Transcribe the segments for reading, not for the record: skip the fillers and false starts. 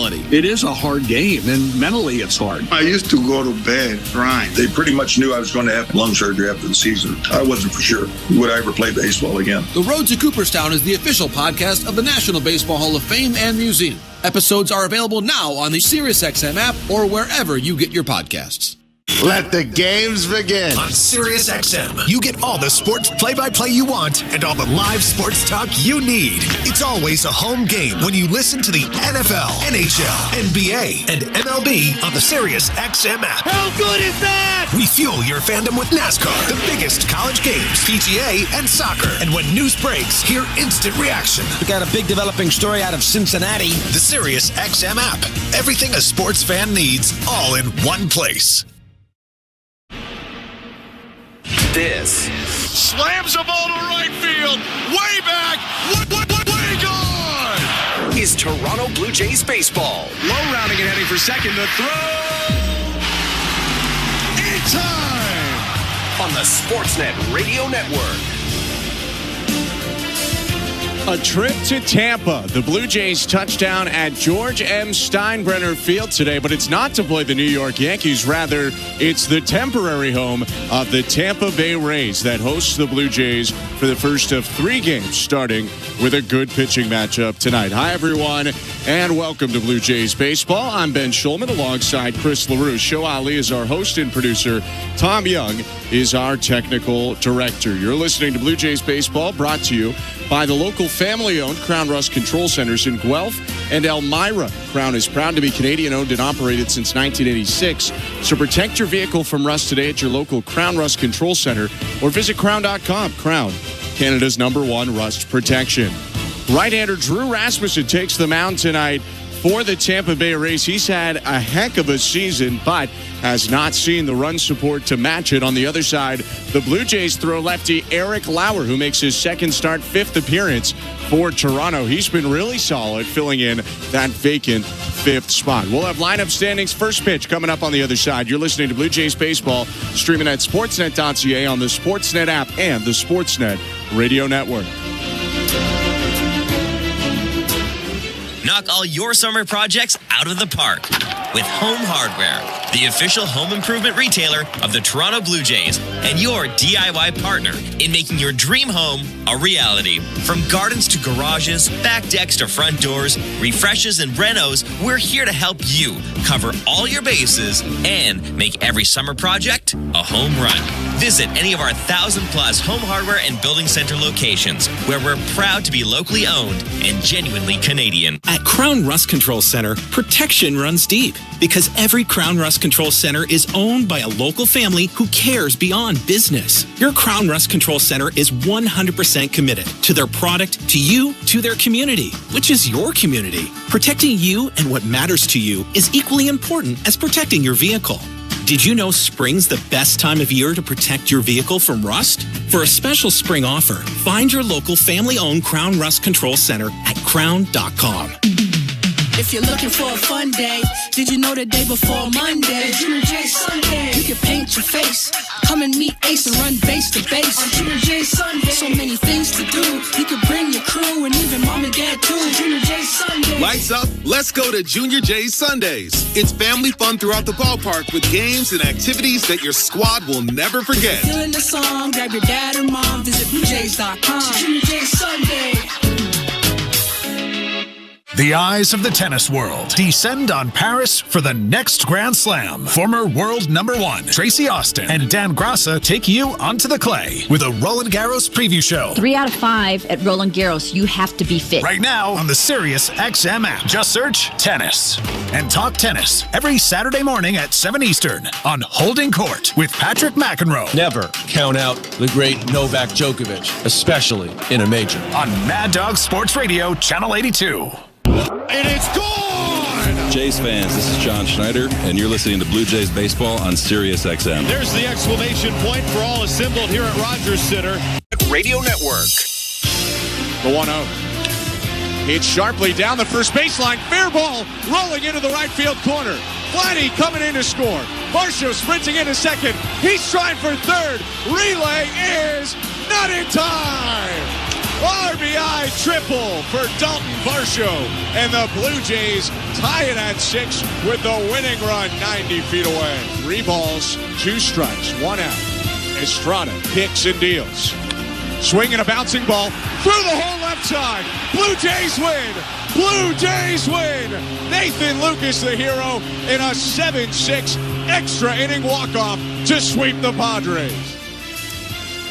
reality. It is a hard game, and mentally it's hard. I used to go to bed crying. They pretty much knew I was going to have lung surgery after the season. I wasn't for sure. Would I ever play baseball again? The Road to Cooperstown is the official podcast of the National Baseball Hall of Fame and Museum. Episodes are available now on the SiriusXM app or wherever you get your podcasts. Let the games begin. On SiriusXM, you get all the sports play-by-play you want and all the live sports talk you need. It's always a home game when you listen to the NFL, NHL, NBA, and MLB on the SiriusXM app. How good is that? We fuel your fandom with NASCAR, the biggest college games, PGA, and soccer. And when news breaks, hear instant reaction. We got a big developing story out of Cincinnati. The SiriusXM app. Everything a sports fan needs, all in one place. This slams the ball to right field, way back, way gone. Is Toronto Blue Jays baseball. Low rounding and heading for second to throw. In time on the Sportsnet Radio Network. A trip to Tampa. The Blue Jays touchdown at George M. Steinbrenner Field today, but it's not to play the New York Yankees. Rather, it's the temporary home of the Tampa Bay Rays that hosts the Blue Jays for the first of 3 games, starting with a good pitching matchup tonight. Hi, everyone, and welcome to Blue Jays Baseball. I'm Ben Schulman alongside Chris LaRue. Show Ali is our host and producer. Tom Young is our technical director. You're listening to Blue Jays Baseball, brought to you by the local family-owned Crown Rust Control Centers in Guelph and Elmira. Crown is proud to be Canadian-owned and operated since 1986. So protect your vehicle from rust today at your local Crown Rust Control Center or visit crown.com. Crown, Canada's #1 rust protection. Right-hander Drew Rasmussen takes the mound tonight for the Tampa Bay Rays. He's had a heck of a season, but has not seen the run support to match it. On the other side, the Blue Jays throw lefty Eric Lauer, who makes his second start, 5th appearance for Toronto. He's been really solid, filling in that vacant 5th spot. We'll have lineup standings, first pitch coming up on the other side. You're listening to Blue Jays Baseball, streaming at sportsnet.ca on the Sportsnet app and the Sportsnet Radio Network. Knock all your summer projects out of the park with Home Hardware, the official home improvement retailer of the Toronto Blue Jays and your DIY partner in making your dream home a reality. From gardens to garages, back decks to front doors, refreshes and renos, we're here to help you cover all your bases and make every summer project a home run. Visit any of our 1,000+ Home Hardware and Building Center locations, where we're proud to be locally owned and genuinely Canadian. At Crown Rust Control Center, protection runs deep because every Crown Rust Control Center is owned by a local family who cares beyond business. Your Crown Rust Control Center is 100% committed to their product, to you, to their community, which is your community. Protecting you and what matters to you is equally important as protecting your vehicle. Did you know spring's the best time of year to protect your vehicle from rust? For a special spring offer, find your local family-owned Crown Rust Control Center at crown.com. If you're looking for a fun day, did you know the day before Monday? Junior J Sunday. You can paint your face, come and meet Ace and run base to base. On Junior J Sunday. So many things to do. You could bring your crew and even mom and dad too. Junior J Sunday. Lights up, let's go to Junior J Sundays. It's family fun throughout the ballpark with games and activities that your squad will never forget. Feeling the song, grab your dad or mom, visit BlueJays.com. Junior J Sunday. The eyes of the tennis world descend on Paris for the next Grand Slam. Former world #1 Tracy Austin and Dan Graca take you onto the clay with a Roland Garros preview show. 3 out of 5 at Roland Garros. You have to be fit. Right now on the SiriusXM app. Just search tennis and talk tennis every Saturday morning at 7 Eastern on Holding Court with Patrick McEnroe. Never count out the great Novak Djokovic, especially in a major. On Mad Dog Sports Radio, Channel 82. And it's gone! Jays fans, this is John Schneider, and you're listening to Blue Jays Baseball on SiriusXM. There's the exclamation point for all assembled here at Rogers Center. Radio Network. The 1-0. Hit sharply down the first baseline. Fair ball rolling into the right field corner. Vladdy coming in to score. Varsho sprinting into second. He's trying for third. Relay is not in time. RBI triple for Dalton Varsho. And the Blue Jays tie it at 6 with the winning run 90 feet away. 3 balls, 2 strikes, 1 out. Estrada kicks and deals. Swing and a bouncing ball through the whole left side. Blue Jays win. Blue Jays win. Nathan Lucas, the hero, in a 7-6 extra inning walk-off to sweep the Padres.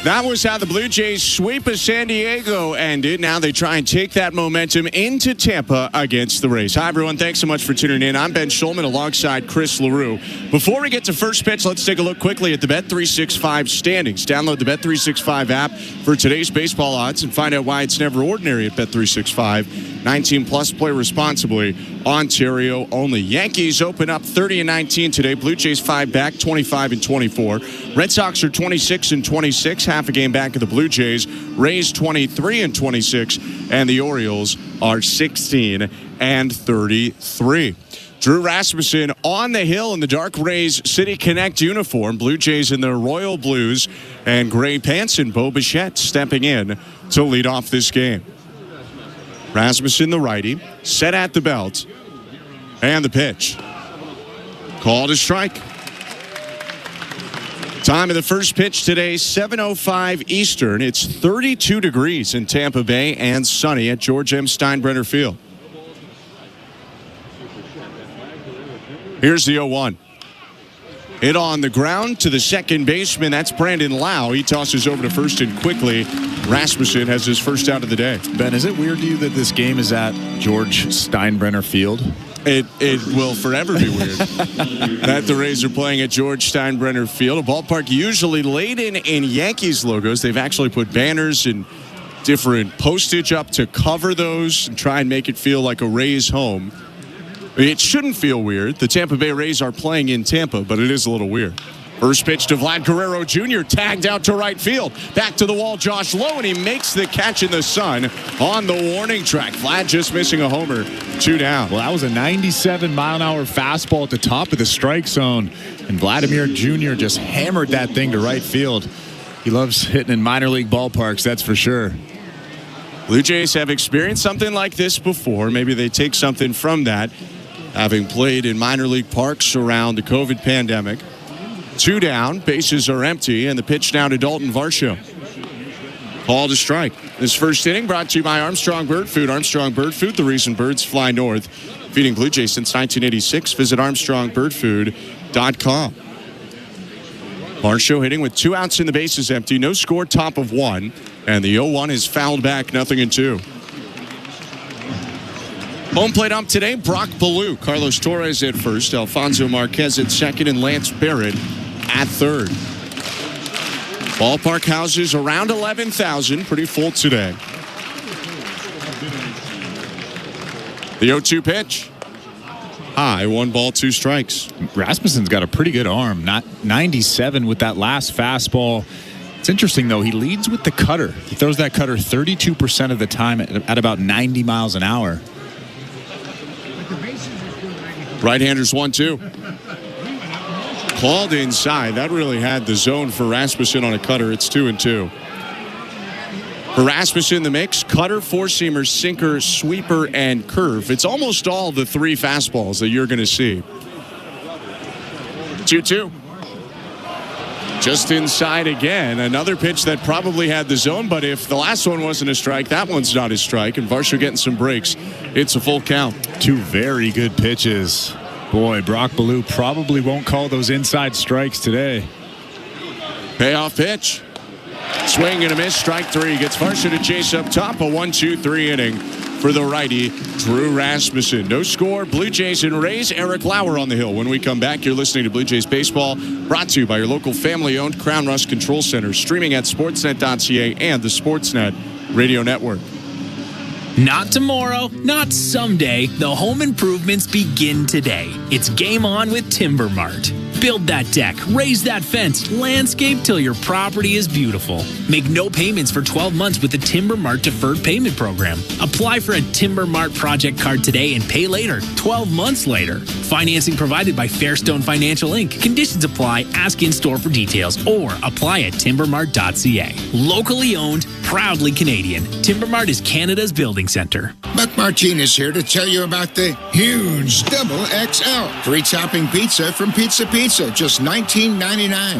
That was how the Blue Jays sweep of San Diego ended. Now they try and take that momentum into Tampa against the Rays. Hi, everyone. Thanks so much for tuning in. I'm Ben Schulman alongside Chris LaRue. Before we get to first pitch, let's take a look quickly at the Bet365 standings. Download the Bet365 app for today's baseball odds and find out why it's never ordinary at Bet365. 19 plus, play responsibly. Ontario only. Yankees open up 30-19 today. Blue Jays 5 back, 25-24. Red Sox are 26-26, half a game back of the Blue Jays. Rays 23-26, and the Orioles are 16-33. Drew Rasmussen on the hill in the dark Rays City Connect uniform. Blue Jays in their royal blues, and gray pants, and Bo Bichette stepping in to lead off this game. Rasmussen, the righty, set at the belt, and the pitch. Called a strike. Time of the first pitch today, 7:05 Eastern. It's 32 degrees in Tampa Bay and sunny at George M. Steinbrenner Field. Here's the 0-1. Hit on the ground to the second baseman. That's Brandon Lau. He tosses over to first, and quickly Rasmussen has his first out of the day. Ben, is it weird to you that this game is at George Steinbrenner Field? It will forever be weird that the Rays are playing at George Steinbrenner Field, a ballpark usually laden in Yankees logos. They've actually put banners and different postage up to cover those and try and make it feel like a Rays home. It shouldn't feel weird. The Tampa Bay Rays are playing in Tampa, but it is a little weird. First pitch to Vlad Guerrero Jr., tagged out to right field. Back to the wall, Josh Lowe, and he makes the catch in the sun on the warning track. Vlad just missing a homer, 2 down. Well, that was a 97-mile-an-hour fastball at the top of the strike zone, and Vladimir Jr. just hammered that thing to right field. He loves hitting in minor league ballparks, that's for sure. Blue Jays have experienced something like this before. Maybe they take something from that, having played in minor league parks around the COVID pandemic. 2 down, bases are empty, and the pitch now to Dalton Varsho. Called a strike. This first inning brought to you by Armstrong Bird Food. Armstrong Bird Food, the reason birds fly north. Feeding Blue Jays since 1986. Visit ArmstrongBirdFood.com. Varsho hitting with 2 outs and the bases empty. No score, top of 1. And the 0-1 is fouled back, 0-2. Home plate ump today, Brock Ballou. Carlos Torres at first, Alfonso Marquez at second, and Lance Barrett at third. Ballpark houses around 11,000. Pretty full today. The 0-2 pitch. High, 1 ball, 2 strikes. Rasmussen's got a pretty good arm. Not 97 with that last fastball. It's interesting, though. He leads with the cutter. He throws that cutter 32% of the time at about 90 miles an hour. Right-handers 1-2. Called inside. That really had the zone for Rasmussen on a cutter. It's 2-2. For Rasmussen, the mix, cutter, four-seamer, sinker, sweeper, and curve. It's almost all the 3 fastballs that you're going to see. 2-2. Just inside again. Another pitch that probably had the zone, but if the last one wasn't a strike, that one's not a strike. And Varsho getting some breaks. It's a full count. 2 very good pitches. Boy, Brock Ballou probably won't call those inside strikes today. Payoff pitch. Swing and a miss. Strike 3. Gets Varsho to chase up top. A 1-2-3 inning for the righty, Drew Rasmussen. No score. Blue Jays and Rays. Eric Lauer on the hill. When we come back, you're listening to Blue Jays Baseball, brought to you by your local family-owned Crown Rust Control Center, streaming at sportsnet.ca and the Sportsnet Radio Network. Not tomorrow, not someday. The home improvements begin today. It's game on with Timber Mart. Build that deck, raise that fence, landscape till your property is beautiful. Make no payments for 12 months with the Timber Mart Deferred Payment Program. Apply for a Timber Mart project card today and pay later, 12 months later. Financing provided by Fairstone Financial Inc. Conditions apply. Ask in store for details or apply at timbermart.ca. Locally owned, proudly Canadian. Timber Mart is Canada's building center. Buck Martinez here to tell you about the huge Double XL free topping pizza from Pizza Pizza, just $19.99.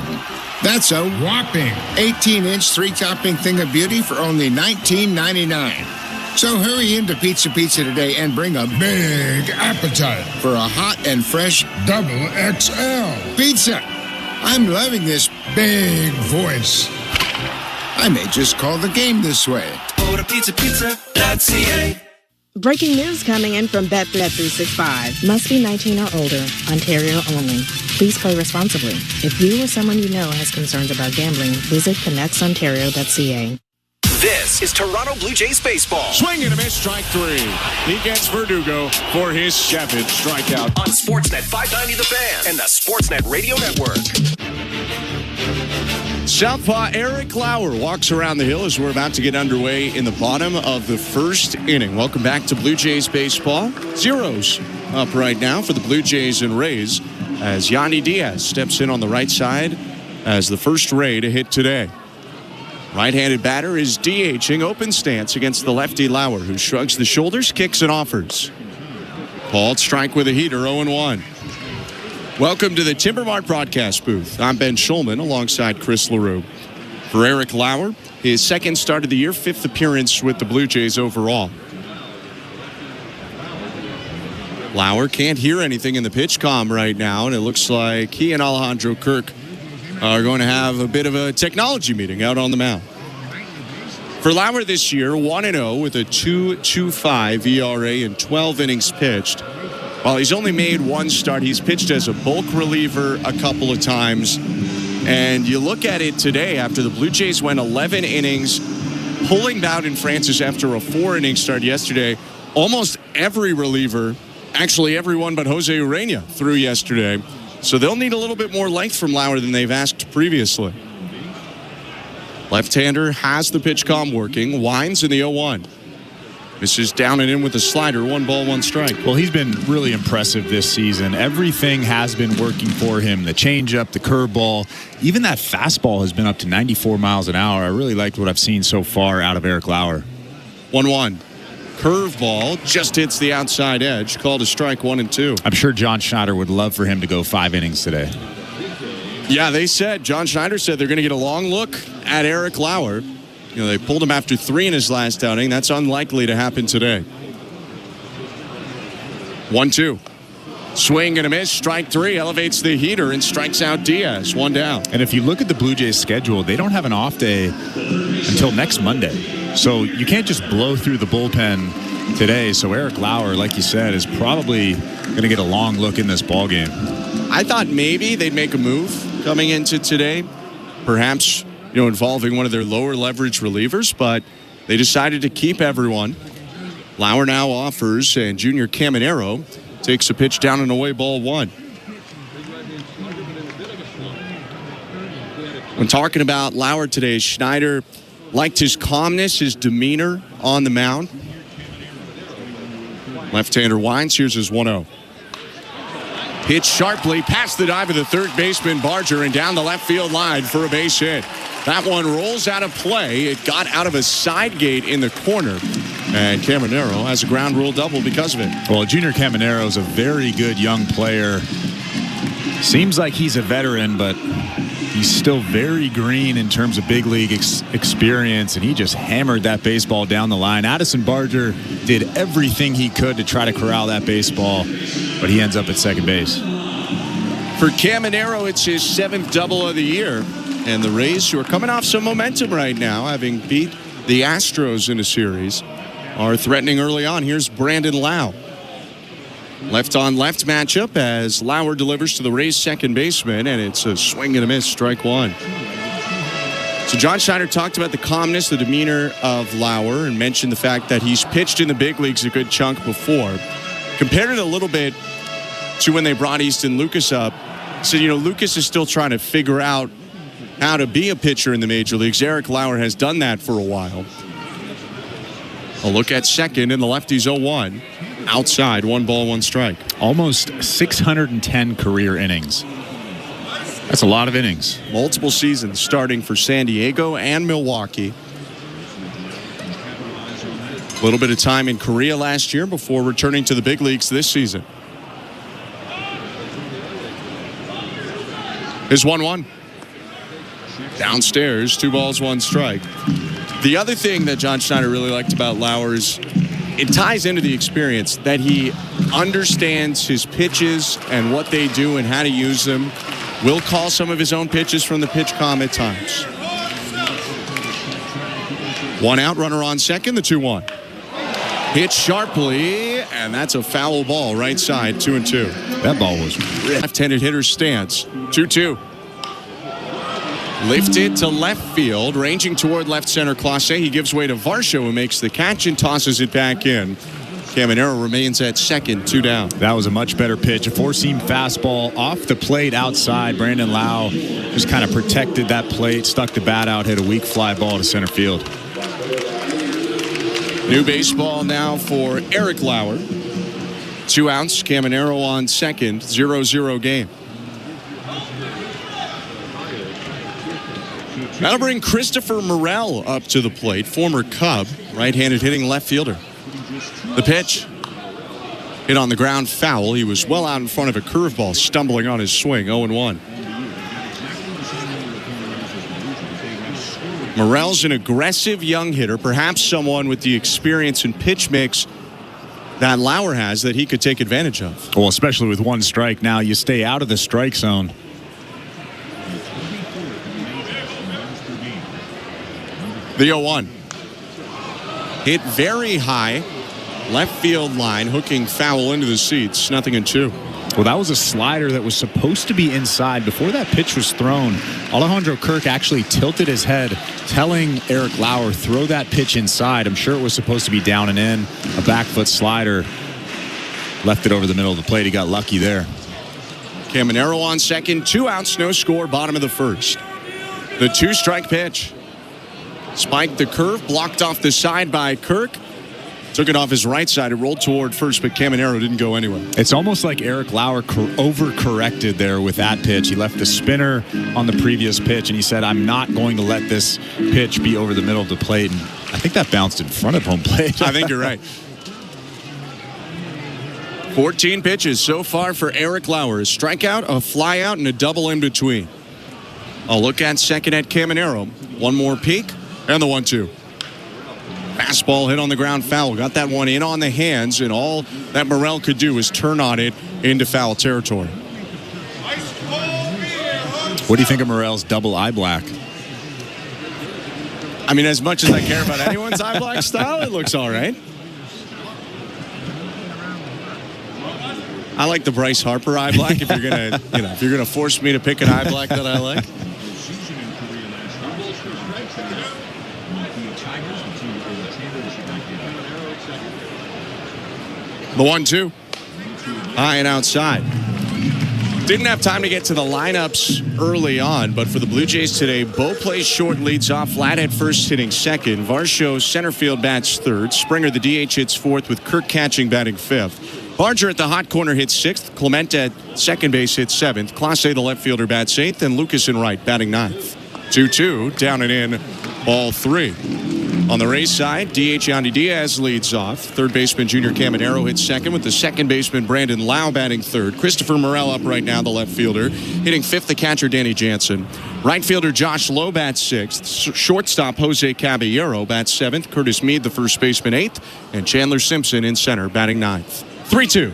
That's a whopping 18-inch 3-topping thing of beauty for only $19.99. So hurry into Pizza Pizza today and bring a big appetite for a hot and fresh Double XL pizza. I'm loving this big voice. I may just call the game this way. Go to pizzapizza.ca. Breaking news coming in from Bet365. Must be 19 or older. Ontario only. Please play responsibly. If you or someone you know has concerns about gambling, visit connectsontario.ca. This is Toronto Blue Jays baseball. Swing and a miss, strike 3. He gets Verdugo for his 7th strikeout. On Sportsnet 590 The Fan and the Sportsnet Radio Network. Southpaw Eric Lauer walks around the hill as we're about to get underway in the bottom of the first inning. Welcome back to Blue Jays baseball. Zeros up right now for the Blue Jays and Rays as Yandy Diaz steps in on the right side as the first Ray to hit today. Right-handed batter is DHing open stance against the lefty Lauer, who shrugs the shoulders, kicks and offers. Called strike with a heater, 0-1. Welcome to the Timber Mart broadcast booth. I'm Ben Schulman alongside Chris LaRue. For Eric Lauer, his second start of the year, 5th appearance with the Blue Jays overall. Lauer can't hear anything in the pitch comm right now, and it looks like he and Alejandro Kirk are going to have a bit of a technology meeting out on the mound. For Lauer this year, 1-0 with a 2.25 ERA in 12 innings pitched. While he's only made one start, he's pitched as a bulk reliever a couple of times. And you look at it today after the Blue Jays went 11 innings, pulling Bowden Francis after a 4-inning start yesterday. Almost every reliever, actually everyone but Jose Urena, threw yesterday. So they'll need a little bit more length from Lauer than they've asked previously. Left-hander has the pitch comm working. Winds in the 0-1. This is down and in with a slider. 1 ball, 1 strike. Well, he's been really impressive this season. Everything has been working for him. The changeup, the curveball, even that fastball has been up to 94 miles an hour. I really liked what I've seen so far out of Eric Lauer. 1-1. Curveball just hits the outside edge. Called a strike, 1-2. I'm sure John Schneider would love for him to go 5 innings today. Yeah, John Schneider said they're going to get a long look at Eric Lauer. You know, they pulled him after 3 in his last outing. That's unlikely to happen today. 1-2. Swing and a miss. Strike 3 elevates the heater and strikes out Diaz. 1 down. And if you look at the Blue Jays schedule, they don't have an off day until next Monday. So you can't just blow through the bullpen today. So Eric Lauer, like you said, is probably going to get a long look in this ballgame. I thought maybe they'd make a move coming into today, perhaps, involving one of their lower leverage relievers, but they decided to keep everyone. Lauer now offers, and Junior Caminero takes a pitch down and away, ball 1. When talking about Lauer today, Schneider liked his calmness, his demeanor on the mound. Left-hander winds. Here's his 1-0. Hit sharply past the dive of the third baseman Barger and down the left field line for a base hit. That one rolls out of play. It got out of a side gate in the corner. And Caminero has a ground rule double because of it. Well, Junior Caminero is a very good young player. Seems like he's a veteran, but he's still very green in terms of big league experience, and he just hammered that baseball down the line. Addison Barger did everything he could to try to corral that baseball, but he ends up at second base. For Caminero, it's his 7th double of the year, and the Rays, who are coming off some momentum right now, having beat the Astros in a series, are threatening early on. Here's Brandon Lau. Left-on-left matchup as Lauer delivers to the Rays' second baseman, and it's a swing and a miss, strike 1. So John Schneider talked about the calmness, the demeanor of Lauer, and mentioned the fact that he's pitched in the big leagues a good chunk before. Compared it a little bit to when they brought Easton Lucas up. Said, Lucas is still trying to figure out how to be a pitcher in the major leagues. Eric Lauer has done that for a while. A look at second, and the lefty's 0-1. Outside, 1 ball, 1 strike. Almost 610 career innings. That's a lot of innings. Multiple seasons starting for San Diego and Milwaukee. A little bit of time in Korea last year before returning to the big leagues this season. Here's 1-1. Downstairs, 2 balls, 1 strike. The other thing that John Schneider really liked about Lauer is it ties into the experience that he understands his pitches and what they do and how to use them. Will call some of his own pitches from the pitch comm at times. 1 out, runner on second, the 2-1. Hit sharply, and that's a foul ball, right side, 2-2. That ball was left-handed hitter stance, 2-2. Lifted to left field, ranging toward left center Clase. He gives way to Varsho, who makes the catch and tosses it back in. Caminero remains at second, 2 down. That was a much better pitch. A 4-seam fastball off the plate outside. Brandon Lau just kind of protected that plate, stuck the bat out, hit a weak fly ball to center field. New baseball now for Eric Lauer. 2 outs, Caminero on second, 0-0 game. That'll bring Christopher Morel up to the plate, former Cub, right-handed hitting left fielder. The pitch. Hit on the ground, foul. He was well out in front of a curveball, stumbling on his swing, 0-1. Morel's an aggressive young hitter, perhaps someone with the experience and pitch mix that Lauer has that he could take advantage of. Well, especially with 1 strike now, you stay out of the strike zone. The 0-1. Hit very high, left field line, hooking foul into the seats, 0-2. Well, that was a slider that was supposed to be inside. Before that pitch was thrown, Alejandro Kirk actually tilted his head, telling Eric Lauer, throw that pitch inside. I'm sure it was supposed to be down and in. A back foot slider. Left it over the middle of the plate. He got lucky there. Caminero on second, 2 outs, no score, bottom of the first. The 2-strike pitch. Spiked the curve, blocked off the side by Kirk. Took it off his right side. It rolled toward first, but Caminero didn't go anywhere. It's almost like Eric Lauer overcorrected there with that pitch. He left the spinner on the previous pitch, and he said, I'm not going to let this pitch be over the middle of the plate. And I think that bounced in front of home plate. I think you're right. 14 pitches so far for Eric Lauer. A strikeout, a flyout, and a double in between. I'll look at second at Caminero. 1 more peek, and the 1-2. Fastball hit on the ground, foul. Got that one in on the hands, and all that Morel could do was turn on it into foul territory. What do you think of Morel's double eye black? I mean, as much as I care about anyone's eye black style, it looks all right. I like the Bryce Harper eye black. If you're gonna, if you're gonna force me to pick an eye black that I like. The 1-2. High and outside. Didn't have time to get to the lineups early on, but for the Blue Jays today, Bo plays short, leads off. Flathead first, hitting second. Varsho center field bats third. Springer, the DH, hits fourth, with Kirk catching, batting fifth. Barger at the hot corner hits sixth. Clement at second base hits seventh. Clase, the left fielder, bats eighth. And Lucas in right, batting ninth. 2-2, down and in, ball 3. On the Rays side, DH Yandy Diaz leads off. Third baseman Junior Caminero hits second, with the second baseman Brandon Lau batting third. Christopher Morel up right now, the left fielder. Hitting fifth, the catcher Danny Jansen. Right fielder Josh Lowe bats sixth. Shortstop Jose Caballero bats seventh. Curtis Meade, the first baseman, eighth. And Chandler Simpson in center, batting ninth. 3-2.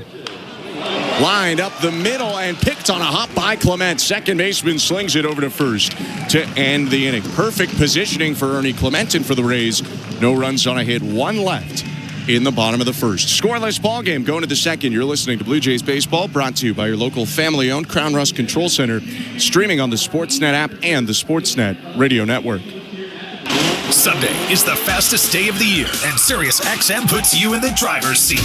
Lined up the middle and picked on a hop by Clement. Second baseman slings it over to first to end the inning. Perfect positioning for Ernie Clement and for the Rays. No runs on a hit, 1 left in the bottom of the first. Scoreless ball game going to the second. You're listening to Blue Jays Baseball, brought to you by your local family-owned Crown Rust Control Center, streaming on the Sportsnet app and the Sportsnet Radio Network. Sunday is the fastest day of the year, and SiriusXM puts you in the driver's seat.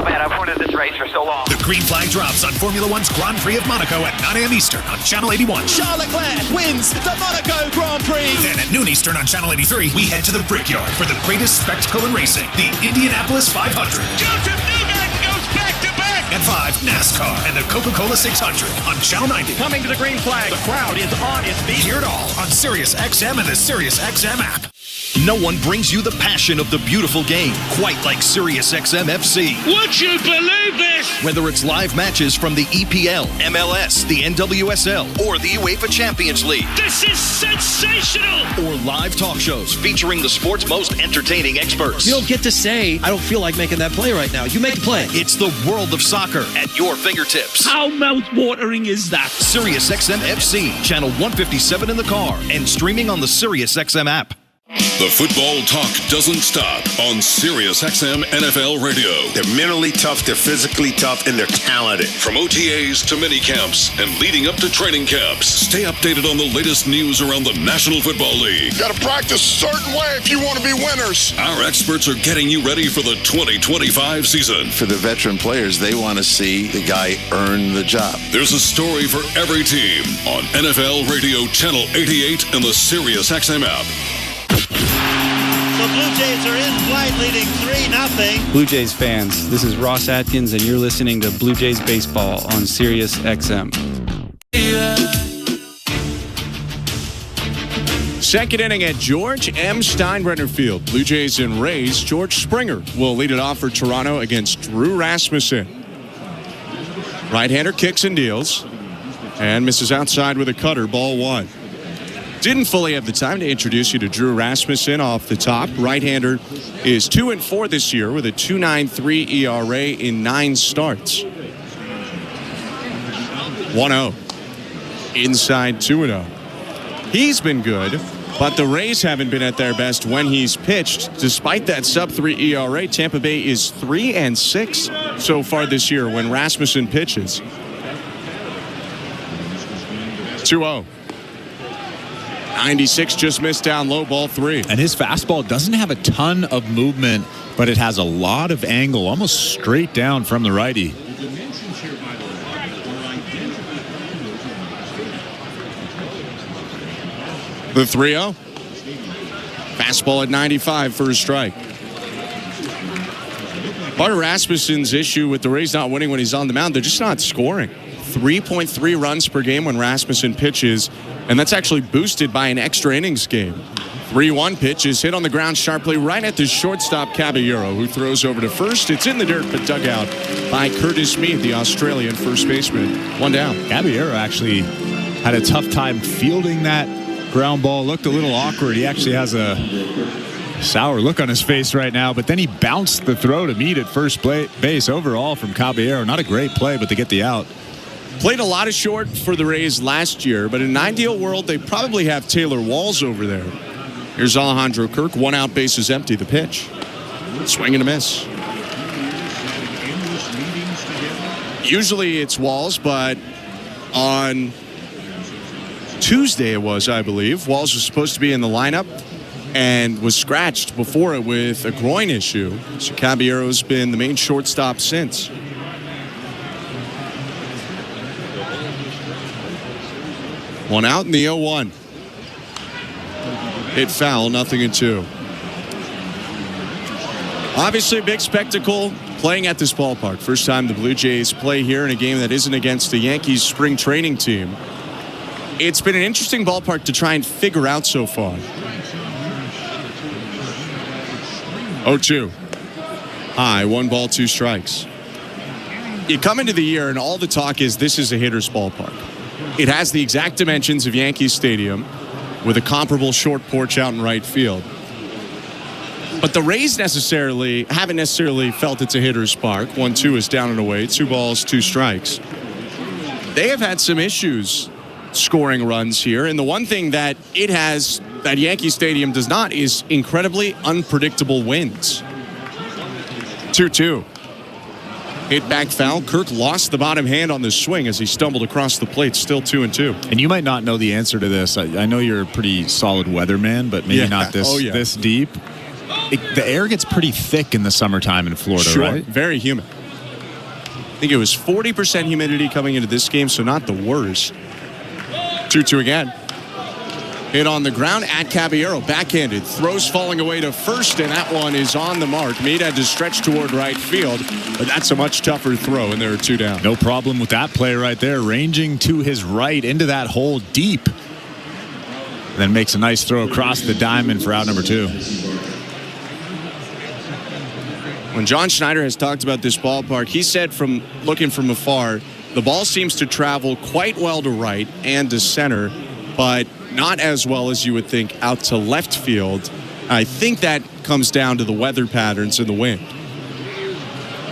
Man, I've wanted this race for so long. The green flag drops on Formula One's Grand Prix of Monaco at 9 a.m. Eastern on Channel 81. Charles Leclerc wins the Monaco Grand Prix. Then at noon Eastern on Channel 83, we head to the Brickyard for the greatest spectacle in racing, the Indianapolis 500. Joseph Newgarden goes back-to-back. At 5, NASCAR and the Coca-Cola 600 on Channel 90. Coming to the green flag. The crowd is on its feet. Hear it all on SiriusXM and the SiriusXM app. No one brings you the passion of the beautiful game quite like SiriusXM FC. Would you believe this? Whether it's live matches from the EPL, MLS, the NWSL, or the UEFA Champions League. This is sensational! Or live talk shows featuring the sport's most entertaining experts. You don't get to say, I don't feel like making that play right now. You make the play. It's the world of soccer at your fingertips. How mouth-watering is that? SiriusXM FC, channel 157 in the car, and streaming on the SiriusXM app. The football talk doesn't stop on SiriusXM NFL Radio. They're mentally tough, they're physically tough, and they're talented. From OTAs to mini camps and leading up to training camps, stay updated on the latest news around the National Football League. Got to practice a certain way if you want to be winners. Our experts are getting you ready for the 2025 season. For the veteran players, they want to see the guy earn the job. There's a story for every team on NFL Radio Channel 88 and the SiriusXM app. The Blue Jays are in flight, leading 3-0. Blue Jays fans, this is Ross Atkins, and you're listening to Blue Jays Baseball on Sirius XM. Second inning at George M. Steinbrenner Field. Blue Jays and Rays. George Springer will lead it off for Toronto against Drew Rasmussen. Right-hander kicks and deals and misses outside with a cutter, ball one. Didn't fully have the time to introduce you to Drew Rasmussen off the top. Right-hander is 2-4 this year with a 2.93 ERA in 9 starts. 1-0. Inside 2-0. He's been good, but the Rays haven't been at their best when he's pitched. Despite that sub-3 ERA, Tampa Bay is 3-6 so far this year when Rasmussen pitches. 2-0. 96 just missed down low, ball 3. And his fastball doesn't have a ton of movement, but it has a lot of angle, almost straight down from the righty. The 3-0. Fastball at 95 for a strike. Part of Rasmussen's issue with the Rays not winning when he's on the mound, they're just not scoring. 3.3 runs per game when Rasmussen pitches, and that's actually boosted by an extra innings game. 3-1 pitch is hit on the ground sharply right at the shortstop Caballero, who throws over to first. It's in the dirt, but dug out by Curtis Mead, the Australian first baseman. One down. Caballero actually had a tough time fielding that ground ball. Looked a little awkward. He actually has a sour look on his face right now, but then he bounced the throw to Mead at first base. Overall from Caballero, not a great play, but they get the out. Played a lot of short for the Rays last year, but in an ideal world, they probably have Taylor Walls over there. Here's Alejandro Kirk. 1 out, bases empty. The pitch. Swing and a miss. Usually it's Walls, but on Tuesday it was, I believe. Walls was supposed to be in the lineup and was scratched before it with a groin issue. So Caballero's been the main shortstop since. One out in the 0-1. Hit foul, 0-2. Obviously a big spectacle playing at this ballpark. First time the Blue Jays play here in a game that isn't against the Yankees spring training team. It's been an interesting ballpark to try and figure out so far. 0-2. High, 1 ball, 2 strikes. You come into the year and all the talk is this is a hitter's ballpark. It has the exact dimensions of Yankee Stadium with a comparable short porch out in right field. But the Rays haven't necessarily felt it's a hitter's park. 1-2 is down and away. 2 balls, 2 strikes. They have had some issues scoring runs here. And the one thing that it has that Yankee Stadium does not is incredibly unpredictable winds. 2-2. Hit back foul. Kirk lost the bottom hand on the swing as he stumbled across the plate. Still 2-2. And you might not know the answer to this. I know you're a pretty solid weatherman, but maybe not this deep. The air gets pretty thick in the summertime in Florida, sure, right? Very humid. I think it was 40% humidity coming into this game, so not the worst. 2-2 again. Hit on the ground at Caballero. Backhanded. Throws falling away to first, and that one is on the mark. Mead had to stretch toward right field, but that's a much tougher throw, and there are 2 down. No problem with that play right there. Ranging to his right into that hole deep. then makes a nice throw across the diamond for out number 2. When John Schneider has talked about this ballpark, he said from looking from afar, the ball seems to travel quite well to right and to center, but not as well as you would think out to left field. I think that comes down to the weather patterns and the wind.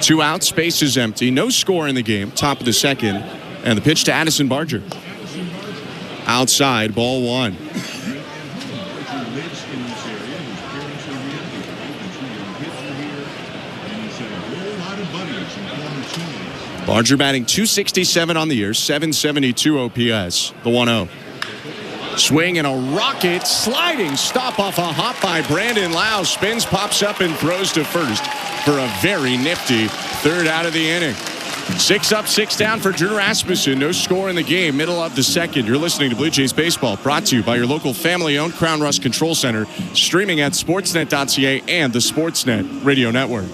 2 out, space is empty, no score in the game, top of the second, and the pitch to Addison Barger. Outside, ball 1. Barger batting .267 on the year, .772 OPS, the 1-0. Swing and a rocket sliding stop off a hop by Brandon Lau. Spins, pops up, and throws to first for a very nifty 3rd out of the inning. 6 up, 6 down for Drew Rasmussen. No score in the game, middle of the second. You're listening to Blue Jays Baseball, brought to you by your local family-owned Crown Rust Control Center, streaming at sportsnet.ca and the Sportsnet Radio Network.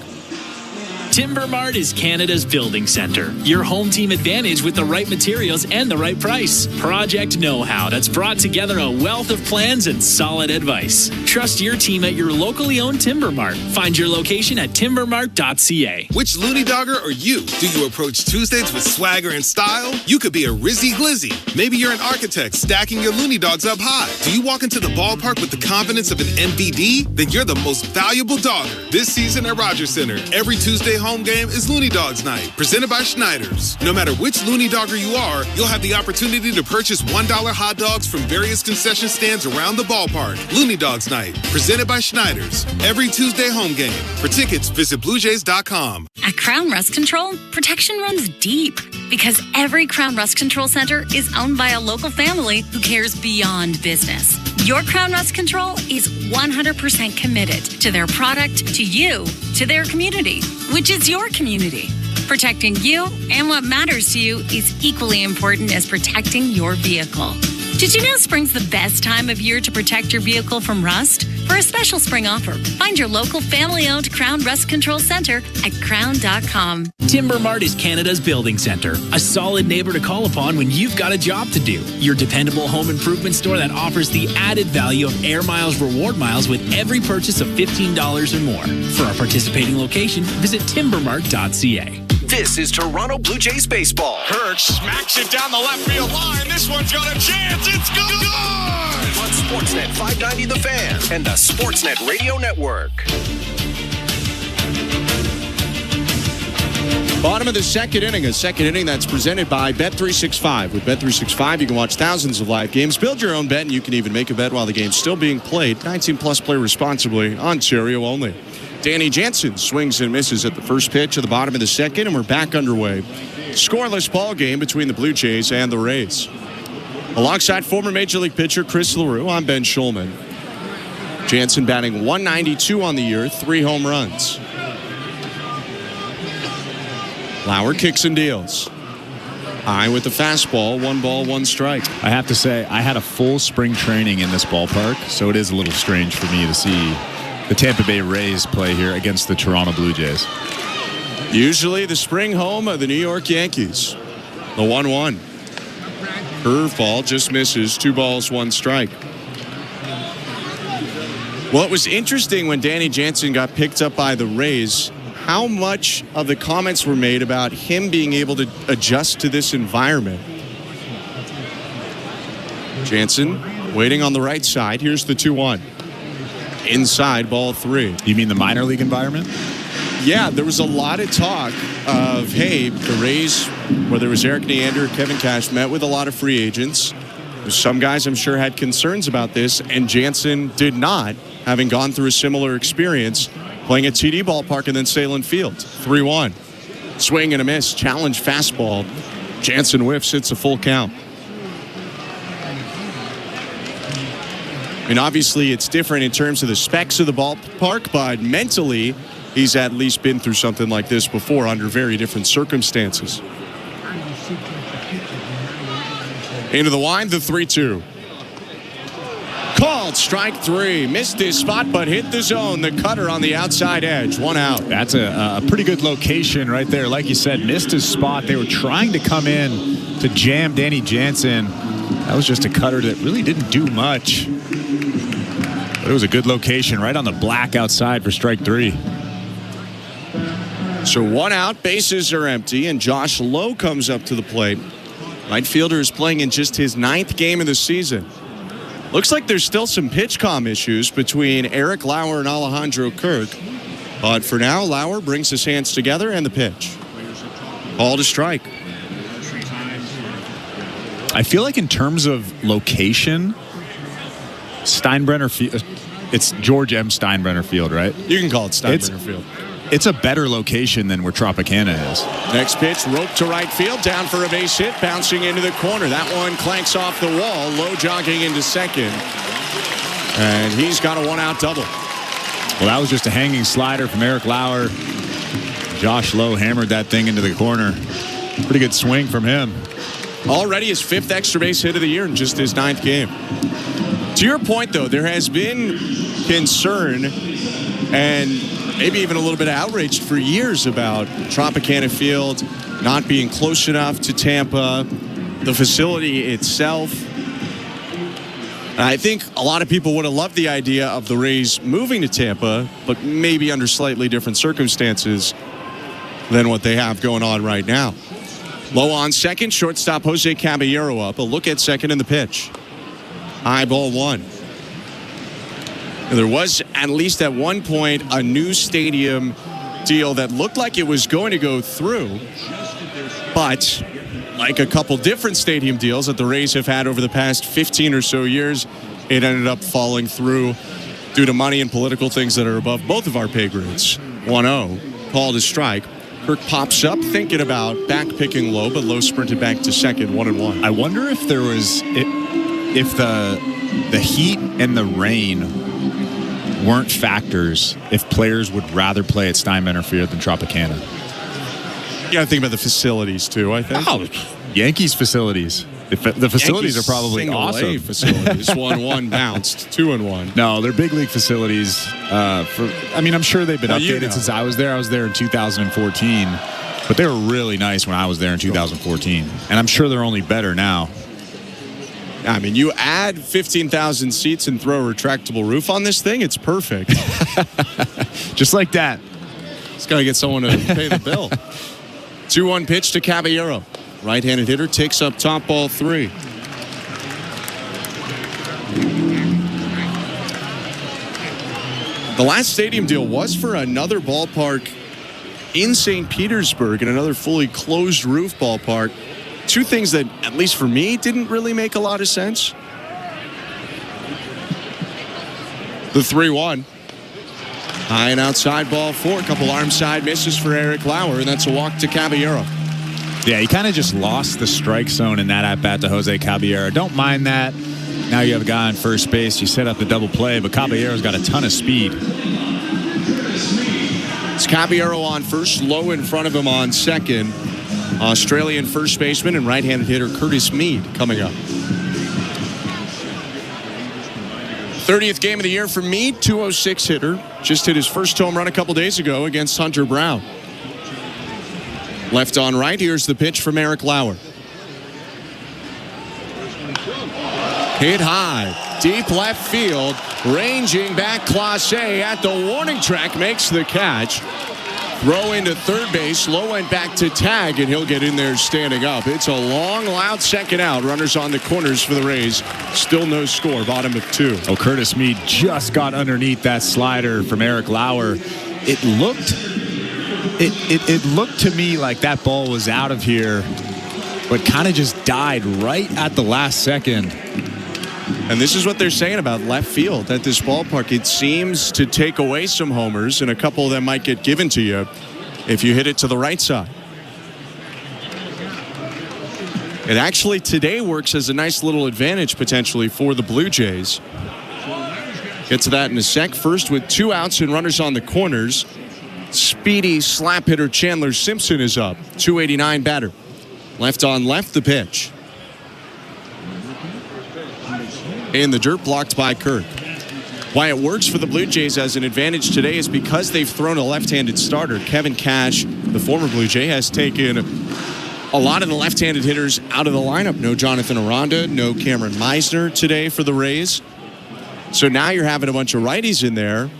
Timber Mart is Canada's building center. Your home team advantage with the right materials and the right price. Project know-how that's brought together a wealth of plans and solid advice. Trust your team at your locally owned Timber Mart. Find your location at timbermart.ca. Which loony dogger are you? Do you approach Tuesdays with swagger and style? You could be a Rizzy Glizzy. Maybe you're an architect stacking your loony dogs up high. Do you walk into the ballpark with the confidence of an MVD? Then you're the most valuable dogger. This season at Rogers Center, every Tuesday home game is Looney Dogs Night, presented by Schneiders. No matter which Looney Dogger you are, you'll have the opportunity to purchase $1 hot dogs from various concession stands around the ballpark. Looney Dogs Night, presented by Schneiders. Every Tuesday home game. For tickets, visit BlueJays.com. At Crown Rust Control, protection runs deep because every Crown Rust Control Center is owned by a local family who cares beyond business. Your Crown Rust Control is 100% committed to their product, to you, to their community, which is your community. Protecting you and what matters to you is equally important as protecting your vehicle. Did you know spring's the best time of year to protect your vehicle from rust? For a special spring offer, find your local family-owned Crown Rust Control Center at crown.com. Timber Mart is Canada's building center, a solid neighbor to call upon when you've got a job to do. Your dependable home improvement store that offers the added value of Air Miles reward miles with every purchase of $15 or more. For our participating location, visit timbermart.ca. This is Toronto Blue Jays baseball. Kirk smacks it down the left field line. This one's got a chance. It's good. On Sportsnet 590 The Fan and the Sportsnet Radio Network. Bottom of the second inning, a second inning that's presented by Bet365. With Bet365, you can watch thousands of live games, build your own bet, and you can even make a bet while the game's still being played. 19-plus, play responsibly. Ontario only. Danny Jansen swings and misses at the first pitch of the bottom of the second, and we're back underway. Scoreless ball game between the Blue Jays and the Rays. Alongside former Major League pitcher Chris LaRue, I'm Ben Schulman. Jansen batting .192 on the year, 3 home runs. Lauer kicks and deals. High with the fastball, 1 ball, 1 strike. I have to say, I had a full spring training in this ballpark, so it is a little strange for me to see the Tampa Bay Rays play here against the Toronto Blue Jays. Usually the spring home of the New York Yankees. The 1-1. Curveball just misses, 2 balls, 1 strike. Well, it was interesting when Danny Jansen got picked up by the Rays, how much of the comments were made about him being able to adjust to this environment. Jansen waiting on the right side. Here's the 2-1. Inside, ball 3. You mean the minor league environment? Yeah, there was a lot of talk of, hey, the Rays, whether it was Eric Neander or Kevin Cash, met with a lot of free agents. Some guys, I'm sure, had concerns about this, and Jansen did not, having gone through a similar experience, playing at TD Ballpark and then Salem Field. 3-1. Swing and a miss. Challenge fastball. Jansen whiffs. It's a full count. I mean, obviously, it's different in terms of the specs of the ballpark, but mentally, he's at least been through something like this before under very different circumstances. Into the wind, the 3-2. Called strike 3. Missed his spot, but hit the zone. The cutter on the outside edge. 1 out. That's a pretty good location right there. Like you said, missed his spot. They were trying to come in to jam Danny Jansen. That was just a cutter that really didn't do much. But it was a good location right on the black outside for strike 3. So 1 out, bases are empty, and Josh Lowe comes up to the plate. Right fielder is playing in just his 9th game of the season. Looks like there's still some pitch comm issues between Eric Lauer and Alejandro Kirk. But for now, Lauer brings his hands together and the pitch. Ball to strike. I feel like in terms of location, Steinbrenner Field, it's George M. Steinbrenner Field, right? You can call it Steinbrenner Field. It's a better location than where Tropicana is. Next pitch, rope to right field, down for a base hit, bouncing into the corner. That one clanks off the wall, Lowe jogging into second. And he's got a 1-out double. Well, that was just a hanging slider from Eric Lauer. Josh Lowe hammered that thing into the corner. Pretty good swing from him. Already his 5th extra base hit of the year in just his 9th game. To your point, though, there has been concern and maybe even a little bit of outrage for years about Tropicana Field not being close enough to Tampa, the facility itself. And I think a lot of people would have loved the idea of the Rays moving to Tampa, but maybe under slightly different circumstances than what they have going on right now. Low on second, shortstop Jose Caballero up. A look at second in the pitch. High ball 1. There was, at least at one point, a new stadium deal that looked like it was going to go through. But, like a couple different stadium deals that the Rays have had over the past 15 or so years, it ended up falling through due to money and political things that are above both of our pay grades. 1-0, call to strike. Kirk pops up, thinking about back-picking Lowe, but Lowe sprinted back to second, 1-1. I wonder if there was, if the heat and the rain weren't factors, if players would rather play at Steinbrenner Field than Tropicana. You got to think about the facilities, too, I think. Oh, Yankees facilities. The facilities Yankees are probably awesome. Facilities. 1-1 bounced, 2-1. No, they're big league facilities. I'm sure they've been updated since I was there. I was there in 2014. But they were really nice when I was there in 2014. And I'm sure they're only better now. I mean, you add 15,000 seats and throw a retractable roof on this thing, it's perfect. Just like that. Just got to get someone to pay the bill. 2-1 pitch to Caballero. Right-handed hitter takes up top, ball 3. The last stadium deal was for another ballpark in St. Petersburg and another fully closed roof ballpark. Two things that, at least for me, didn't really make a lot of sense. The 3-1. High and outside, ball 4. A couple arm side misses for Eric Lauer, and that's a walk to Caballero. Yeah, he kind of just lost the strike zone in that at-bat to Jose Caballero. Don't mind that. Now you have a guy on first base. You set up the double play, but Caballero's got a ton of speed. It's Caballero on first, Lowe in front of him on second. Australian first baseman and right-handed hitter Curtis Mead coming up. 30th game of the year for Mead, 206 hitter. Just hit his first home run a couple days ago against Hunter Brown. Left on right, here's the pitch from Eric Lauer. Hit high, deep left field, ranging back Clase at the warning track, makes the catch. Throw into third base. Lowe went back to tag, and he'll get in there standing up. It's a long, loud second out. Runners on the corners for the Rays. Still no score. Bottom of 2. Oh, Curtis Mead just got underneath that slider from Eric Lauer. It looked to me like that ball was out of here, but kind of just died right at the last second. And this is what they're saying about left field at this ballpark. It seems to take away some homers, and a couple of them might get given to you if you hit it to the right side. It actually today works as a nice little advantage potentially for the Blue Jays. Get to that in a sec. First with 2 outs and runners on the corners. Speedy slap hitter Chandler Simpson is up. 289 batter. Left on left, the pitch. In the dirt, blocked by Kirk. Why it works for the Blue Jays as an advantage today is because they've thrown a left-handed starter. Kevin Cash, the former Blue Jay, has taken a lot of the left-handed hitters out of the lineup. No Jonathan Aranda, no Cameron Meisner today for the Rays. So now you're having a bunch of righties in there,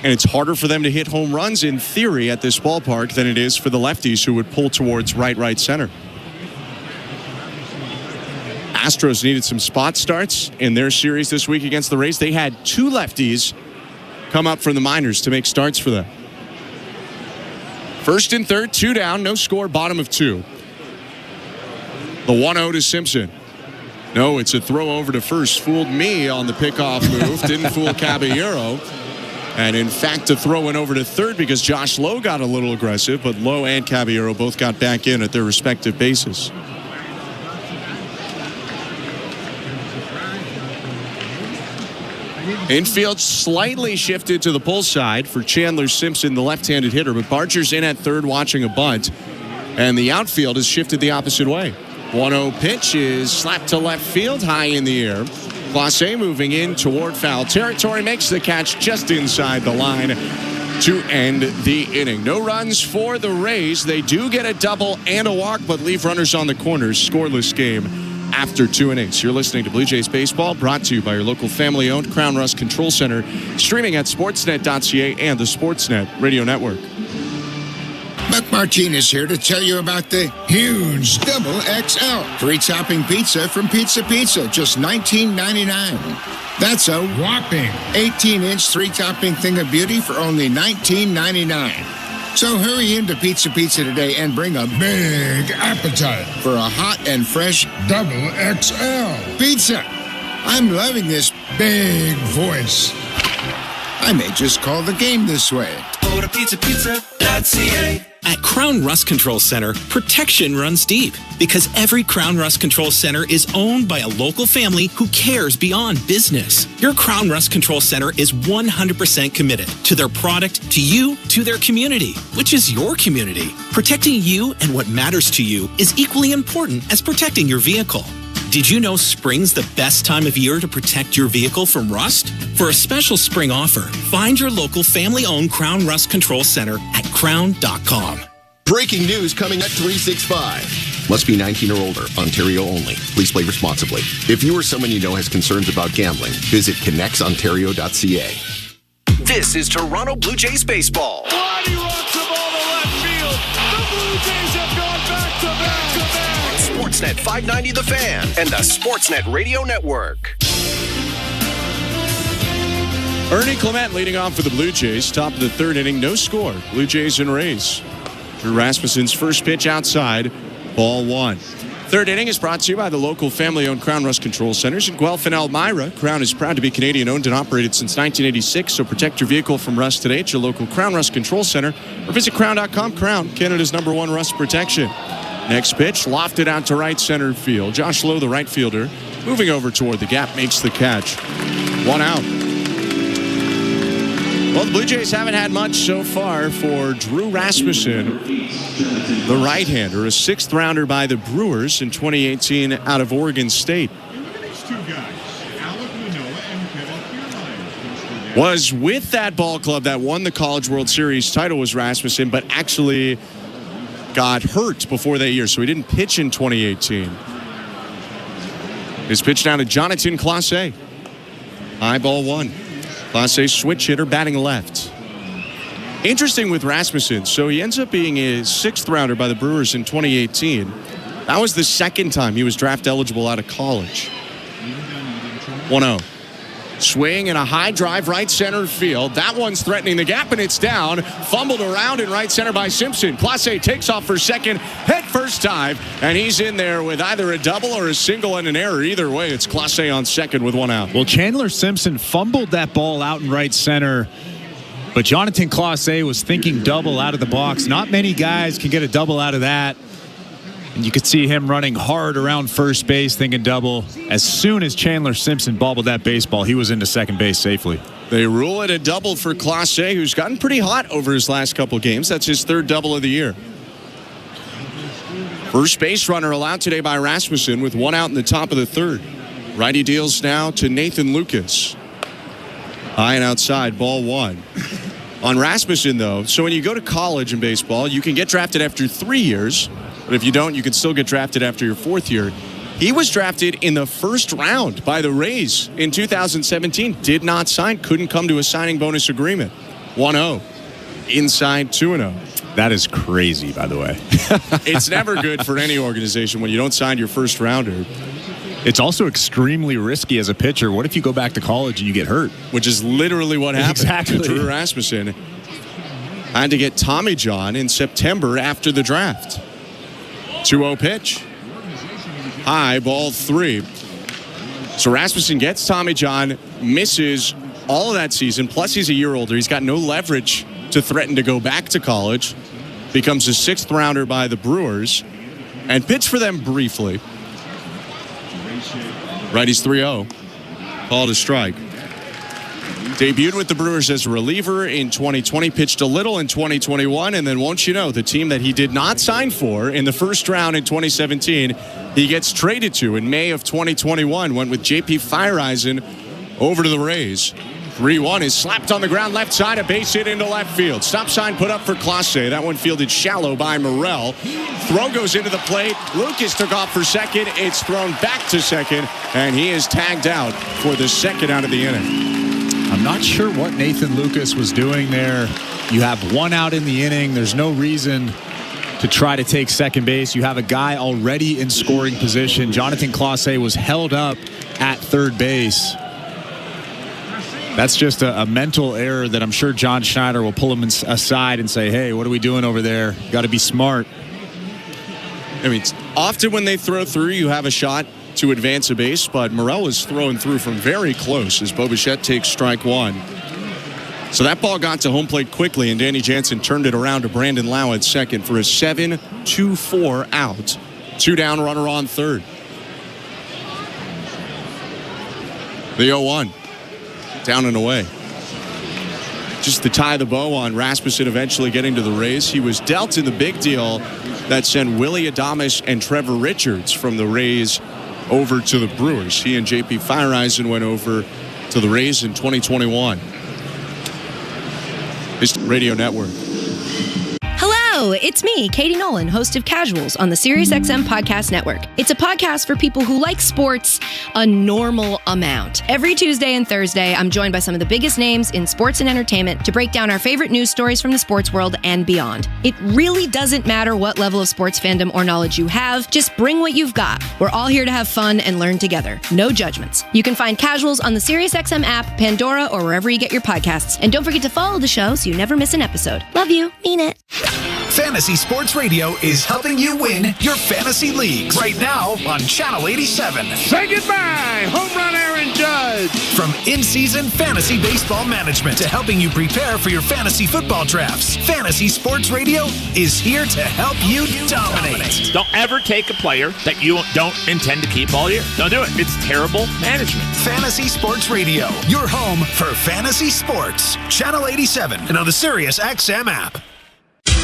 and it's harder for them to hit home runs in theory at this ballpark than it is for the lefties who would pull towards right center. Astros needed some spot starts in their series this week against the Rays. They had 2 lefties come up from the minors to make starts for them. First and third, 2 down, no score, bottom of 2. The 1-0 to Simpson. No, it's a throw over to first. Fooled me on the pickoff move. Didn't fool Caballero. And in fact, a throw went over to third because Josh Lowe got a little aggressive, but Lowe and Caballero both got back in at their respective bases. Infield slightly shifted to the pull side for Chandler Simpson, the left-handed hitter, but Barger's in at third watching a bunt, and the outfield has shifted the opposite way. 1-0 pitch is slapped to left field, high in the air. Clase moving in toward foul territory, makes the catch just inside the line to end the inning. No runs for the Rays. They do get a double and a walk, but leave runners on the corners. Scoreless game after 2 innings. You're listening to Blue Jays Baseball, brought to you by your local family-owned Crown Rust Control Center, streaming at sportsnet.ca and the Sportsnet Radio Network. Buck Martinez here to tell you about the huge Double XL. 3-topping pizza from Pizza Pizza, just $19.99. That's a whopping 18-inch 3-topping thing of beauty for only $19.99. So hurry into Pizza Pizza today and bring a big appetite for a hot and fresh Double XL pizza. I'm loving this big voice. I may just call the game this way. Go to pizzapizza.ca. At Crown Rust Control Center, protection runs deep because every Crown Rust Control Center is owned by a local family who cares beyond business. Your Crown Rust Control Center is 100% committed to their product, to you, to their community, which is your community. Protecting you and what matters to you is equally important as protecting your vehicle. Did you know spring's the best time of year to protect your vehicle from rust? For a special spring offer, find your local family-owned Crown Rust Control Center at crown.com. Breaking news coming at 365. Must be 19 or older. Ontario only. Please play responsibly. If you or someone you know has concerns about gambling, visit connectsontario.ca. This is Toronto Blue Jays baseball. Roddy rocks the ball to left field. The Blue Jays have gone back to back. Sportsnet 590 The Fan and the Sportsnet Radio Network. Ernie Clement leading off for the Blue Jays. Top of the third inning, no score. Blue Jays and Rays. Drew Rasmussen's first pitch outside, ball 1. Third inning is brought to you by the local family-owned Crown Rust Control Centers in Guelph and Elmira. Crown is proud to be Canadian-owned and operated since 1986, so protect your vehicle from rust today at your local Crown Rust Control Center or visit crown.com. Crown, Canada's #1 rust protection. Next pitch, lofted out to right center field. Josh Lowe, the right fielder, moving over toward the gap, makes the catch. 1 out. Well, the Blue Jays haven't had much so far for Drew Rasmussen, the right-hander, a 6th rounder by the Brewers in 2018 out of Oregon State. Was with that ball club that won the College World Series title was Rasmussen, but actually got hurt before that year, so he didn't pitch in 2018. His pitch down to Jonathan Clase. High ball 1. Clase switch hitter batting left. Interesting with Rasmussen, so he ends up being a 6th rounder by the Brewers in 2018. That was the second time he was draft eligible out of college. 1-0. Swing and a high drive right center field. That one's threatening the gap, and it's down. Fumbled around in right center by Simpson. Clase takes off for second, head first dive, and he's in there with either a double or a single and an error. Either way, it's Clase on second with 1 out. Well, Chandler Simpson fumbled that ball out in right center, but Jonathan Clase was thinking double out of the box. Not many guys can get a double out of that. And you could see him running hard around first base, thinking double. As soon as Chandler Simpson bobbled that baseball, he was into second base safely. They rule it a double for Clase, who's gotten pretty hot over his last couple games. That's his 3rd double of the year. First base runner allowed today by Rasmussen with 1 out in the top of the 3rd. Righty deals now to Nathan Lucas. High and outside, ball 1. On Rasmussen, though, so when you go to college in baseball, you can get drafted after 3 years. But if you don't, you can still get drafted after your 4th year. He was drafted in the first round by the Rays in 2017. Did not sign. Couldn't come to a signing bonus agreement. 1-0. Inside 2-0. That is crazy, by the way. It's never good for any organization when you don't sign your first rounder. It's also extremely risky as a pitcher. What if you go back to college and you get hurt? Which is literally what happened to Drew Rasmussen. Had to get Tommy John in September after the draft. 2-0 pitch. High, ball 3. So Rasmussen gets Tommy John, misses all of that season, plus he's a year older. He's got no leverage to threaten to go back to college. Becomes a 6th rounder by the Brewers and pitched for them briefly. Righty's 3-0. Called a strike. Debuted with the Brewers as a reliever in 2020, pitched a little in 2021, and then won't you know, the team that he did not sign for in the first round in 2017, he gets traded to in May of 2021, went with J.P. Feyereisen over to the Rays. 3-1 is slapped on the ground left side, a base hit into left field. Stop sign put up for Clase. That one fielded shallow by Morel. Throw goes into the plate. Lucas took off for second. It's thrown back to second, and he is tagged out for the second out of the inning. I'm not sure what Nathan Lucas was doing there. You have 1 out in the inning. There's no reason to try to take second base. You have a guy already in scoring position. Jonathan Clase was held up at third base. That's just a mental error that I'm sure John Schneider will pull him aside and say, hey, what are we doing over there? Got to be smart. I mean, often when they throw through, you have a shot to advance a base, but Morel was throwing through from very close as Bo Bichette takes strike 1. So that ball got to home plate quickly, and Danny Jansen turned it around to Brandon Lau at second for a 7-2-4 out. 2 down, runner on third. The 0-1. Down and away. Just to tie the bow on Rasmussen eventually getting to the Rays. He was dealt in the big deal that sent Willie Adames and Trevor Richards from the Rays over to the Brewers. He and J.P. Feyereisen went over to the Rays in 2021. It's Radio Network. Hello, it's me, Katie Nolan, host of Casuals on the SiriusXM Podcast Network. It's a podcast for people who like sports a normal amount. Every Tuesday and Thursday, I'm joined by some of the biggest names in sports and entertainment to break down our favorite news stories from the sports world and beyond. It really doesn't matter what level of sports fandom or knowledge you have, just bring what you've got. We're all here to have fun and learn together. No judgments. You can find Casuals on the SiriusXM app, Pandora, or wherever you get your podcasts. And don't forget to follow the show so you never miss an episode. Love you. Mean it. Fantasy Sports Radio is helping you win your fantasy leagues right now on Channel 87. Say goodbye, home run Aaron Judge. From in-season fantasy baseball management to helping you prepare for your fantasy football drafts, Fantasy Sports Radio is here to help you dominate. Don't ever take a player that you don't intend to keep all year. Don't do it. It's terrible management. Fantasy Sports Radio, your home for fantasy sports. Channel 87 and on the SiriusXM app.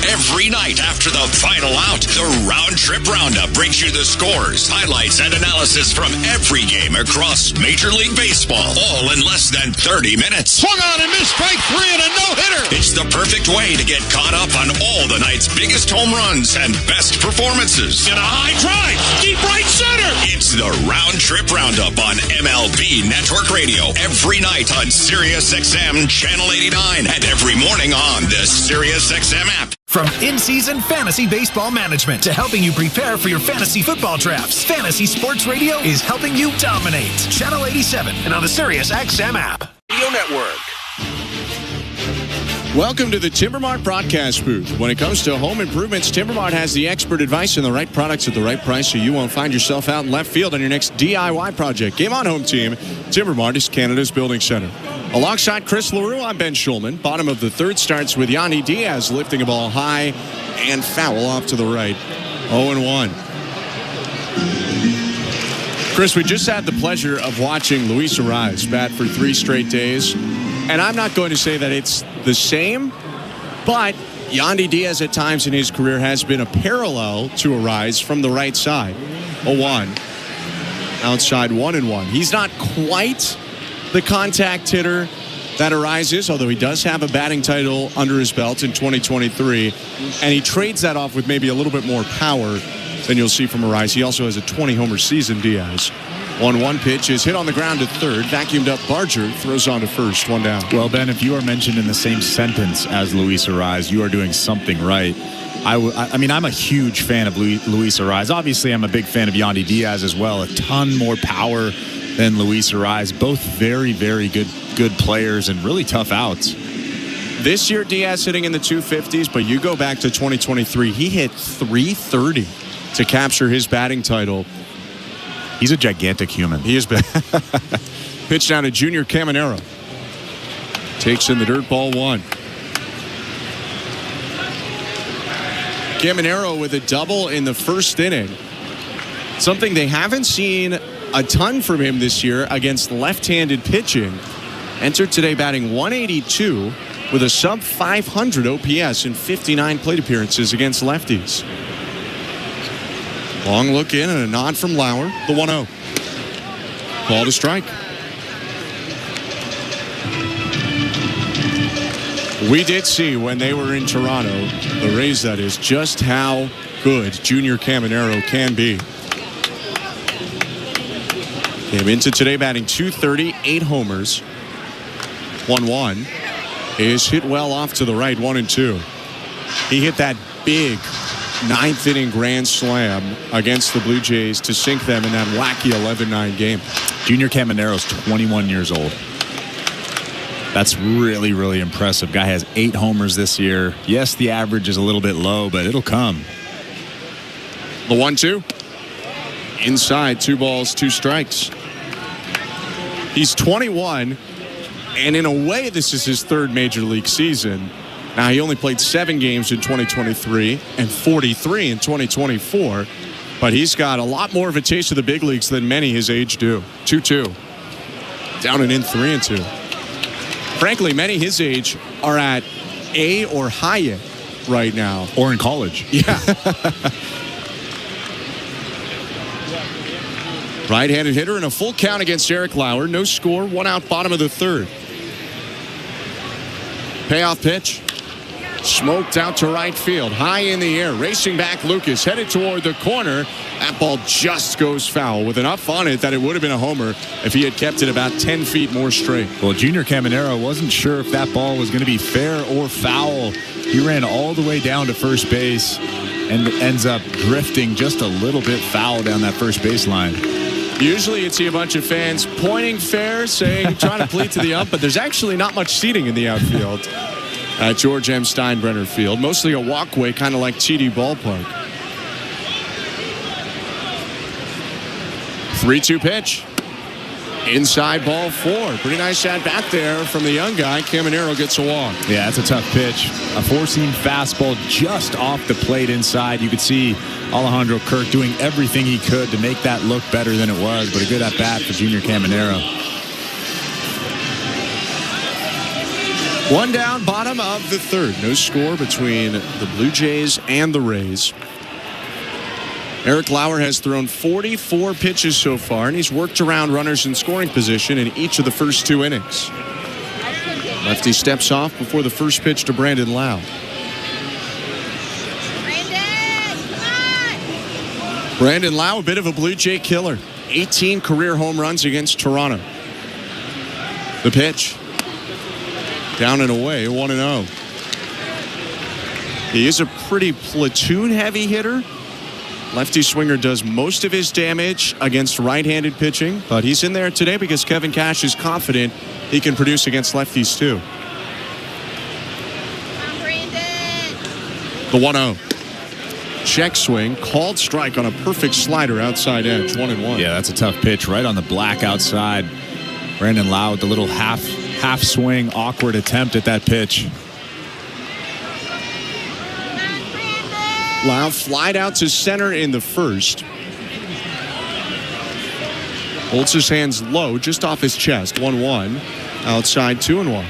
Every night after the final out, the Round Trip Roundup brings you the scores, highlights, and analysis from every game across Major League Baseball, all in less than 30 minutes. Swung on and missed strike 3 and a no-hitter. It's the perfect way to get caught up on all the night's biggest home runs and best performances. And a high drive, deep right center. It's the Round Trip Roundup on MLB Network Radio every night on SiriusXM Channel 89 and every morning on the SiriusXM app. From in-season fantasy baseball management to helping you prepare for your fantasy football drafts, Fantasy Sports Radio is helping you dominate. Channel 87 and on the SiriusXM app. Radio Network. Welcome to the Timbermart broadcast booth. When it comes to home improvements, Timbermart has the expert advice and the right products at the right price so you won't find yourself out in left field on your next DIY project. Game on, home team. Timbermart is Canada's building center. Alongside Chris LaRue, I'm Ben Schulman. Bottom of the third starts with Yandy Diaz lifting a ball high and foul off to the right. 0-1. Chris, we just had the pleasure of watching Luis Arraez bat for 3 straight days. And I'm not going to say that it's the same, but Yandy Diaz at times in his career has been a parallel to Arraez from the right side. 0-1. Outside 1-1. He's not quite the contact hitter that Arraez is, although he does have a batting title under his belt in 2023, and he trades that off with maybe a little bit more power than you'll see from Arraez. He also has a 20-homer season, Diaz. 1-1 pitch is hit on the ground to third. Vacuumed up Barger. Throws on to first. 1 down. Well, Ben, if you are mentioned in the same sentence as Luis Arraez, you are doing something right. I mean, I'm a huge fan of Luis Arraez. Obviously, I'm a big fan of Yandy Diaz as well. A ton more power than Luis Arraez. Both very, very good players and really tough outs. This year, Diaz hitting in the 250s, but you go back to 2023, he hit .330 to capture his batting title. He's a gigantic human. He is big. Pitch down to Junior Caminero. Takes in the dirt, ball 1. Caminero with a double in the first inning. Something they haven't seen a ton from him this year against left-handed pitching. Entered today batting .182 with a sub-500 OPS in 59 plate appearances against lefties. Long look in and a nod from Lauer. The 1-0. Call to strike. We did see when they were in Toronto, the Rays that is, just how good Junior Caminero can be. Came into today batting .230, 8 homers. 1-1 is hit well off to the right, 1-2. He hit that big 9th inning grand slam against the Blue Jays to sink them in that wacky 11-9 game. Junior Caminero's 21 years old. That's really, really impressive. Guy has 8 homers this year. Yes, the average is a little bit low, but it'll come. The 1-2. Inside, 2 balls, 2 strikes. He's 21, and in a way, this is his 3rd major league season. Now, he only played 7 games in 2023 and 43 in 2024, but he's got a lot more of a taste of the big leagues than many his age do. 2-2. Down and in, 3-2. Frankly, many his age are at A or higher right now. Or in college. Yeah. Right-handed hitter and a full count against Eric Lauer. No score, 1 out, bottom of the 3rd. Payoff pitch. Smoked out to right field. High in the air. Racing back Lucas. Headed toward the corner. That ball just goes foul with enough on it that it would have been a homer if he had kept it about 10 feet more straight. Well, Junior Caminero wasn't sure if that ball was going to be fair or foul. He ran all the way down to first base and ends up drifting just a little bit foul down that first baseline. Usually you'd see a bunch of fans pointing fair, trying to plead to the ump, but there's actually not much seating in the outfield at George M. Steinbrenner Field. Mostly a walkway, kind of like TD Ballpark. 3-2 pitch. Inside, ball 4. Pretty nice at bat there from the young guy. Caminero gets a walk. Yeah, that's a tough pitch. A 4-seam fastball just off the plate inside. You could see Alejandro Kirk doing everything he could to make that look better than it was, but a good at bat for Junior Caminero. 1 down, bottom of the 3rd. No score between the Blue Jays and the Rays. Eric Lauer has thrown 44 pitches so far, and he's worked around runners in scoring position in each of the first 2 innings. Lefty steps off before the first pitch to Brandon Lau. Brandon Lau, a bit of a Blue Jay killer. 18 career home runs against Toronto. The pitch. Down and away, 1-0. He is a pretty platoon-heavy hitter. Lefty swinger does most of his damage against right-handed pitching, but he's in there today because Kevin Cash is confident he can produce against lefties too. The 1-0. Check swing, called strike on a perfect slider outside edge, 1-1. Yeah, that's a tough pitch right on the black outside. Brandon Lau with the little half swing, awkward attempt at that pitch. Lau flied out to center in the first. Holds his hands low, just off his chest. 1-1. Outside, 2-1.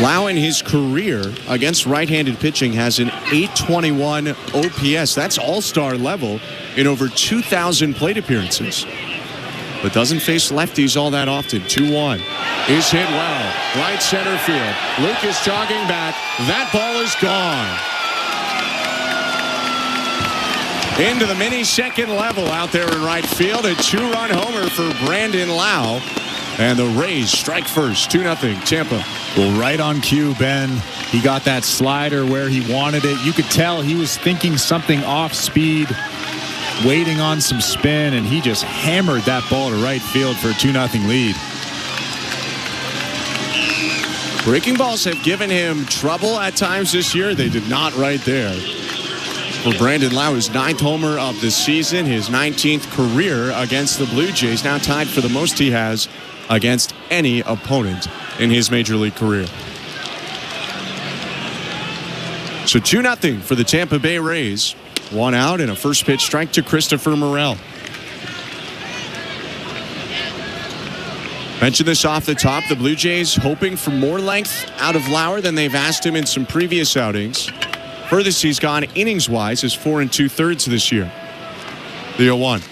Lau in his career against right-handed pitching has an .821 OPS. That's all-star level in over 2,000 plate appearances. But doesn't face lefties all that often. 2-1. is hit well. Right center field. Lucas jogging back. That ball is gone. Into the mini second level out there in right field. A 2-run homer for Brandon Lau. And the Rays strike first. 2-0 Tampa. Well, right on cue, Ben. He got that slider where he wanted it. You could tell he was thinking something off speed, waiting on some spin, and he just hammered that ball to right field for a 2-0 lead. Breaking balls have given him trouble at times this year. They did not right there. For Brandon Lau, his 9th homer of the season, his 19th career against the Blue Jays, now tied for the most he has against any opponent in his major league career. So 2-0 for the Tampa Bay Rays. 1 out and a first pitch strike to Christopher Morel. Mentioned this off the top. The Blue Jays hoping for more length out of Lauer than they've asked him in some previous outings. Furthest he's gone innings-wise is 4 2/3 this year. The 0-1.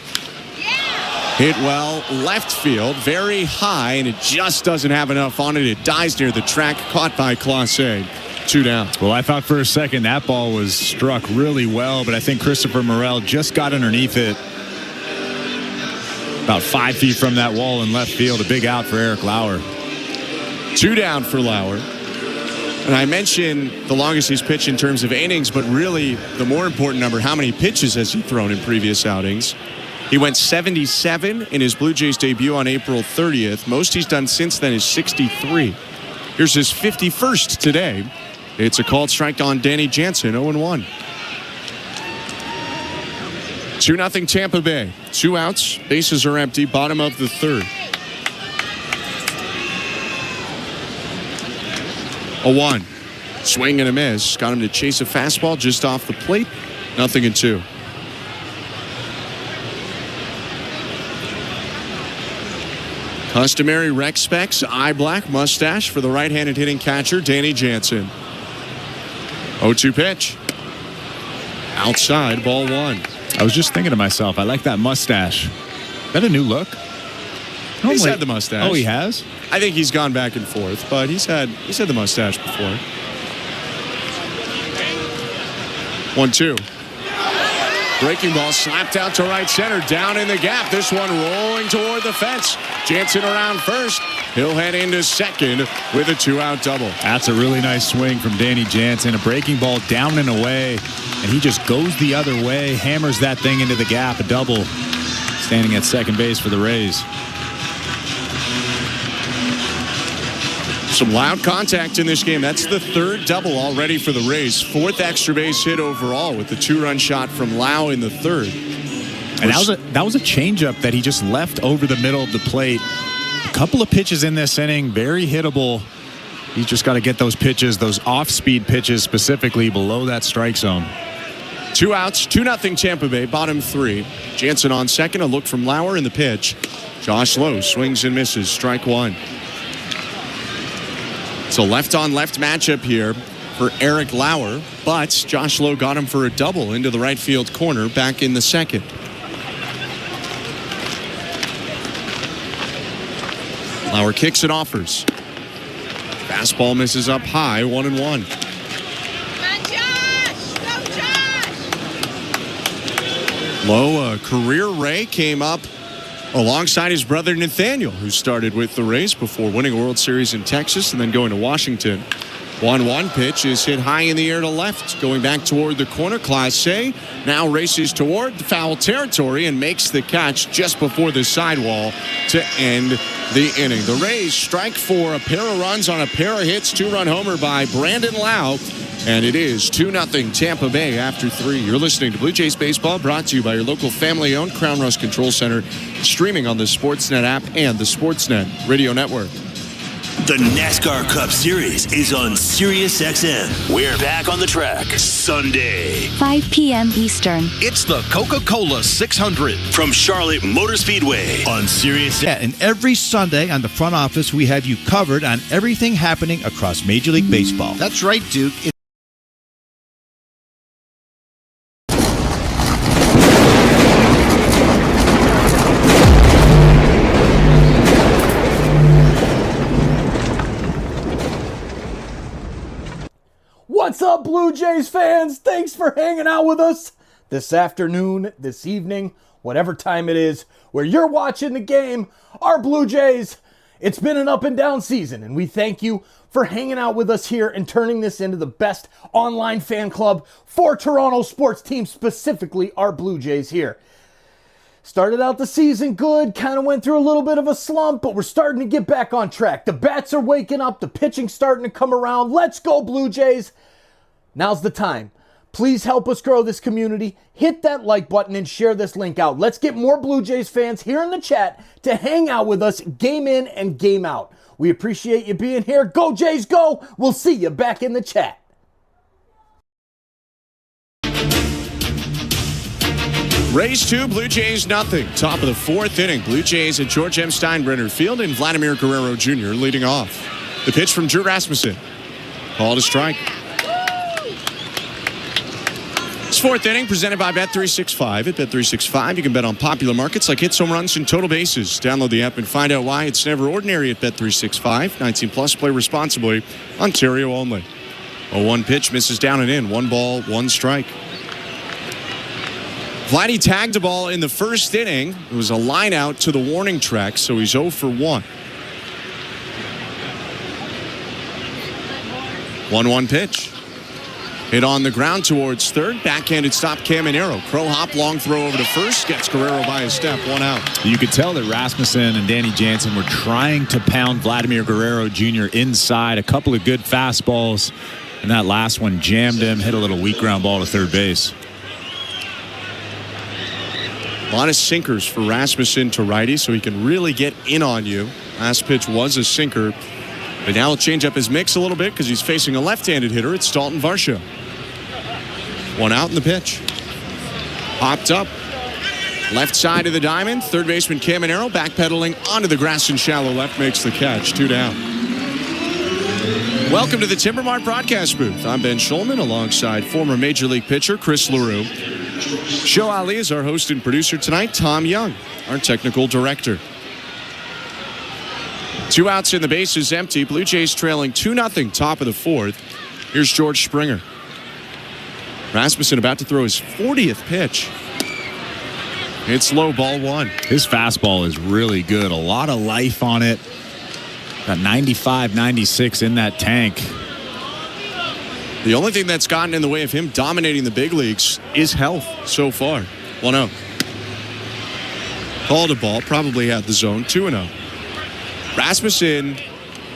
Hit well left field, very high, and it just doesn't have enough on it. It dies near the track, caught by Clase. 2 down. Well, I thought for a second that ball was struck really well, but I think Christopher Morel just got underneath it. About 5 feet from that wall in left field. A big out for Eric Lauer. 2 down for Lauer. And I mentioned the longest he's pitched in terms of innings, but really the more important number, how many pitches has he thrown in previous outings? He went 77 in his Blue Jays debut on April 30th. Most he's done since then is 63. Here's his 51st today. It's a called strike on Danny Jansen, 0-1. 2-0 Tampa Bay. 2 outs. Bases are empty. Bottom of the 3rd. 0-1. Swing and a miss. Got him to chase a fastball just off the plate. 0-2. Customary rec specs. Eye black mustache for the right-handed hitting catcher, Danny Jansen. 0-2 pitch. Outside, ball 1. I was just thinking to myself, I like that mustache. Is that a new look? He's had the mustache. Oh, he has? I think he's gone back and forth, but he's had the mustache before. 1-2. Breaking ball slapped out to right center, down in the gap. This one rolling toward the fence. Jansen around first. He'll head into second with a 2-out double. That's a really nice swing from Danny Jansen. A breaking ball down and away, and he just goes the other way, hammers that thing into the gap. A double. Standing at second base for the Rays. Some loud contact in this game. That's the 3rd double already for the Rays. 4th extra base hit overall with the 2-run shot from Lau in the 3rd. And that was a changeup that he just left over the middle of the plate. A couple of pitches in this inning, very hittable. He's just got to get those pitches, those off-speed pitches specifically below that strike zone. 2 outs, 2-0 Tampa Bay, bottom 3. Jansen on second, a look from Lauer in the pitch. Josh Lowe swings and misses, strike 1. It's a left-on-left matchup here for Eric Lauer, but Josh Lowe got him for a double into the right field corner back in the 2nd. Lauer kicks and offers. Fastball misses up high, 1-1. Lowe, a career Ray, came up alongside his brother Nathaniel, who started with the Rays before winning a World Series in Texas and then going to Washington. 1-1 pitch is hit high in the air to left, going back toward the corner. Clase now races toward the foul territory and makes the catch just before the sidewall to end the inning. The Rays strike for a pair of runs on a pair of hits. 2-run homer by Brandon Lau. And it is 2-0 Tampa Bay after 3. You're listening to Blue Jays Baseball, brought to you by your local family-owned Crown Rust Control Center, streaming on the Sportsnet app and the Sportsnet Radio Network. The NASCAR Cup Series is on SiriusXM. We're back on the track Sunday, 5 p.m. Eastern. It's the Coca-Cola 600 from Charlotte Motor Speedway on Sirius. Yeah, and every Sunday on the front office, we have you covered on everything happening across Major League Baseball. That's right, Duke. What's up, Blue Jays fans? Thanks for hanging out with us this afternoon, this evening, whatever time it is where you're watching the game. Our Blue Jays, it's been an up and down season, and we thank you for hanging out with us here and turning this into the best online fan club for Toronto sports teams, specifically our Blue Jays here. Started out the season good, kind of went through a little bit of a slump, but we're starting to get back on track. The bats are waking up, the pitching's starting to come around. Let's go, Blue Jays. Now's the time. Please help us grow this community. Hit that like button and share this link out. Let's get more Blue Jays fans here in the chat to hang out with us game in and game out. We appreciate you being here. Go Jays, go. We'll see you back in the chat. Rays 2, Blue Jays nothing. Top of the fourth inning. Blue Jays at George M. Steinbrenner Field and Vladimir Guerrero Jr. leading off. The pitch from Drew Rasmussen. Called a strike. This fourth inning presented by Bet365. At Bet365, you can bet on popular markets like hits, home runs, and total bases. Download the app and find out why it's never ordinary at Bet365. 19 plus, play responsibly. Ontario only. A 1 pitch misses down and in. 1 ball, 1 strike. Vladdy tagged the ball in the first inning. It was a line out to the warning track, so he's 0 for 1. 1-1 pitch. Hit on the ground towards third. Backhanded stop Caminero. Crow hop, long throw over to first. Gets Guerrero by a step. 1 out. You could tell that Rasmussen and Danny Jansen were trying to pound Vladimir Guerrero Jr. inside. A couple of good fastballs. And that last one jammed him. Hit a little weak ground ball to third base. A lot of sinkers for Rasmussen to righty, so he can really get in on you. Last pitch was a sinker. But now he'll change up his mix a little bit because he's facing a left-handed hitter. It's Dalton Varsho. 1 out in the pitch. Popped up. Left side of the diamond. Third baseman Caminero backpedaling onto the grass in shallow left. Makes the catch. 2 down. Welcome to the Timber Mart broadcast booth. I'm Ben Schulman alongside former Major League pitcher Chris LaRue. Show Ali is our host and producer tonight. Tom Young, our technical director. 2 outs in the bases empty. Blue Jays trailing 2-0 top of the fourth. Here's George Springer. Rasmussen about to throw his 40th pitch. It's low, ball 1. His fastball is really good. A lot of life on it. Got 95, 96 in that tank. The only thing that's gotten in the way of him dominating the big leagues is health so far. 1-0. Called a ball, probably had the zone. 2-0. Rasmussen,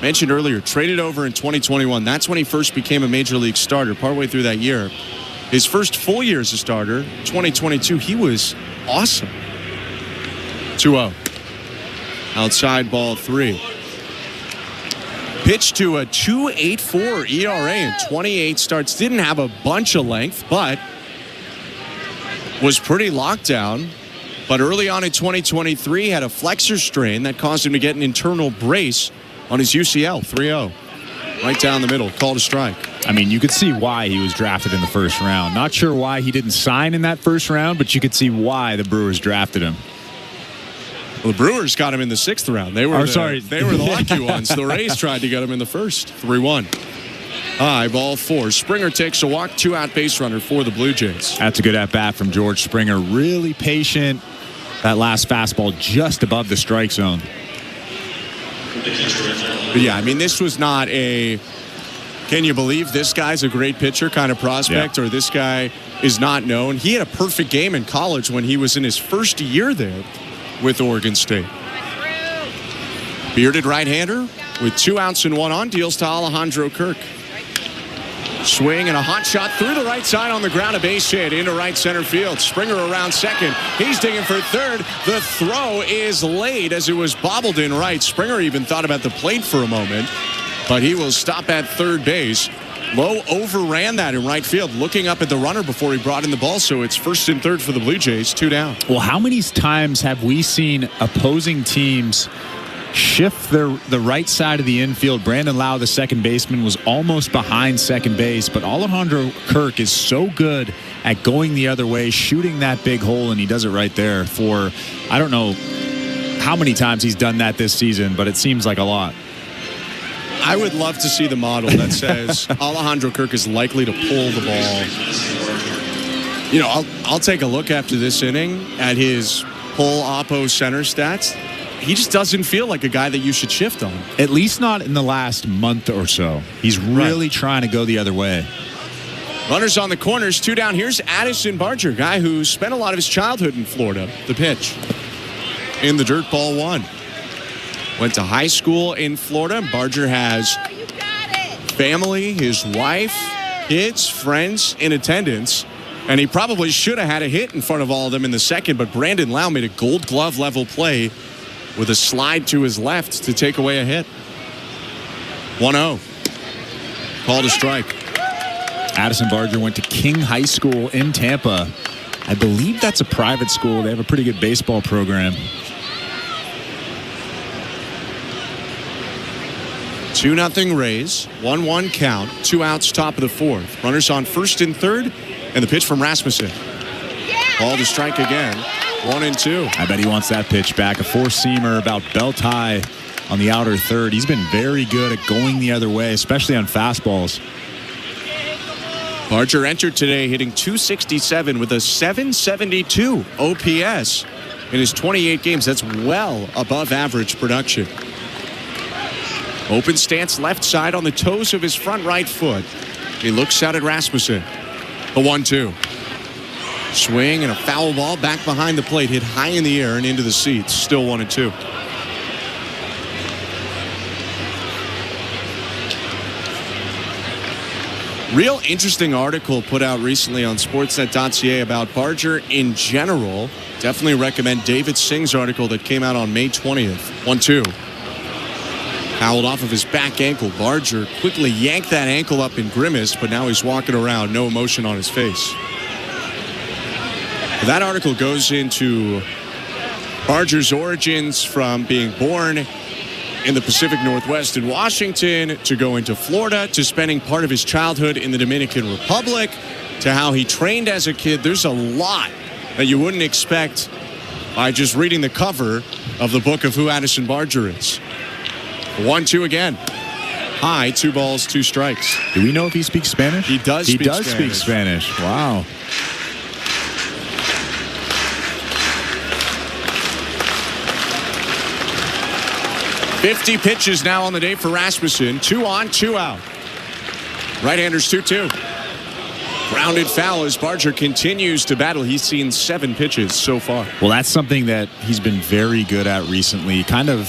mentioned earlier, traded over in 2021. That's when he first became a major league starter, partway through that year. His first full year as a starter, 2022, he was awesome. 2-0. Outside ball 3. Pitched to a 2.84 ERA in 28 starts. Didn't have a bunch of length, but was pretty locked down. But early on in 2023, had a flexor strain that caused him to get an internal brace on his UCL. 3-0. Right down the middle. Called a strike. I mean, you could see why he was drafted in the first round. Not sure why he didn't sign in that first round, but you could see why the Brewers drafted him. Well, the Brewers got him in the 6th round. They were the lucky ones. The Rays tried to get him in the first. 3-1. High, ball 4. Springer takes a walk, 2-out base runner for the Blue Jays. That's a good at-bat from George Springer. Really patient. That last fastball just above the strike zone. But yeah, I mean, this was not a can you believe this guy's a great pitcher kind of prospect, or this guy is not known. He had a perfect game in college when he was in his first year there with Oregon State. Bearded right-hander with 2 outs and 1 on, deals to Alejandro Kirk. Swing and a hot shot through the right side on the ground, a base hit into right center field. Springer around second. He's digging for third. The throw is laid as it was bobbled in right. Springer even thought about the plate for a moment, but he will stop at third base. Lowe overran that in right field, looking up at the runner before he brought in the ball, so it's first and third for the Blue Jays, 2 down. Well, how many times have we seen opposing teams shift the right side of the infield? Brandon Lau, the second baseman, was almost behind second base, but Alejandro Kirk is so good at going the other way, shooting that big hole, and he does it right there for, I don't know how many times he's done that this season, but it seems like a lot. I would love to see the model that says Alejandro Kirk is likely to pull the ball. You know, I'll take a look after this inning at his pull oppo center stats. He just doesn't feel like a guy that you should shift on. At least not in the last month or so. He's really trying to go the other way. Runners on the corners, 2 down. Here's Addison Barger, guy who spent a lot of his childhood in Florida. The pitch in the dirt, ball 1. Went to high school in Florida. Barger has family, his wife, kids, friends in attendance. And he probably should have had a hit in front of all of them in the second, but Brandon Lau made a Gold Glove level play with a slide to his left to take away a hit. 1-0. Called a strike. Addison Barger went to King High School in Tampa. I believe that's a private school. They have a pretty good baseball program. 2-0 Rays. 1-1 count. 2 outs, top of the 4th. Runners on first and third. And the pitch from Rasmussen. Called a strike again. 1-2. I bet he wants that pitch back. A 4-seamer about belt high on the outer third. He's been very good at going the other way, especially on fastballs. Barger entered today hitting .267 with a .772 OPS in his 28 games. That's well above average production. Open stance left side on the toes of his front right foot. He looks out at Rasmussen. The 1-2. Swing and a foul ball back behind the plate, hit high in the air and into the seats. Still 1-2. Real interesting article put out recently on sportsnet.ca about Barger in general. Definitely recommend David Singh's article that came out on May 20th. 1-2. Fouled off of his back ankle. Barger quickly yanked that ankle up and grimaced, but now he's walking around, no emotion on his face. That article goes into Barger's origins from being born in the Pacific Northwest in Washington, to going to Florida, to spending part of his childhood in the Dominican Republic, to how he trained as a kid. There's a lot that you wouldn't expect by just reading the cover of the book of who Addison Barger is. 1-2 again. High, 2 balls, 2 strikes. Do we know if he speaks Spanish? He does speak Spanish. Wow. .50 pitches now on the day for Rasmussen. 2 on, 2 out. Right-handers 2-2. Grounded foul as Barger continues to battle. He's seen 7 pitches so far. Well, that's something that he's been very good at recently. Kind of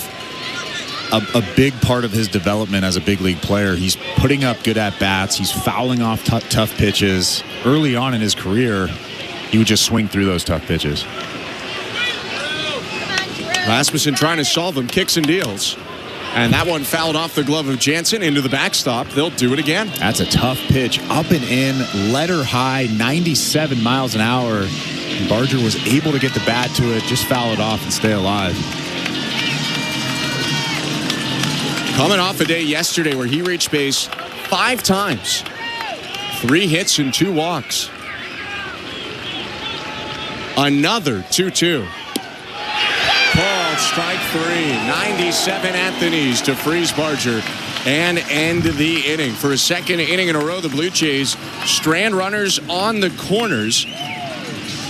a big part of his development as a big league player. He's putting up good at-bats. He's fouling off tough pitches. Early on in his career, he would just swing through those tough pitches. Rasmussen trying to solve them, kicks and deals. And that one fouled off the glove of Jansen into the backstop. They'll do it again. That's a tough pitch. Up and in, letter high, 97 miles an hour. And Barger was able to get the bat to it, just foul it off and stay alive. Coming off a day yesterday where he reached base 5 times. 3 hits and 2 walks. Another 2-2. Called strike 3. 97 Anthony's to freeze Barger and end the inning. For a second inning in a row, the Blue Jays strand runners on the corners.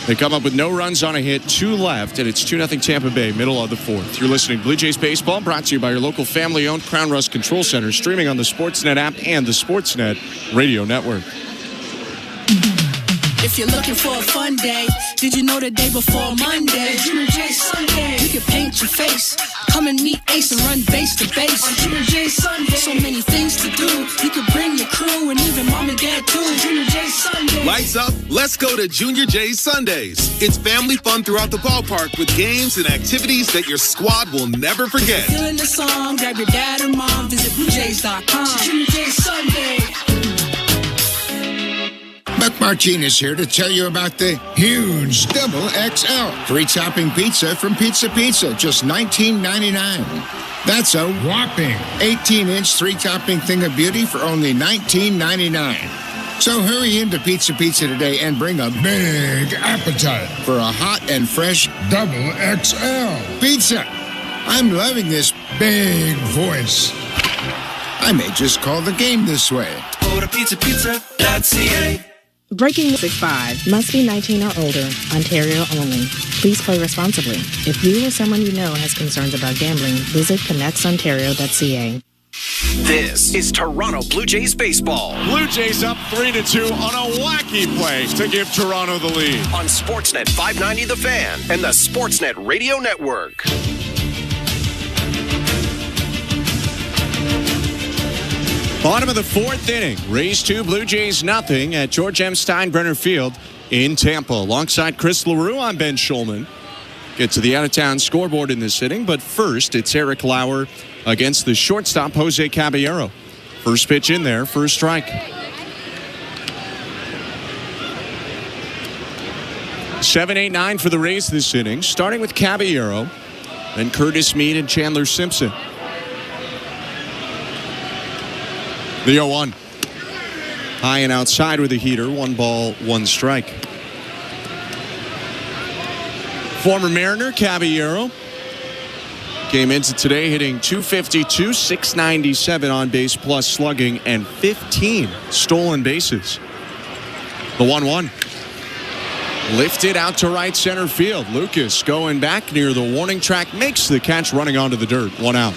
They come up with no runs on a hit, 2 left, and it's 2-0 Tampa Bay, middle of the 4th. You're listening to Blue Jays Baseball, brought to you by your local family-owned Crown Rust Control Center, streaming on the Sportsnet app and the Sportsnet Radio Network. If you're looking for a fun day, did you know the day before Monday? Junior J Sunday. You can paint your face, come and meet Ace and run base to base. On Junior J Sunday. So many things to do. You can bring your crew and even mom and dad too. Junior J Sunday. Lights up, let's go to Junior J Sundays. It's family fun throughout the ballpark with games and activities that your squad will never forget. Feeling the song, grab your dad or mom, visit BlueJays.com. Junior J Sunday. Buck Martinez here to tell you about the huge Double XL. 3-topping pizza from Pizza Pizza, just $19.99. That's a whopping 18-inch 3-topping thing of beauty for only $19.99. So hurry into Pizza Pizza today and bring a big appetite for a hot and fresh Double XL pizza. I'm loving this big voice. I may just call the game this way. Order pizzapizza.ca. Breaking 6-5 must be 19 or older, Ontario only. Please play responsibly. If you or someone you know has concerns about gambling, visit connectsontario.ca. This is Toronto Blue Jays baseball. Blue Jays up 3-2 on a wacky play to give Toronto the lead. On Sportsnet 590 The Fan and the Sportsnet Radio Network. Bottom of the fourth inning. Rays 2, Blue Jays nothing at George M. Steinbrenner Field in Tampa. Alongside Chris LaRue, I'm Ben Schulman. Get to the out-of-town scoreboard in this inning, but first it's Eric Lauer against the shortstop Jose Caballero. First pitch in there, first strike. 7-8-9 for the Rays this inning, starting with Caballero, then Curtis Mead and Chandler Simpson. The 0-1. High and outside with a heater, 1 ball, 1 strike. Former Mariner Caballero came into today hitting .252, .697 on base plus slugging, and 15 stolen bases. The 1-1. Lifted out to right center field. Lucas going back near the warning track, makes the catch running onto the dirt. 1 out.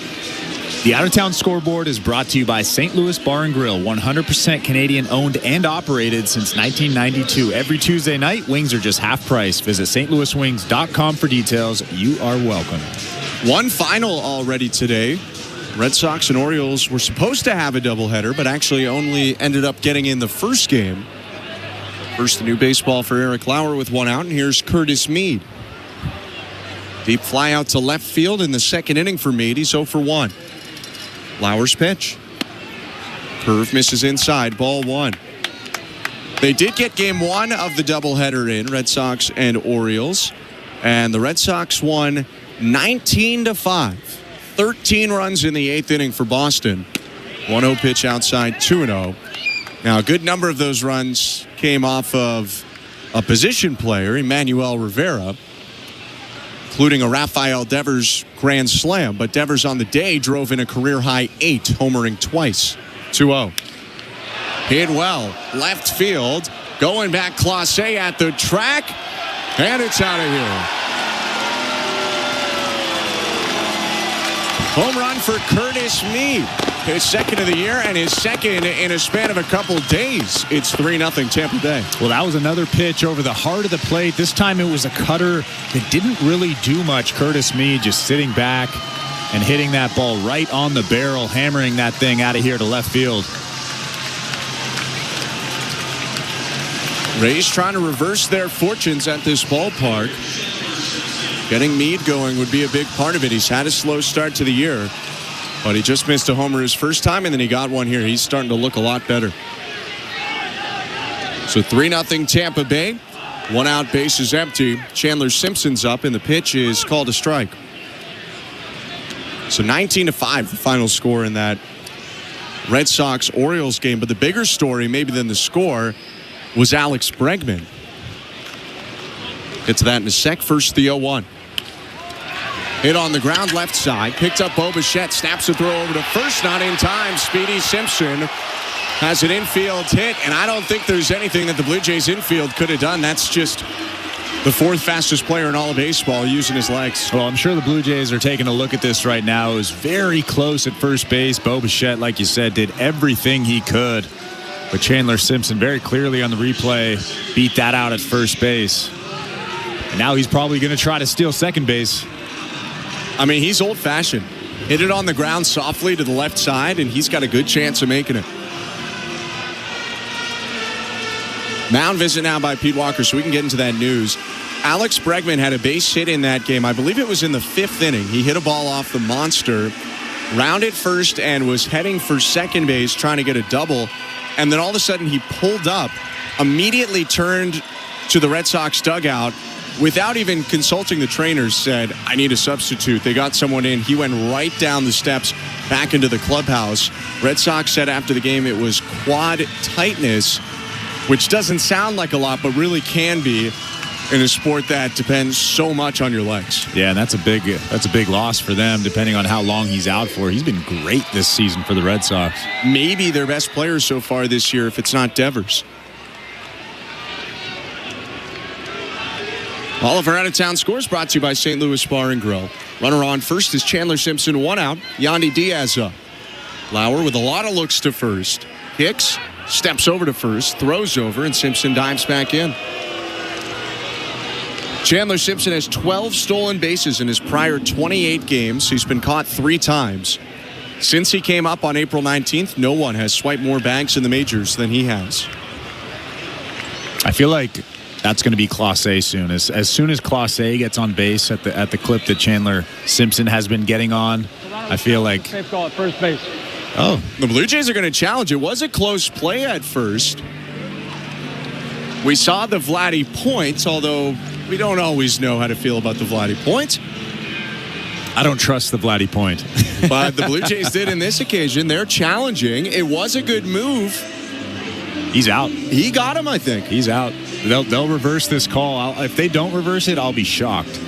The out-of-town scoreboard is brought to you by St. Louis Bar and Grill, 100% Canadian owned and operated since 1992. Every Tuesday night, wings are just half price. Visit stlouiswings.com for details. You are welcome. One final already today. Red Sox and Orioles were supposed to have a doubleheader, but actually only ended up getting in the first game. First, the new baseball for Eric Lauer with 1 out, and here's Curtis Mead. Deep fly out to left field in the second inning for Mead. He's 0 for 1. Lauer's pitch. Curve misses inside, ball 1. They did get game 1 of the doubleheader in, Red Sox and Orioles. And the Red Sox won 19-5. 13 runs in the 8th inning for Boston. 1-0 pitch outside, 2-0. Now, a good number of those runs came off of a position player, Emmanuel Rivera, including a Rafael Devers grand slam. But Devers on the day drove in a career-high 8, homering twice. 2-0. Hit well. Left field. Going back, Clase at the track. And it's out of here. Home run for Curtis Mead. His second of the year and his second in a span of a couple days. It's 3-0 Tampa Bay. Well, that was another pitch over the heart of the plate. This time it was a cutter that didn't really do much. Curtis Mead just sitting back and hitting that ball right on the barrel, hammering that thing out of here to left field. Rays trying to reverse their fortunes at this ballpark. Getting Mead going would be a big part of it. He's had a slow start to the year, but he just missed a homer his first time, and then he got one here. He's starting to look a lot better. So 3-0 Tampa Bay. 1 out, base is empty. Chandler Simpson's up, and the pitch is called a strike. So 19-5, the final score in that Red Sox-Orioles game. But the bigger story, maybe than the score, was Alex Bregman. Get to that in a sec. First, the 0-1. Hit on the ground left side. Picked up Bo Bichette. Snaps a throw over to first. Not in time. Speedy Simpson has an infield hit. And I don't think there's anything that the Blue Jays infield could have done. That's just the 4th fastest player in all of baseball using his legs. Well, I'm sure the Blue Jays are taking a look at this right now. It was very close at first base. Bo Bichette, like you said, did everything he could. But Chandler Simpson very clearly on the replay beat that out at first base. And now he's probably going to try to steal second base. I mean, he's old-fashioned. Hit it on the ground softly to the left side, and he's got a good chance of making it. Mound visit now by Pete Walker, so we can get into that news. Alex Bregman had a base hit in that game. I believe it was in the 5th inning. He hit a ball off the monster, rounded first, and was heading for second base, trying to get a double. And then all of a sudden, he pulled up, immediately turned to the Red Sox dugout, without even consulting the trainers, said, I need a substitute. They got someone in. He went right down the steps back into the clubhouse. Red Sox said after the game it was quad tightness, which doesn't sound like a lot, but really can be. in a sport that depends so much on your legs. Yeah, and that's a big loss for them, depending on how long he's out for. He's been great this season for the Red Sox. Maybe their best player so far this year, if it's not Devers. All of our out-of-town scores brought to you by St. Louis Bar and Grill. Runner on first is Chandler Simpson, 1 out. Yandy Diaz up. Lauer with a lot of looks to first. Hicks steps over to first, throws over, and Simpson dives back in. Chandler Simpson has 12 stolen bases in his prior 28 games. He's been caught 3 times. Since he came up on April 19th, no one has swiped more bags in the majors than he has. I feel like that's going to be Clase soon. As soon as Clase gets on base at the clip that Chandler Simpson has been getting on, I feel like... Safe call at first base. Oh, the Blue Jays are going to challenge. It was a close play at first. We saw the Vladdy point, although we don't always know how to feel about the Vladdy point. I don't trust the Vladdy point. But the Blue Jays did in this occasion. They're challenging. It was a good move. He's out. He got him, I think. He's out. They'll reverse this call. If they don't reverse it, I'll be shocked.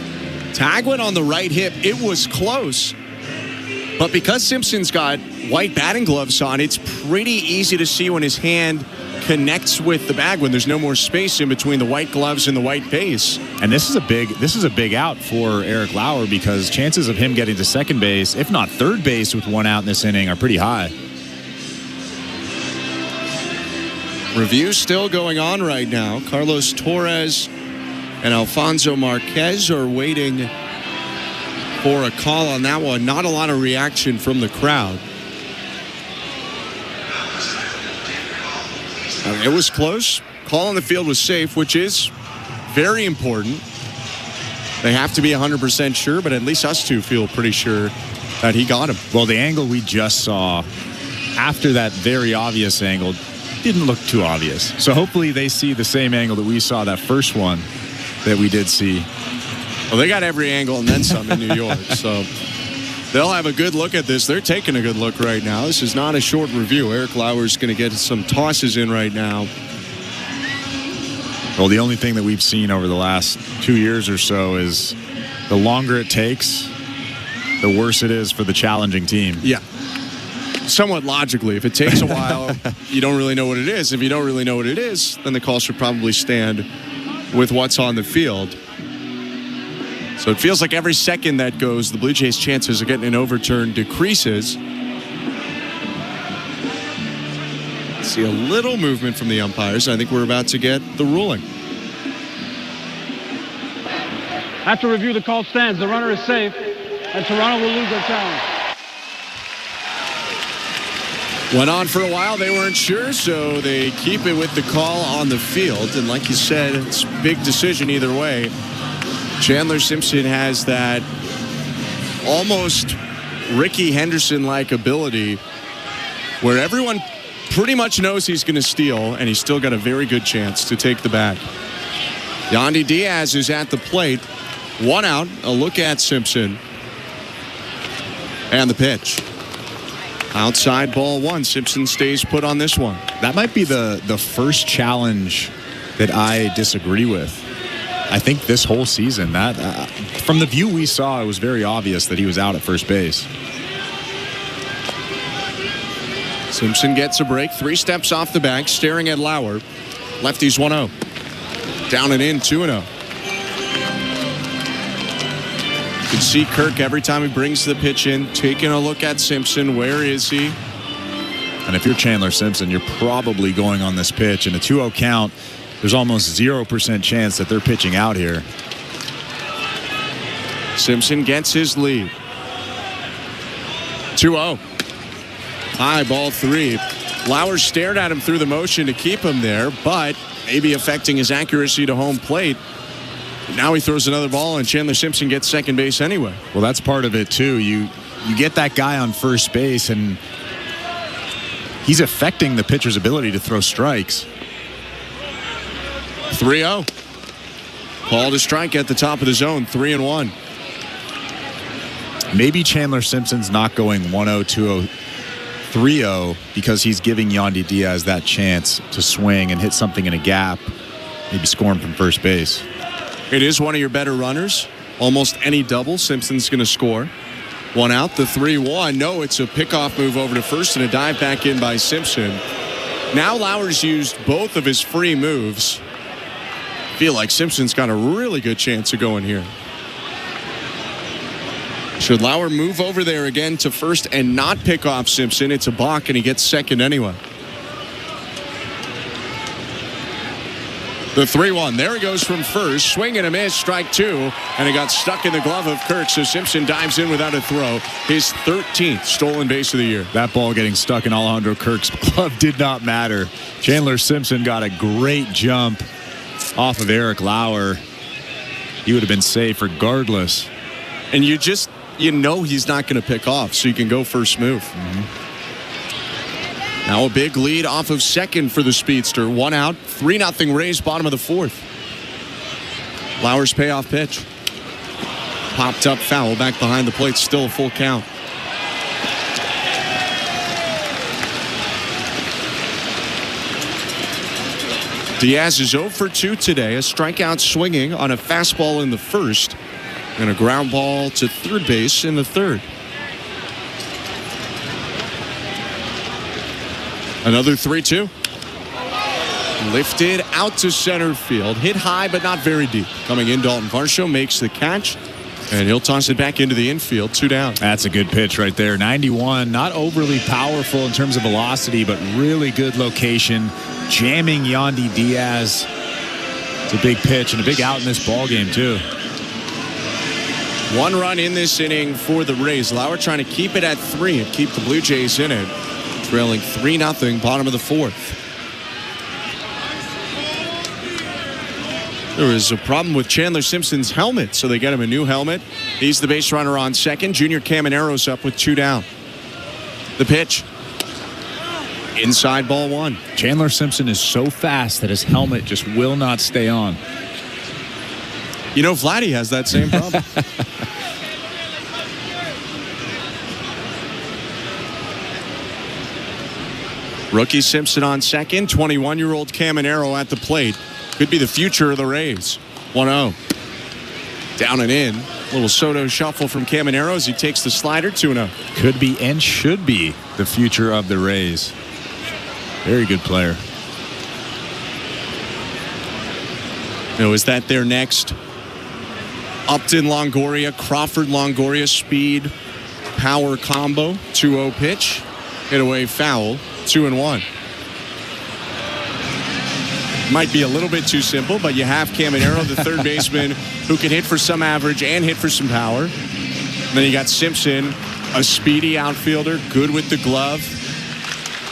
Tag went on the right hip. It was close. But because Simpson's got white batting gloves on, it's pretty easy to see when his hand connects with the bag, when there's no more space in between the white gloves and the white base. And this is a big out for Eric Lauer, because chances of him getting to second base, if not third base with 1 out in this inning, are pretty high. Review still going on right now. Carlos Torres and Alfonso Marquez are waiting for a call on that one. Not a lot of reaction from the crowd. It was close. Call on the field was safe, which is very important. They have to be 100% sure, but at least us two feel pretty sure that he got him. Well, the angle we just saw after that very obvious angle didn't look too obvious. So hopefully they see the same angle that we saw that first one that we did see. Well, they got every angle and then some in New York, so they'll have a good look at this. They're taking a good look right now. This is not a short review. Eric Lauer's going to get some tosses in right now. Well, the only thing that we've seen over the last 2 years or so is the longer it takes, the worse it is for the challenging team. Yeah. Somewhat logically, if it takes a while, you don't really know what it is. If you don't really know what it is, then the call should probably stand with what's on the field. So it feels like every second that goes, the Blue Jays' chances of getting an overturn decreases. See a little movement from the umpires. I think we're about to get the ruling. After review, the call stands. The runner is safe, and Toronto will lose their challenge. Went on for a while. They weren't sure, so they keep it with the call on the field. And like you said, it's a big decision either way. Chandler Simpson has that almost Ricky Henderson-like ability where everyone pretty much knows he's going to steal, and he's still got a very good chance to take the bag. Yandy Diaz is at the plate. 1 out. A look at Simpson. And the pitch. Outside ball 1. Simpson stays put on this one. That might be the first challenge that I disagree with. I think this whole season, that from the view we saw, it was very obvious that he was out at first base. Simpson gets a break. 3 steps off the bag, staring at Lauer. Lefty's 1-0. Down and in, 2-0. You can see Kirk every time he brings the pitch in, taking a look at Simpson. Where is he? And if you're Chandler Simpson, you're probably going on this pitch. In a 2-0 count, there's almost 0% chance that they're pitching out here. Simpson gets his lead. 2-0. High ball 3. Lauer stared at him through the motion to keep him there, but maybe affecting his accuracy to home plate. Now he throws another ball, and Chandler Simpson gets second base anyway. Well, that's part of it, too. You get that guy on first base, and he's affecting the pitcher's ability to throw strikes. 3-0. Called a strike at the top of the zone. 3-1. Maybe Chandler Simpson's not going 1-0, 2-0, 3-0 because he's giving Yandy Diaz that chance to swing and hit something in a gap, maybe score him from first base. It is one of your better runners. Almost any double, Simpson's going to score. One out, the 3-1. No, it's a pickoff move over to first and a dive back in by Simpson. Now Lauer's used both of his free moves. I feel like Simpson's got a really good chance of going here. Should Lauer move over there again to first and not pick off Simpson, it's a balk and he gets second anyway. The 3-1. There he goes from first. Swing and a miss. Strike two. And it got stuck in the glove of Kirk. So Simpson dives in without a throw. His 13th stolen base of the year. That ball getting stuck in Alejandro Kirk's glove did not matter. Chandler Simpson got a great jump off of Eric Lauer. He would have been safe regardless. And you know he's not going to pick off. So you can go first move. Now a big lead off of second for the speedster. One out, 3-0 Rays, bottom of the fourth. Lauer's payoff pitch. Popped up foul back behind the plate, still a full count. Diaz is 0 for 2 today. A strikeout swinging on a fastball in the first. And a ground ball to third base in the third. Another 3-2. Lifted out to center field. Hit high, but not very deep. Coming in, Dalton Varsho makes the catch. And he'll toss it back into the infield. 2 down. That's a good pitch right there. 91. Not overly powerful in terms of velocity, but really good location. Jamming Yandy Diaz. It's a big pitch and a big out in this ball game, too. 1 run in this inning for the Rays. Lauer trying to keep it at 3 and keep the Blue Jays in it. Trailing 3-0, bottom of the fourth. There was a problem with Chandler Simpson's helmet, so they get him a new helmet. He's the base runner on second. Junior Camanero's up with 2 down. The pitch. Inside ball 1. Chandler Simpson is so fast that his helmet just will not stay on. You know, Vladdy has that same problem. Rookie Simpson on second. 21-year-old Caminero at the plate. Could be the future of the Rays. 1-0. Down and in. Little Soto shuffle from Caminero as he takes the slider. 2-0. Could be and should be the future of the Rays. Very good player. Now, is that their next Upton Longoria, Crawford Longoria speed power combo? 2-0 pitch. Hit away foul. 2-1. Might be a little bit too simple, but you have Caminero, the third baseman, who can hit for some average and hit for some power. And then you got Simpson, a speedy outfielder, good with the glove.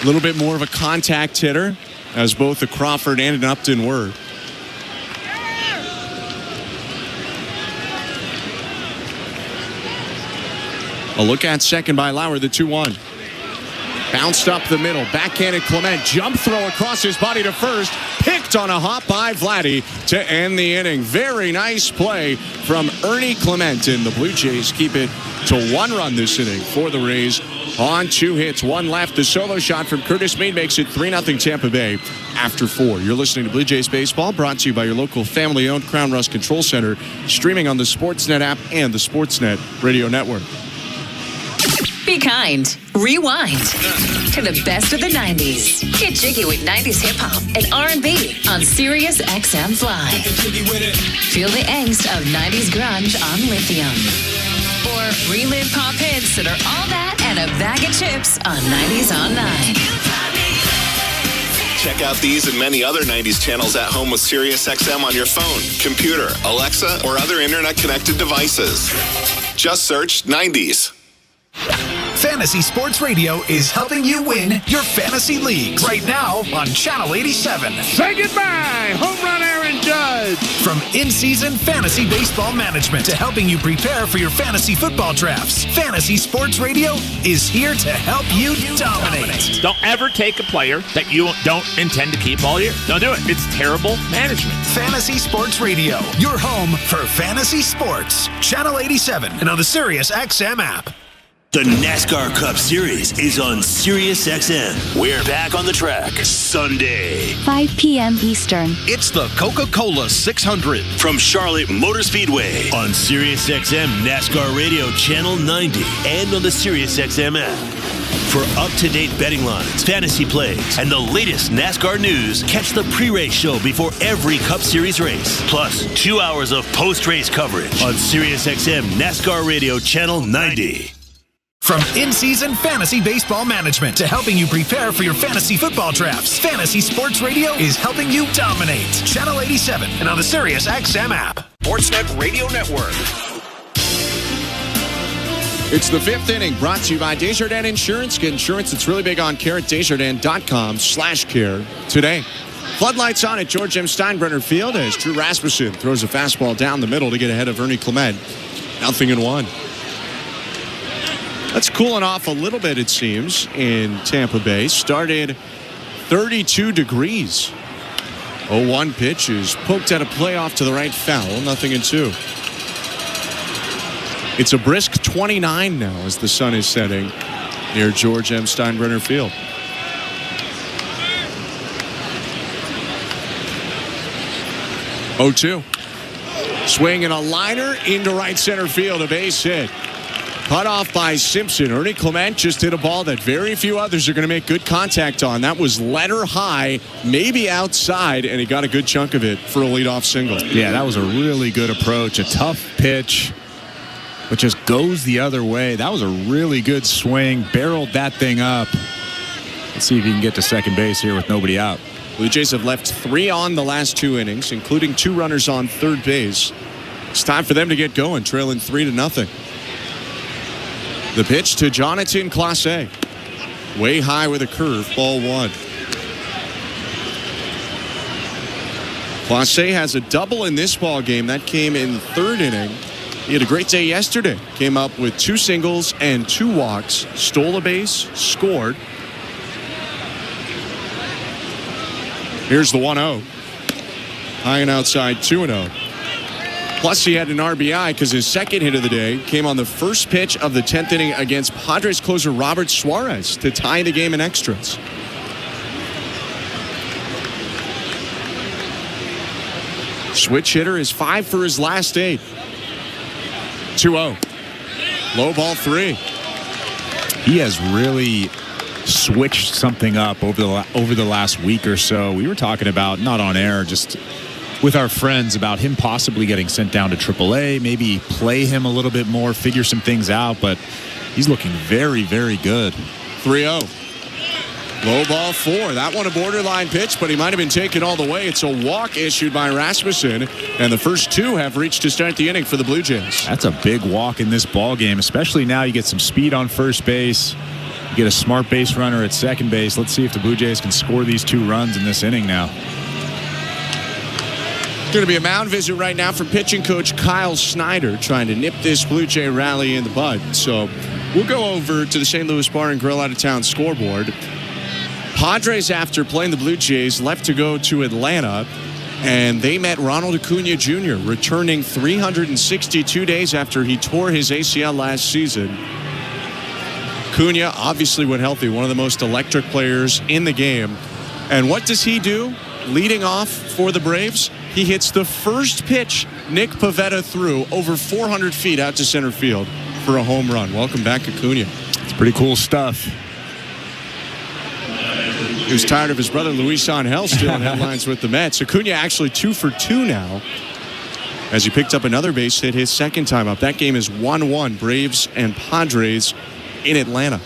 A little bit more of a contact hitter, as both a Crawford and an Upton were. A look at second by Lauer, the 2-1. Bounced up the middle, backhanded Clement, jump throw across his body to first, picked on a hop by Vladdy to end the inning. Very nice play from Ernie Clement, and the Blue Jays keep it to 1 run this inning for the Rays on 2 hits, 1 left. The solo shot from Curtis Meade makes it 3-0 Tampa Bay after 4. You're listening to Blue Jays Baseball, brought to you by your local family-owned Crown Rust Control Center, streaming on the Sportsnet app and the Sportsnet Radio Network. Be kind. Rewind to the best of the 90s. Get jiggy with 90s hip-hop and R&B on Sirius XM Fly. Feel the angst of 90s grunge on Lithium. Or relive pop hits that are all that and a bag of chips on 90s on 9. Check out these and many other 90s channels at home with Sirius XM on your phone, computer, Alexa, or other internet-connected devices. Just search 90s. Fantasy Sports Radio is helping you win your fantasy leagues right now on Channel 87. Say goodbye, home run Aaron Judge. From in-season fantasy baseball management to helping you prepare for your fantasy football drafts, Fantasy Sports Radio is here to help you dominate. Don't ever take a player that you don't intend to keep all year. Don't do it. It's terrible management. Fantasy Sports Radio, your home for fantasy sports. Channel 87 and on the Sirius XM app. The NASCAR Cup Series is on SiriusXM. We're back on the track Sunday. 5 p.m. Eastern. It's the Coca-Cola 600 from Charlotte Motor Speedway on SiriusXM NASCAR Radio Channel 90 and on the SiriusXM app. For up-to-date betting lines, fantasy plays, and the latest NASCAR news, catch the pre-race show before every Cup Series race. Plus, 2 hours of post-race coverage on SiriusXM NASCAR Radio Channel 90. From in-season fantasy baseball management to helping you prepare for your fantasy football drafts, Fantasy Sports Radio is helping you dominate. Channel 87 and on the SiriusXM app. Sportsnet Radio Network. It's the fifth inning, brought to you by Desjardins Insurance. Get insurance that's really big on care at Desjardins.com/care today. Floodlights on at George M. Steinbrenner Field as Drew Rasmussen throws a fastball down the middle to get ahead of Ernie Clement. 0-1. That's cooling off a little bit, it seems, in Tampa Bay. Started 32 degrees. 0-1 pitch is poked at a playoff to the right foul. 0-2. It's a brisk 29 now as the sun is setting near George M. Steinbrenner Field. Oh-2. Swing and a liner into right center field, a base hit. Cut off by Simpson. Ernie Clement just hit a ball that very few others are going to make good contact on. That was letter high, maybe outside, and he got a good chunk of it for a leadoff single. Yeah, that was a really good approach. A tough pitch, but just goes the other way. That was a really good swing. Barreled that thing up. Let's see if he can get to second base here with nobody out. Blue Jays have left 3 on the last 2 innings, including 2 runners on third base. It's time for them to get going, trailing 3-0. The pitch to Jonathan Clase. Way high with a curve, ball 1. Clase has a double in this ball game. That came in the 3rd inning. He had a great day yesterday. Came up with 2 singles and 2 walks. Stole a base, scored. Here's the 1-0. High and outside, 2-0. Plus, he had an RBI because his second hit of the day came on the first pitch of the 10th inning against Padres closer Robert Suarez to tie the game in extras. Switch hitter is 5 for his last 8. 2-0. Low ball 3. He has really switched something up over the last week or so. We were talking about, not on air, just with our friends, about him possibly getting sent down to AAA, maybe play him a little bit more, figure some things out, but he's looking very, very good. 3-0. Low ball 4. That one a borderline pitch, but he might have been taken all the way. It's a walk issued by Rasmussen, and the first 2 have reached to start the inning for the Blue Jays. That's a big walk in this ball game, especially now you get some speed on first base. You get a smart base runner at second base. Let's see if the Blue Jays can score these 2 runs in this inning now. Going to be a mound visit right now for pitching coach Kyle Snyder, trying to nip this Blue Jay rally in the bud. So we'll go over to the St. Louis Bar and Grill out of town scoreboard. Padres, after playing the Blue Jays, left to go to Atlanta, and they met Ronald Acuna Jr., returning 362 days after he tore his ACL last season. Acuna, obviously when healthy, one of the most electric players in the game. And what does he do? Leading off for the Braves, he hits the first pitch Nick Pivetta threw over 400 feet out to center field for a home run. Welcome back, Acuna. It's pretty cool stuff. He was tired of his brother Luis Angel still in headlines with the Mets. Acuna actually 2 for 2 now as he picked up another base hit his second time up. That game is 1-1, Braves and Padres in Atlanta.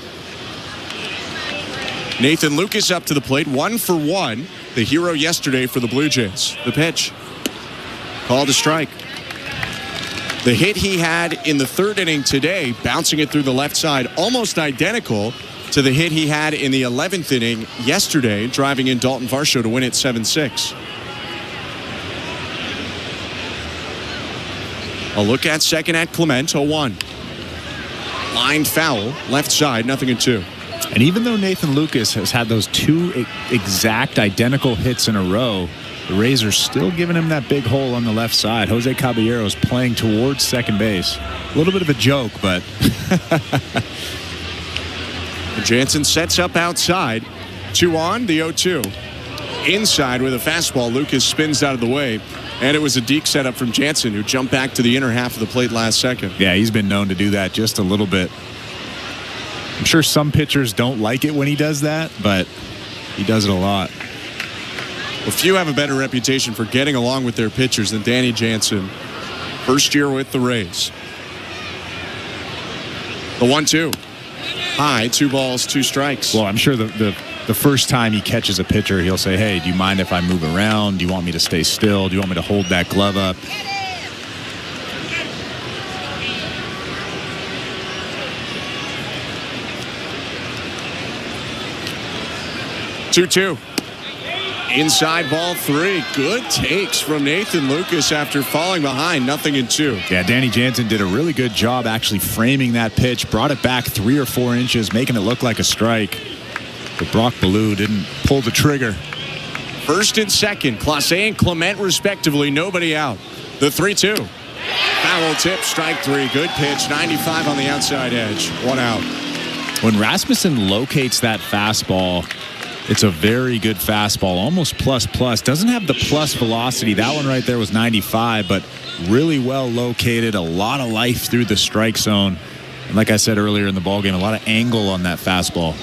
Nathan Lucas up to the plate, 1 for 1. The hero yesterday for the Blue Jays. The pitch. Called a strike. The hit he had in the 3rd inning today, bouncing it through the left side, almost identical to the hit he had in the 11th inning yesterday, driving in Dalton Varsho to win it 7-6. A look at second at Clement, 0-1. Lined foul, left side, 0-2. And even though Nathan Lucas has had those 2 exact identical hits in a row, The Rays are still giving him that big hole on the left side. Jose Caballero's playing towards second base. A little bit of a joke, but... Jansen sets up outside. 2 on, the 0-2. Inside with a fastball. Lucas spins out of the way. And it was a deke setup from Jansen, who jumped back to the inner half of the plate last second. Yeah, he's been known to do that just a little bit. I'm sure some pitchers don't like it when he does that, but he does it a lot. Well, few have a better reputation for getting along with their pitchers than Danny Jansen. First year with the Rays. The 1-2. High, 2 balls, 2 strikes. Well, I'm sure the first time he catches a pitcher, he'll say, hey, do you mind if I move around? Do you want me to stay still? Do you want me to hold that glove up? Two. Inside ball 3. Good takes from Nathan Lucas after falling behind. 0-2. Yeah, Danny Jansen did a really good job actually framing that pitch. Brought it back 3 or 4 inches, making it look like a strike. But Brock Ballou didn't pull the trigger. First and second. Clase and Clement respectively. Nobody out. The 3-2. Foul tip. Strike 3. Good pitch. 95 on the outside edge. 1 out. When Rasmussen locates that fastball, it's a very good fastball, almost plus. Doesn't have the plus velocity. That one right there was 95, but really well located. A lot of life through the strike zone. And like I said earlier in the ballgame, a lot of angle on that fastball.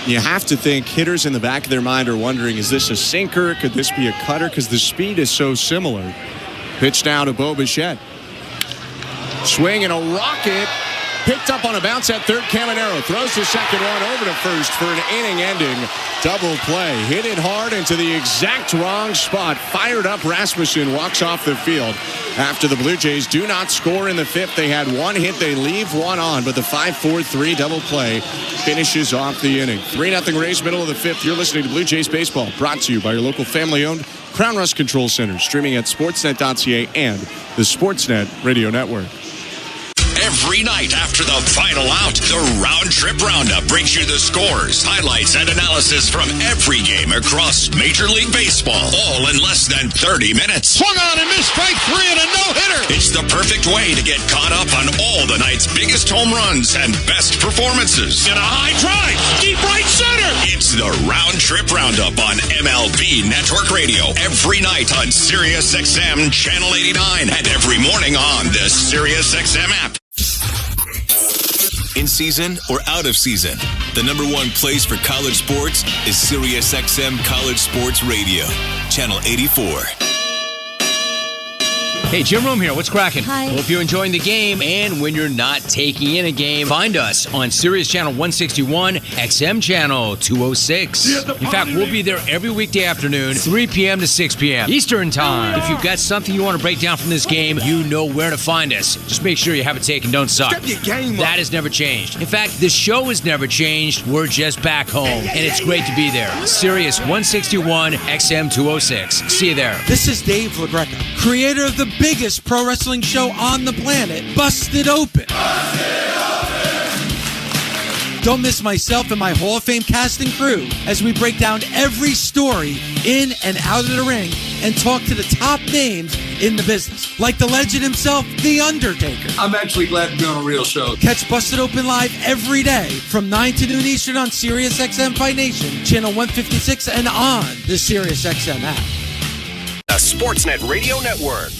You have to think hitters in the back of their mind are wondering, is this a sinker? Could this be a cutter? Because the speed is so similar. Pitch down to Bo Bichette. Swing and a rocket. Picked up on a bounce at third. Caminero throws the second one over to first for an inning-ending double play. Hit it hard into the exact wrong spot. Fired up Rasmussen walks off the field. After the Blue Jays do not score in the 5th, they had 1 hit. They leave 1 on, but the 5-4-3 double play finishes off the inning. 3-0 Rays, middle of the 5th. You're listening to Blue Jays Baseball, brought to you by your local family-owned Crown Rust Control Center, streaming at sportsnet.ca and the Sportsnet Radio Network. Every night after the final out, the Round Trip Roundup brings you the scores, highlights, and analysis from every game across Major League Baseball, all in less than 30 minutes. Swung on and missed, strike 3 and a no-hitter. It's the perfect way to get caught up on all the night's biggest home runs and best performances. And a high drive, deep right center. It's the Round Trip Roundup on MLB Network Radio every night on SiriusXM Channel 89 and every morning on the SiriusXM app. In season or out of season, the #1 place for college sports is SiriusXM College Sports Radio, Channel 84. Hey, Jim Rome here. What's cracking? Hi. Hope you're enjoying the game. And when you're not taking in a game, find us on Sirius Channel 161, XM Channel 206. In fact, we'll be there every weekday afternoon, 3 p.m. to 6 p.m. Eastern Time. If you've got something you want to break down from this game, you know where to find us. Just make sure you have it taken. Don't suck. Step your game up. That has never changed. In fact, the show has never changed. We're just back home. And it's great to be there. Sirius 161, XM 206. See you there. This is Dave LaGreca, creator of the biggest pro wrestling show on the planet, Busted Open. Don't miss myself and my Hall of Fame cast and crew as we break down every story in and out of the ring and talk to the top names in the business, like the legend himself, The Undertaker. I'm actually glad to be on a real show. Catch Busted Open live every day from 9 to noon Eastern on SiriusXM Fight Nation, channel 156, and on the SiriusXM app. The Sportsnet Radio Network.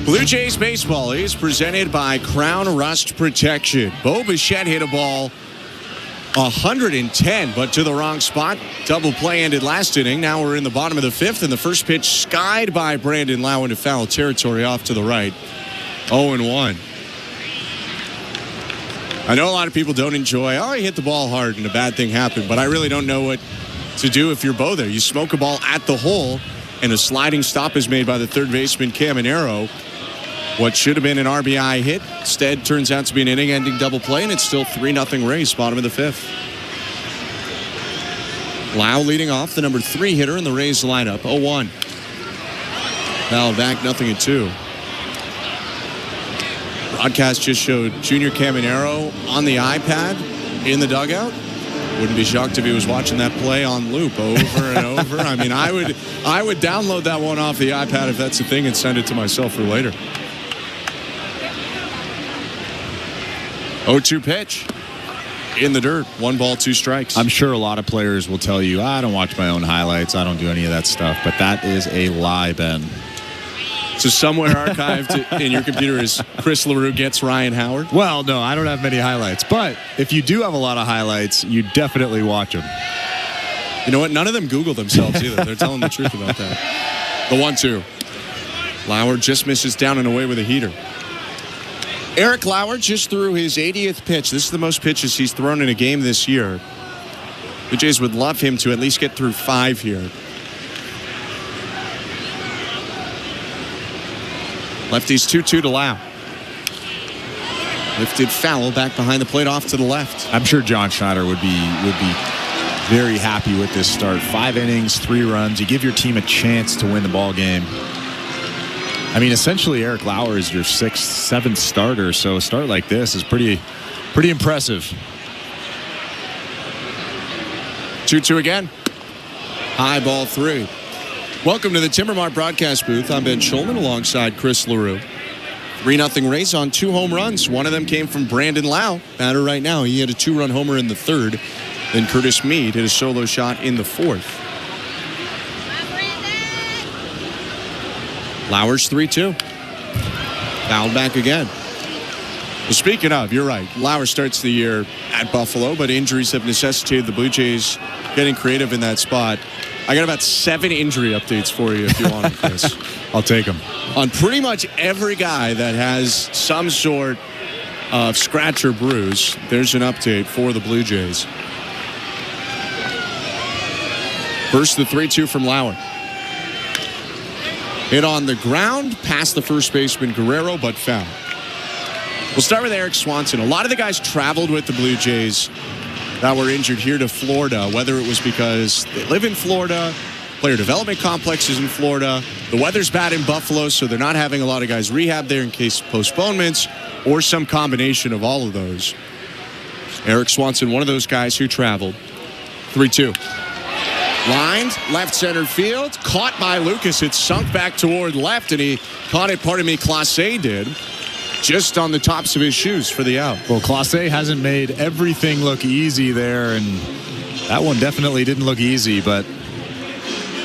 Blue Jays Baseball is presented by Crown Rust Protection. Bo Bichette hit a ball 110, but to the wrong spot. Double play ended last inning. Now we're in the bottom of the 5th, and the first pitch skied by Brandon Lau into foul territory off to the right. 0-1. I know a lot of people don't enjoy, he hit the ball hard and a bad thing happened, but I really don't know what to do if you're Bo there. You smoke a ball at the hole, and a sliding stop is made by the third baseman, Caminero. What should have been an RBI hit instead turns out to be an inning-ending double play, and it's still 3-0 Rays, bottom of the 5th. Lau leading off, the number 3 hitter in the Rays lineup, 0-1. Foul back, 0-2. Broadcast just showed Junior Caminero on the iPad in the dugout. Wouldn't be shocked if he was watching that play on loop over and over. I mean, I would download that one off the iPad if that's the thing and send it to myself for later. 0-2 pitch. In the dirt. 1 ball, 2 strikes. I'm sure a lot of players will tell you, I don't watch my own highlights. I don't do any of that stuff. But that is a lie, Ben. So somewhere archived in your computer is Chris LaRue gets Ryan Howard? Well, no, I don't have many highlights. But if you do have a lot of highlights, you definitely watch them. You know what? None of them Google themselves either. They're telling the truth about that. The 1-2. Lauer just misses down and away with a heater. Eric Lauer just threw his 80th pitch. This is the most pitches he's thrown in a game this year. The Jays would love him to at least get through 5 here. Lefties 2-2 to Lau. Lifted foul back behind the plate off to the left. I'm sure John Schneider would be very happy with this start. 5 innings, 3 runs. You give your team a chance to win the ball game. I mean, essentially, Eric Lauer is your 6th, 7th starter, so a start like this is pretty impressive. 2-2 again. High ball 3. Welcome to the Timbermart broadcast booth. I'm Ben Schulman alongside Chris LaRue. 3-0 Rays on 2 home runs. One of them came from Brandon Lau. Batter right now. He had a 2-run homer in the 3rd. Then Curtis Meade hit a solo shot in the 4th. Lauer's 3-2. Fouled back again. Well, speaking of, you're right. Lauer starts the year at Buffalo, but injuries have necessitated the Blue Jays getting creative in that spot. I got about 7 injury updates for you if you want them, Chris. I'll take them. On pretty much every guy that has some sort of scratch or bruise, there's an update for the Blue Jays. First, the 3-2 from Lauer. Hit on the ground, past the first baseman Guerrero, but foul. We'll start with Eric Swanson. A lot of the guys traveled with the Blue Jays that were injured here to Florida, whether it was because they live in Florida, player development complex is in Florida, the weather's bad in Buffalo, so they're not having a lot of guys rehab there in case of postponements, or some combination of all of those. Eric Swanson, one of those guys who traveled. 3-2. Lined, left center field, caught by Lucas. It sunk back toward left, and he caught it, Clase did, just on the tops of his shoes for the out. Well, Clase hasn't made everything look easy there, and that one definitely didn't look easy, but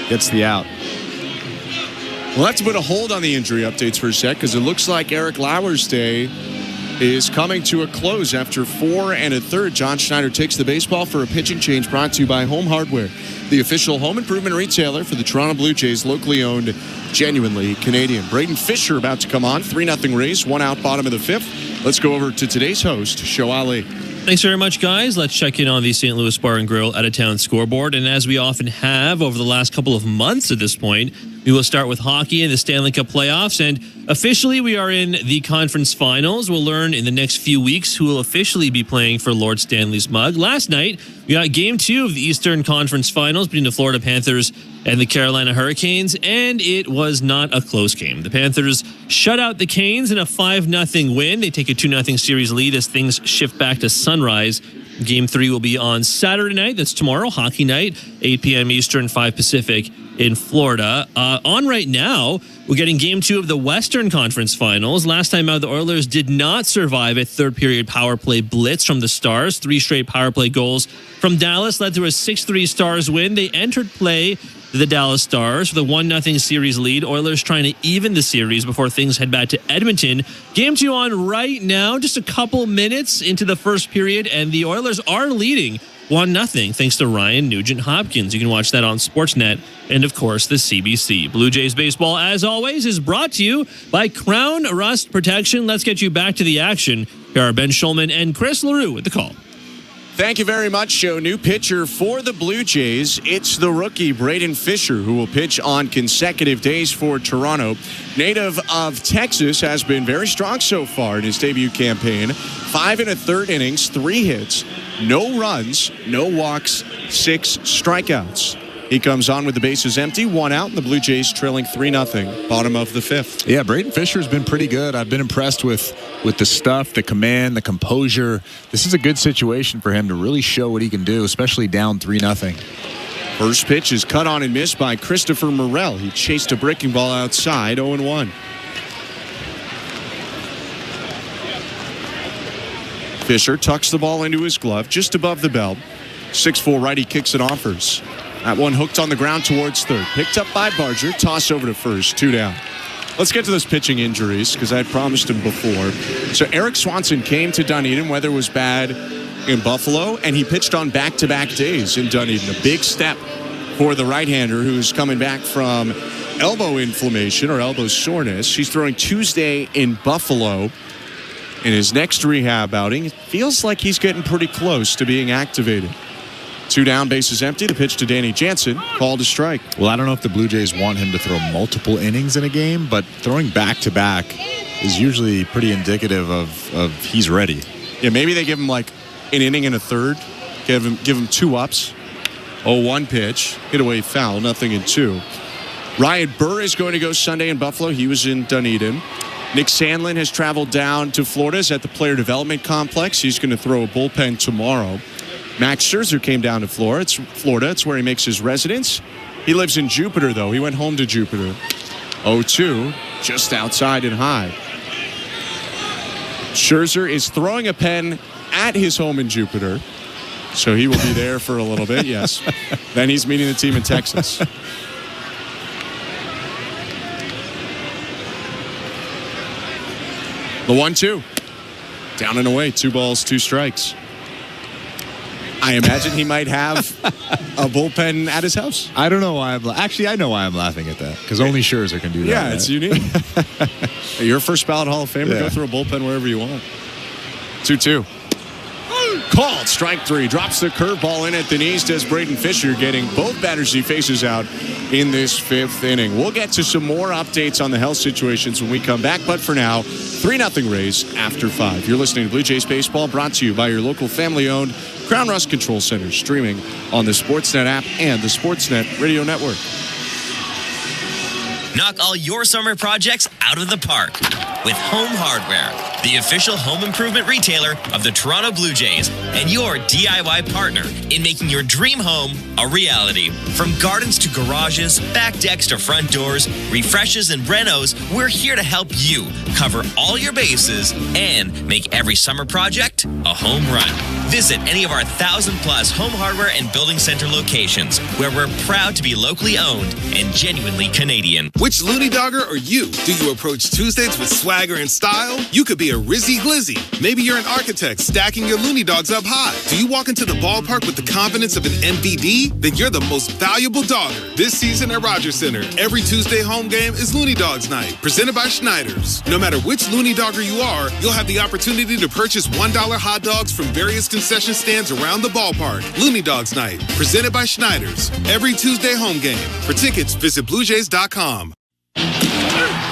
gets the out. We'll have to put a hold on the injury updates for a sec, because it looks like Eric Lauer's day is coming to a close after 4 1/3. John Schneider takes the baseball for a pitching change, brought to you by Home Hardware, the official home improvement retailer for the Toronto Blue Jays, locally owned, genuinely Canadian. Braden Fisher about to come on. 3-0 Rays, 1 out, bottom of the 5th. Let's go over to today's host, Show Ali. Thanks very much, guys. Let's check in on the St. Louis Bar and Grill out-of-town scoreboard. And as we often have over the last couple of months at this point, we will start with hockey and the Stanley Cup playoffs. And officially, we are in the conference finals. We'll learn in the next few weeks who will officially be playing for Lord Stanley's mug. Last night, we got Game 2 of the Eastern Conference Finals between the Florida Panthers and the Carolina Hurricanes, and it was not a close game. The Panthers shut out the Canes in a 5-0 win. They take a 2-0 series lead as things shift back to sunrise. Game 3 will be on Saturday night. That's tomorrow, hockey night, 8 p.m. Eastern, 5 Pacific in Florida. On right now, we're getting Game 2 of the Western Conference Finals. Last time out, the Oilers did not survive a third-period power play blitz from the Stars. 3 straight power play goals from Dallas led to a 6-3 Stars win. They entered play the Dallas Stars with a 1-0 series lead. Oilers trying to even the series before things head back to Edmonton. Game 2 on right now, just a couple minutes into the first period, and the Oilers are leading 1-0 thanks to Ryan Nugent-Hopkins. You can watch that on Sportsnet and, of course, the CBC. Blue Jays baseball, as always, is brought to you by Crown Rust Protection. Let's get you back to the action. Here are Ben Schulman and Chris LaRue with the call. Thank you very much, Joe. New pitcher for the Blue Jays. It's the rookie, Braden Fisher, who will pitch on consecutive days for Toronto. Native of Texas, has been very strong so far in his debut campaign. 5 1/3 innings, 3 hits, no runs, no walks, 6 strikeouts. He comes on with the bases empty, 1 out, and the Blue Jays trailing 3-0, bottom of the 5th. Yeah, Braden Fisher's been pretty good. I've been impressed with the stuff, the command, the composure. This is a good situation for him to really show what he can do, especially down 3-0. First pitch is cut on and missed by Christopher Morel. He chased a breaking ball outside, 0-1. Fisher tucks the ball into his glove just above the belt. 6'4" righty kicks and offers. That one hooked on the ground towards third. Picked up by Barger. Toss over to first. 2 down. Let's get to those pitching injuries because I had promised him before. So Eric Swanson came to Dunedin. Weather was bad in Buffalo, and he pitched on back-to-back days in Dunedin. A big step for the right-hander who's coming back from elbow inflammation or elbow soreness. He's throwing Tuesday in Buffalo. In his next rehab outing, it feels like he's getting pretty close to being activated. 2 down, bases empty. The pitch to Danny Jansen, called a strike. Well, I don't know if the Blue Jays want him to throw multiple innings in a game, but throwing back-to-back is usually pretty indicative of he's ready. Yeah, maybe they give him like an inning and a third. Give him 2 ups. 0-1 pitch. Hit away foul, nothing in 2. Ryan Burr is going to go Sunday in Buffalo. He was in Dunedin. Nick Sandlin has traveled down to Florida. He's at the Player Development Complex. He's going to throw a bullpen tomorrow. Max Scherzer came down to Florida. It's where he makes his residence. He lives in Jupiter, though. He went home to Jupiter. 0-2, just outside and high. Scherzer is throwing a pen at his home in Jupiter, so he will be there for a little bit, yes. Then he's meeting the team in Texas. The 1-2. Down and away. 2 balls, 2 strikes. I imagine he might have a bullpen at his house. I don't know why I know why I'm laughing at that, because only Scherzer can do that. Yeah, it's unique. You're a first ballot Hall of Famer. Yeah. Go through a bullpen wherever you want. 2-2. Called. Strike 3. Drops the curveball in at the knees. Does Braden Fisher, getting both batters he faces out in this 5th inning. We'll get to some more updates on the health situations when we come back. But for now, 3-0 Rays after 5. You're listening to Blue Jays Baseball, brought to you by your local family-owned Crown Rust Control Center, streaming on the Sportsnet app and the Sportsnet Radio Network. Knock all your summer projects out of the park with Home Hardware, the official home improvement retailer of the Toronto Blue Jays and your DIY partner in making your dream home a reality. From gardens to garages, back decks to front doors, refreshes and renos, we're here to help you cover all your bases and make every summer project a home run. Visit any of our 1,000+ home hardware and building center locations where we're proud to be locally owned and genuinely Canadian. Which loony dogger are you? Do you approach Tuesdays with swagger and style? You could be a Rizzy Glizzy. Maybe you're an architect stacking your loony dogs up high. Do you walk into the ballpark with the confidence of an MVD? Then you're the most valuable dogger. This season at Rogers Center, every Tuesday home game is Looney Dogs Night, presented by Schneider's. No matter which loony dogger you are, you'll have the opportunity to purchase $1 hot dogs from various concession stands around the ballpark. Looney Dogs Night, presented by Schneider's. Every Tuesday home game. For tickets, visit BlueJays.com.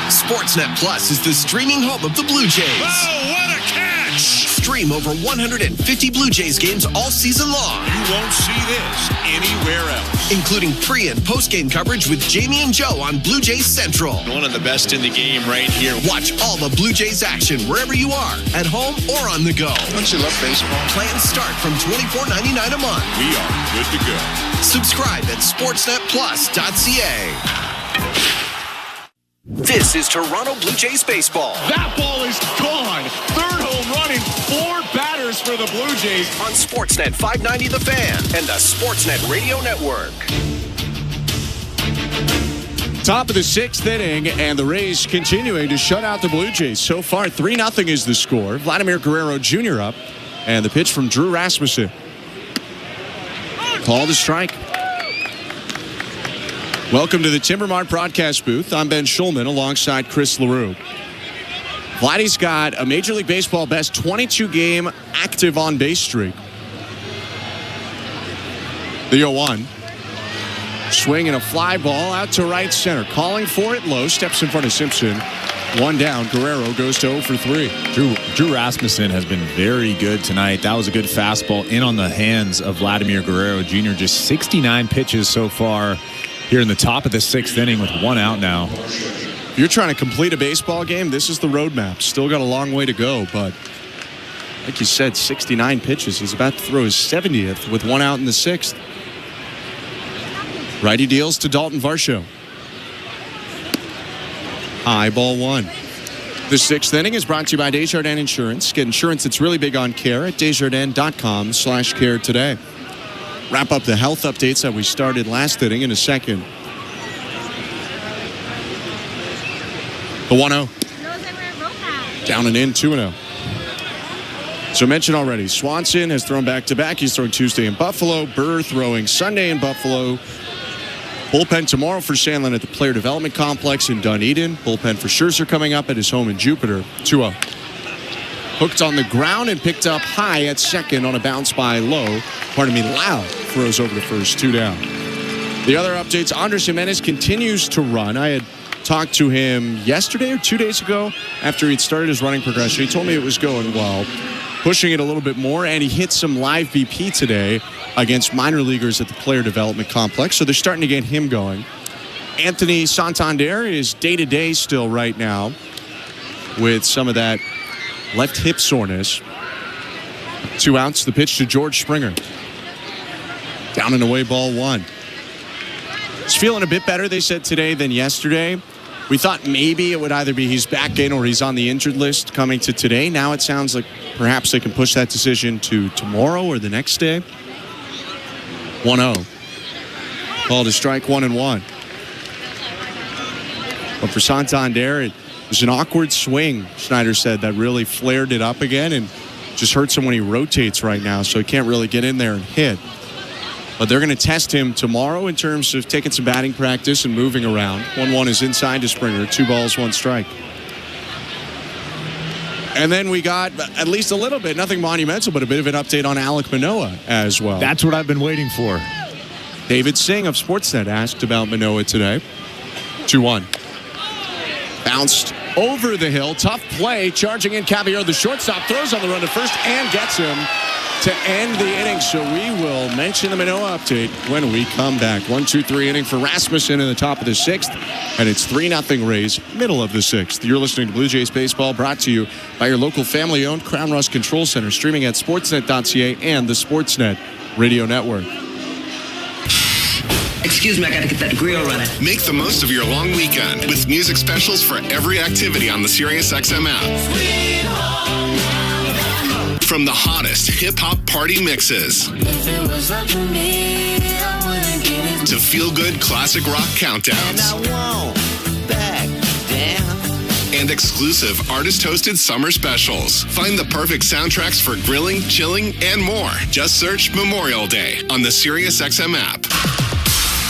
Sportsnet Plus is the streaming home of the Blue Jays. Oh, what a catch! Stream over 150 Blue Jays games all season long. You won't see this anywhere else. Including pre- and post-game coverage with Jamie and Joe on Blue Jays Central. One of the best in the game right here. Watch all the Blue Jays action wherever you are, at home or on the go. Don't you love baseball? Plans start from $24.99 a month. We are good to go. Subscribe at sportsnetplus.ca. This is Toronto Blue Jays baseball. That ball is gone. Third home run in 4 batters for the Blue Jays. On Sportsnet 590 The Fan and the Sportsnet Radio Network. Top of the 6th inning, and the Rays continuing to shut out the Blue Jays. So far, 3-0 is the score. Vladimir Guerrero Jr. up, and the pitch from Drew Rasmussen. Call the strike. Welcome to the Timbermart broadcast booth. I'm Ben Schulman alongside Chris LaRue. Vladdy's got a Major League Baseball best 22-game active on-base streak. The 0-1. swing and a fly ball out to right center. Calling for it low. Steps in front of Simpson. One down. Guerrero goes to 0 for 3. Drew Rasmussen has been very good tonight. That was a good fastball in on the hands of Vladimir Guerrero Jr. Just 69 pitches so far here in the top of the 6th inning with 1 out now. If you're trying to complete a baseball game, this is the roadmap. Still got a long way to go, but like you said, 69 pitches. He's about to throw his 70th with 1 out in the 6th. Righty deals to Dalton Varsho. High ball 1. The 6th inning is brought to you by Desjardins Insurance. Get insurance that's really big on care at Desjardins.com/care today. Wrap up the health updates that we started last inning in a second. The 1-0. Down and in, 2-0. So mentioned already, Swanson has thrown back-to-back. He's throwing Tuesday in Buffalo. Burr throwing Sunday in Buffalo. Bullpen tomorrow for Sandlin at the Player Development Complex in Dunedin. Bullpen for Scherzer coming up at his home in Jupiter. 2-0. Hooked on the ground and picked up high at second on a bounce by Lau. Throws over to first, 2 down. The other updates, Andres Jimenez continues to run. I had talked to him yesterday or 2 days ago after he'd started his running progression. He told me it was going well, pushing it a little bit more, and he hit some live BP today against minor leaguers at the Player Development Complex, so they're starting to get him going. Anthony Santander is day-to-day still right now with some of that left hip soreness. 2 outs, the pitch to George Springer. Down and away, ball 1. He's feeling a bit better, they said today, than yesterday. We thought maybe it would either be he's back in or he's on the injured list coming to today. Now it sounds like perhaps they can push that decision to tomorrow or the next day. 1-0. Call to strike 1-1. But for Santander, it was an awkward swing, Schneider said, that really flared it up again and just hurts him when he rotates right now, so he can't really get in there and hit. But they're going to test him tomorrow in terms of taking some batting practice and moving around. 1-1 is inside to Springer. 2 balls, 1 strike. And then we got at least a little bit, nothing monumental, but a bit of an update on Alek Manoah as well. That's what I've been waiting for. David Singh of Sportsnet asked about Manoah today. 2-1. Bounced over the hill. Tough play. Charging in Caballero, the shortstop, throws on the run to first and gets him to end the inning. So we will mention the Manoah update when we come back. 1-2-3 inning for Rasmussen in the top of the 6th. And it's 3-0 Rays, middle of the 6th. You're listening to Blue Jays Baseball, brought to you by your local family-owned Crown Rust Control Center, streaming at sportsnet.ca and the Sportsnet Radio Network. Excuse me, I gotta get that grill running. Make the most of your long weekend with music specials for every activity on the SiriusXM app. From the hottest hip-hop party mixes to feel-good classic rock countdowns and exclusive artist-hosted summer specials. Find the perfect soundtracks for grilling, chilling, and more. Just search Memorial Day on the SiriusXM app.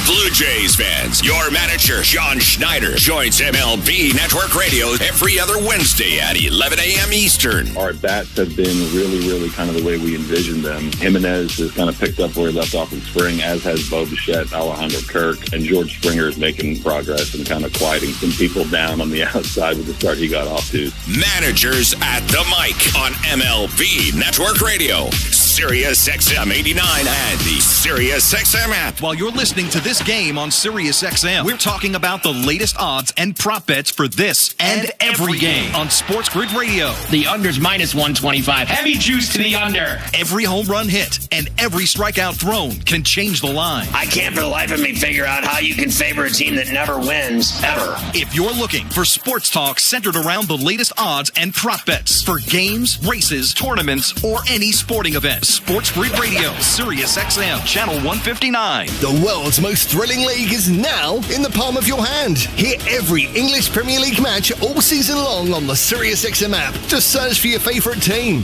Blue Jays fans, your manager, John Schneider, joins MLB Network Radio every other Wednesday at 11 a.m. Eastern. Our bats have been really kind of the way we envisioned them. Jimenez has kind of picked up where he left off in spring, as has Bo Bichette, Alejandro Kirk, and George Springer is making progress and kind of quieting some people down on the outside with the start he got off to. Managers at the mic on MLB Network Radio, SiriusXM 89 and the SiriusXM app. While you're listening to this game on SiriusXM, we're talking about the latest odds and prop bets for this and every game on Sports Grid Radio. The under's minus 125. Heavy juice to the under. Every home run hit and every strikeout thrown can change the line. I can't for the life of me figure out how you can favor a team that never wins, ever. If you're looking for sports talk centered around the latest odds and prop bets for games, races, tournaments, or any sporting event, Sports Grid Radio, SiriusXM, Channel 159. The world's most thrilling league is now in the palm of your hand. Hear every English Premier League match all season long on the SiriusXM app. Just search for your favourite team.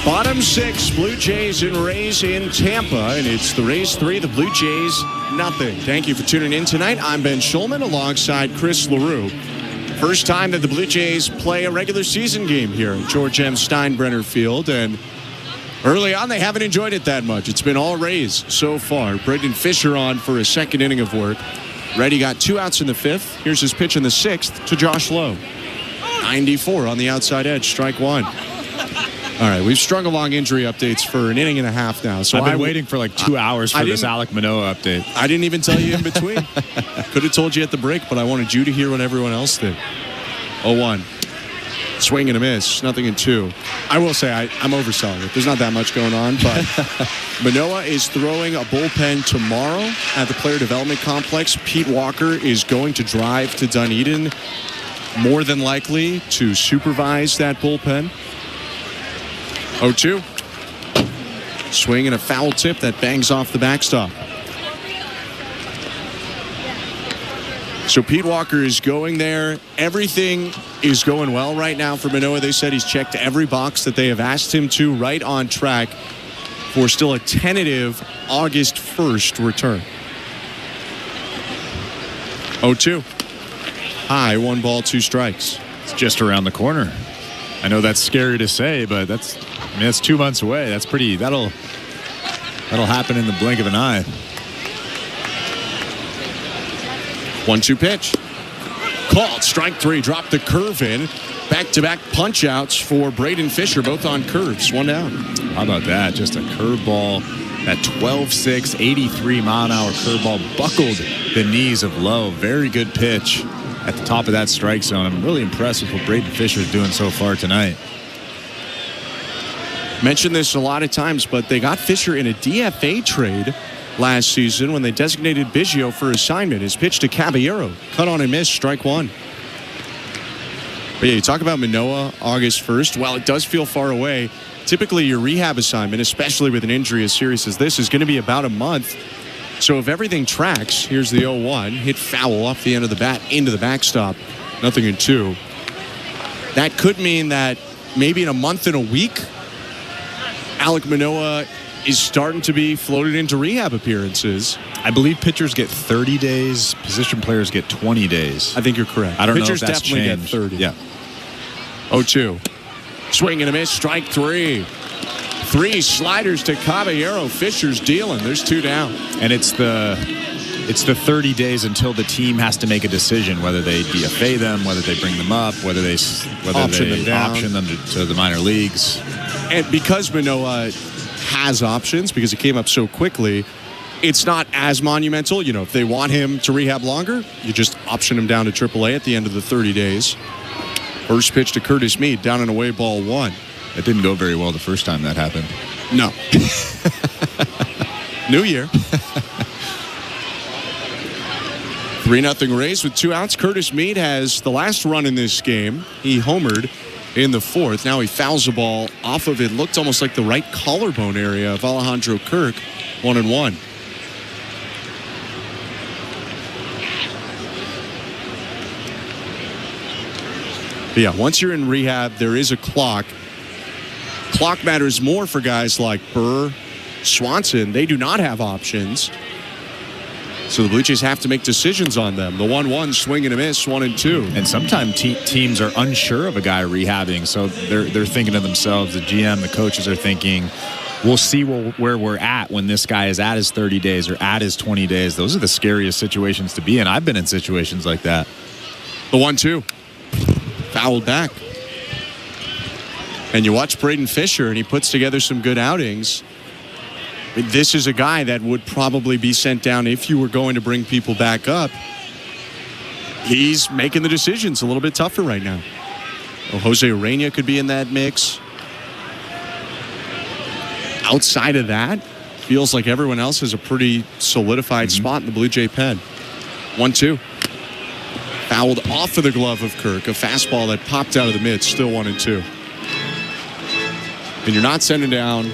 Bottom 6, Blue Jays and Rays in Tampa, and it's the Rays 3, the Blue Jays nothing. Thank you for tuning in tonight. I'm Ben Schulman alongside Chris LaRue. First time that the Blue Jays play a regular season game here at George M. Steinbrenner Field, and Early on, they haven't enjoyed it that much. It's been all Rays so far. Braden Fisher on for a second inning of work. Reddy got 2 outs in the 5th. Here's his pitch in the 6th to Josh Lowe. 94 on the outside edge, strike 1. All right, we've strung along injury updates for an inning and a half now. So I've been waiting for like 2 hours for this Alek Manoah update. I didn't even tell you in between. Could have told you at the break, but I wanted you to hear what everyone else did. 0-1. Swing and a miss, nothing in 2. I will say I'm overselling it. There's not that much going on, but Manoah is throwing a bullpen tomorrow at the Player Development Complex. Pete Walker is going to drive to Dunedin, more than likely to supervise that bullpen. 0-2. Swing and a foul tip that bangs off the backstop. So Pete Walker is going there. Everything is going well right now for Manoah. They said he's checked every box that they have asked him to, right on track for still a tentative August 1st return. 0-2. High, 1 ball, 2 strikes. It's just around the corner. I know that's scary to say, but that's 2 months away. That's pretty. That'll happen in the blink of an eye. 1-2 pitch. Called. Strike 3. Dropped the curve in. Back-to-back punch-outs for Braden Fisher, both on curves. 1 down. How about that? Just a curveball. That 12-6, 83-mile-an-hour curveball buckled the knees of Lowe. Very good pitch at the top of that strike zone. I'm really impressed with what Braden Fisher is doing so far tonight. Mentioned this a lot of times, but they got Fisher in a DFA trade last season when they designated Biggio for assignment. His pitch to Caballero, cut on and miss, strike 1. But yeah, you talk about Manoah August 1st. While it does feel far away, typically your rehab assignment, especially with an injury as serious as this, is going to be about a month. So if everything tracks, here's the 0-1, hit foul off the end of the bat into the backstop, nothing in 2. That could mean that maybe in a month and a week, Alek Manoah is starting to be floated into rehab appearances. I believe pitchers get 30 days. Position players get 20 days. I think you're correct. I don't pitchers know if that's definitely changed. get 30. Yeah. 0-2. Swing and a miss. Strike 3. 3 sliders to Caballero. Fisher's dealing. There's 2 down. And it's the 30 days until the team has to make a decision whether they DFA them, whether they bring them up, whether they option them to the minor leagues. And because Manoah has options, because it came up so quickly, it's not as monumental. You know, if they want him to rehab longer, you just option him down to AAA at the end of the 30 days. First pitch to Curtis Mead, down and away, ball 1. It didn't go very well the first time that happened. No. New year. 3-0 Rays with 2 outs. Curtis Mead has the last run in this game. He homered in the 4th. Now he fouls the ball off of it. Looked almost like the right collarbone area of Alejandro Kirk. 1-1. But yeah, once you're in rehab, there is a clock. Clock matters more for guys like Burr, Swanson. They do not have options. So the Blue Jays have to make decisions on them. The 1-1 swing and a miss, 1-2. And sometimes teams are unsure of a guy rehabbing, so they're thinking to themselves, the GM, the coaches are thinking, we'll see where we're at when this guy is at his 30 days or at his 20 days. Those are the scariest situations to be in. I've been in situations like that. The 1-2. Fouled back. And you watch Braden Fisher, and he puts together some good outings. This is a guy that would probably be sent down if you were going to bring people back up. He's making the decisions a little bit tougher right now. Well, Jose Urena could be in that mix. Outside of that, feels like everyone else has a pretty solidified spot in the Blue Jay pen. 1-2. Fouled off of the glove of Kirk. A fastball that popped out of the mid. Still 1-2. And you're not sending down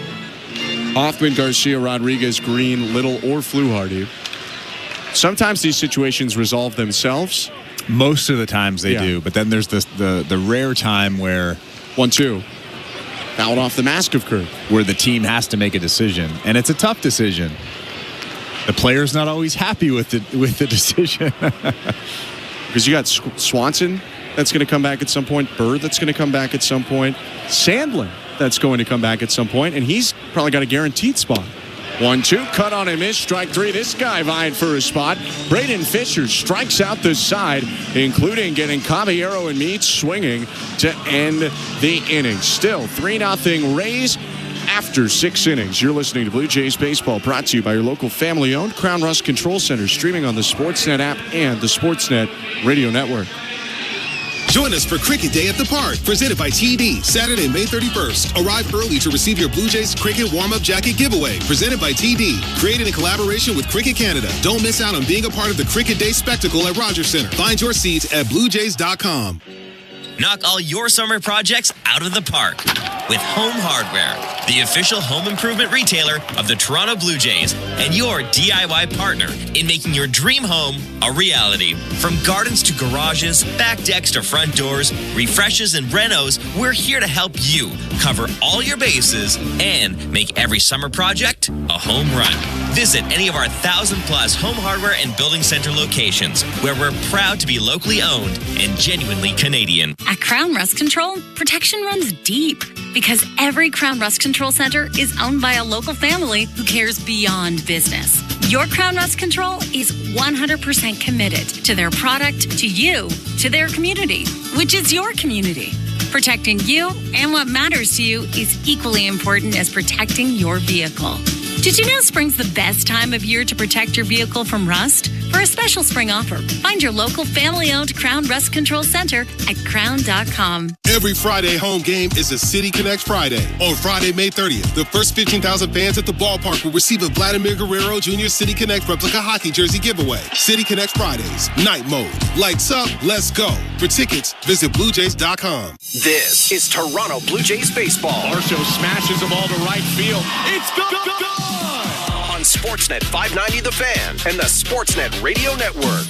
Hoffman, Garcia, Rodriguez, Green, Little, or Fluharty. Sometimes these situations resolve themselves. Most of the times they do, but then there's the rare time where 1-2. Fouled off the mask of Kirk. Where the team has to make a decision, and it's a tough decision. The player's not always happy with the decision. Because you got Swanson that's going to come back at some point, Burr that's going to come back at some point, Sandlin that's going to come back at some point, and he's probably got a guaranteed spot. 1-2, cut on a miss, strike three. This guy vying for a spot. Braden Fisher strikes out the side, including getting Caballero and Meade swinging to end the inning. Still 3-0 Rays after 6 innings. You're listening to Blue Jays Baseball, brought to you by your local family-owned Crown Rust Control Center, streaming on the Sportsnet app and the Sportsnet Radio Network. Join us for Cricket Day at the Park, presented by TD, Saturday, May 31st. Arrive early to receive your Blue Jays Cricket warm-up jacket giveaway, presented by TD. Created in collaboration with Cricket Canada. Don't miss out on being a part of the Cricket Day spectacle at Rogers Center. Find your seats at bluejays.com. Knock all your summer projects out of the park with Home Hardware, the official home improvement retailer of the Toronto Blue Jays and your DIY partner in making your dream home a reality. From gardens to garages, back decks to front doors, refreshes and renos, we're here to help you cover all your bases and make every summer project a home run. Visit any of our 1,000+ home hardware and building center locations, where we're proud to be locally owned and genuinely Canadian. At Crown Rust Control, protection runs deep because every Crown Rust Control Center is owned by a local family who cares beyond business. Your Crown Rust Control is 100% committed to their product, to you, to their community, which is your community. Protecting you and what matters to you is equally important as protecting your vehicle. Did you know spring's the best time of year to protect your vehicle from rust? For a special spring offer, find your local family-owned Crown Rust Control Center at crown.com. Every Friday home game is a City Connect Friday. On Friday, May 30th, the first 15,000 fans at the ballpark will receive a Vladimir Guerrero Jr. City Connect replica hockey jersey giveaway. City Connect Fridays, night mode. Lights up, let's go. For tickets, visit bluejays.com. This is Toronto Blue Jays baseball. Marshall smashes the ball to right field. It's gone! On Sportsnet 590 The Fan and the Sportsnet Radio Network.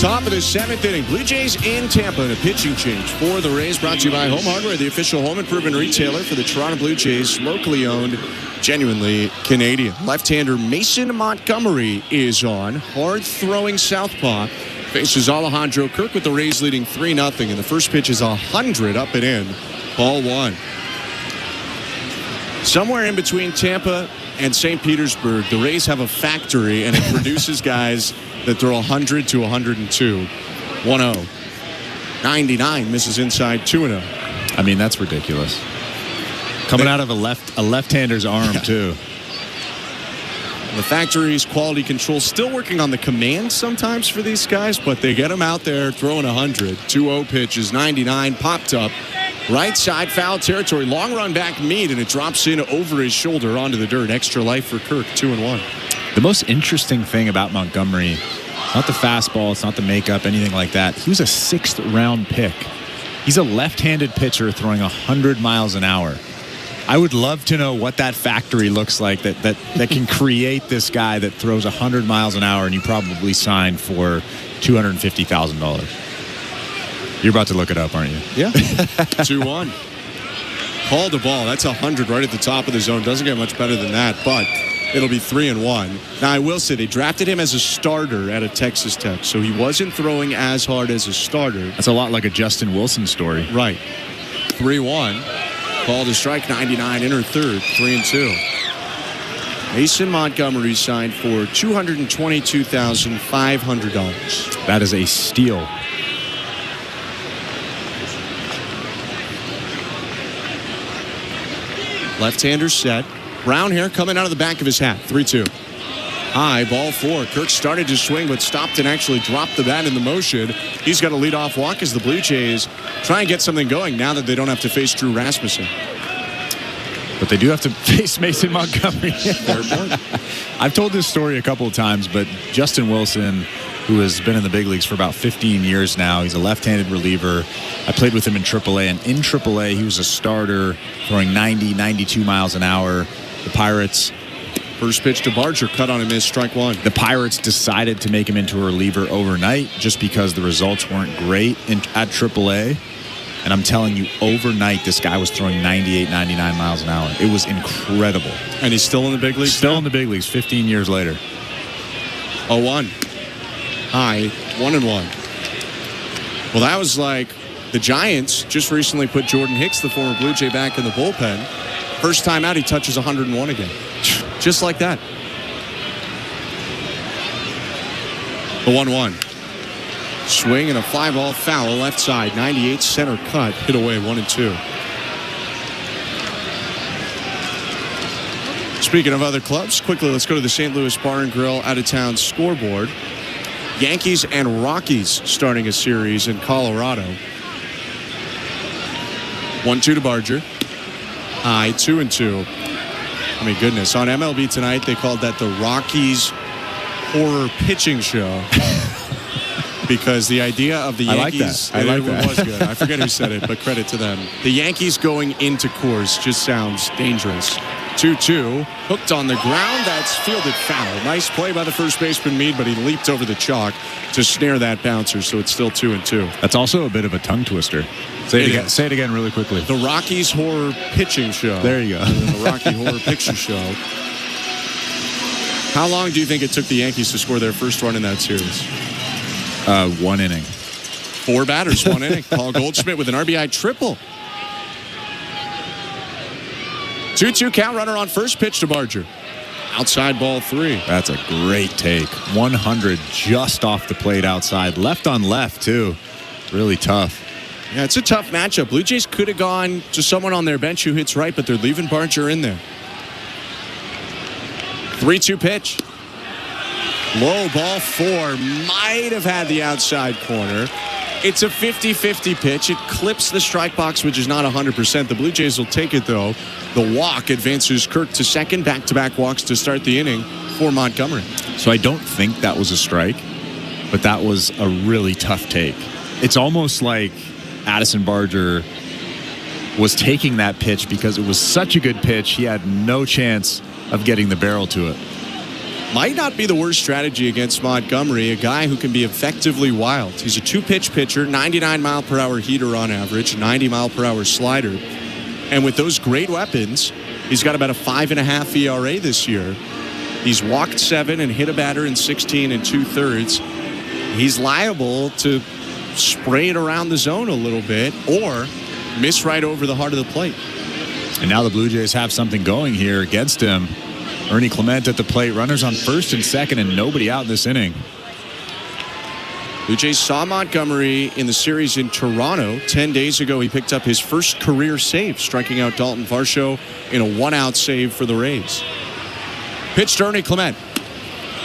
Top of the 7th inning. Blue Jays in Tampa in a pitching change for the Rays. Brought to you by Home Hardware, the official home improvement retailer for the Toronto Blue Jays. Locally owned, genuinely Canadian. Left-hander Mason Montgomery is on. Hard-throwing southpaw. Faces Alejandro Kirk with the Rays leading 3-0. And the first pitch is 100 up and in. Ball 1. Somewhere in between Tampa and St. Petersburg, the Rays have a factory, and it produces guys that throw 100 to 102. 1-0. 99 misses inside 2-0. I mean, that's ridiculous. Coming out of a left-hander's arm, too. The factory's quality control still working on the command sometimes for these guys, but they get them out there throwing 100. 2-0 pitch is 99, popped up. Right side foul territory. Long run back Meade, and it drops in over his shoulder onto the dirt. Extra life for Kirk, 2-1. The most interesting thing about Montgomery, not the fastball, it's not the makeup, anything like that. He was a 6th-round pick. He's a left-handed pitcher throwing 100 miles an hour. I would love to know what that factory looks like that can create this guy that throws 100 miles an hour, and you probably signed for $250,000. You're about to look it up, aren't you? Yeah. 2-1. Called the ball. That's 100 right at the top of the zone. Doesn't get much better than that, but it'll be 3-1. Now, I will say they drafted him as a starter out of Texas Tech, so he wasn't throwing as hard as a starter. That's a lot like a Justin Wilson story. Right. 3-1. Called a strike, 99, inner third, 3-2. Mason Montgomery signed for $222,500. That is a steal. Left-hander set. Brown hair coming out of the back of his hat. 3-2. High, ball 4. Kirk started to swing, but stopped and actually dropped the bat in the motion. He's got a leadoff walk as the Blue Jays try and get something going now that they don't have to face Drew Rasmussen. But they do have to face Mason Montgomery. Fair point. I've told this story a couple of times, but Justin Wilson, who has been in the big leagues for about 15 years now, he's a left-handed reliever. I played with him in AAA, and in AAA, he was a starter throwing 90, 92 miles an hour. The Pirates... First pitch to Barger, cut on a miss, strike 1. The Pirates decided to make him into a reliever overnight just because the results weren't great at AAA. And I'm telling you, overnight, this guy was throwing 98, 99 miles an hour. It was incredible. And he's still in the big leagues? Still in the big leagues, 15 years later. 0-1. High, 1-1. Well, that was like The Giants just recently put Jordan Hicks, the former Blue Jay, back in the bullpen. First time out, he touches 101 again. Just like that. The 1-1. Swing and a fly ball foul left side. 98 center cut. Hit away 1-2. Speaking of other clubs, quickly let's go to the St. Louis Bar and Grill out-of-town scoreboard. Yankees and Rockies starting a series in Colorado. 1-2 to Barger. High 2-2. I mean, goodness. On MLB tonight, they called that the Rockies horror pitching show. Because the idea of the Yankees, I like that. It was good. I forget who said it, but credit to them. The Yankees going into Coors just sounds dangerous. 2-2, hooked on the ground. That's fielded foul. Nice play by the first baseman Meade, but he leaped over the chalk to snare that bouncer, so it's still 2-2. That's also a bit of a tongue twister. Say it again really quickly. The Rockies horror pitching show. There you go. The Rocky horror picture show. How long do you think it took the Yankees to score their first run in that series? 1 inning. 4 batters, 1 inning. Paul Goldschmidt with an RBI triple. 2-2 count, runner on first, pitch to Barger. Outside ball 3. That's a great take. 100 just off the plate outside. Left on left, too. Really tough. Yeah, it's a tough matchup. Blue Jays could have gone to someone on their bench who hits right, but they're leaving Barger in there. 3-2 pitch. Low ball 4. Might have had the outside corner. It's a 50-50 pitch. It clips the strike box, which is not 100%. The Blue Jays will take it, though. The walk advances Kirk to second. Back-to-back walks to start the inning for Montgomery. So I don't think that was a strike, but that was a really tough take. It's almost like Addison Barger was taking that pitch because it was such a good pitch. He had no chance of getting the barrel to it. Might not be the worst strategy against Montgomery, a guy who can be effectively wild. He's a 2-pitch pitcher, 99-mile-per-hour heater on average, 90-mile-per-hour slider. And with those great weapons, he's got about a 5.5 ERA this year. He's walked 7 and hit a batter in 16 2/3. He's liable to spray it around the zone a little bit or miss right over the heart of the plate. And now the Blue Jays have something going here against him. Ernie Clement at the plate. Runners on first and second and nobody out in this inning. Blue Jays saw Montgomery in the series in Toronto. 10 days ago, he picked up his first career save, striking out Dalton Varsho in a 1-out save for the Rays. Pitch to Ernie Clement.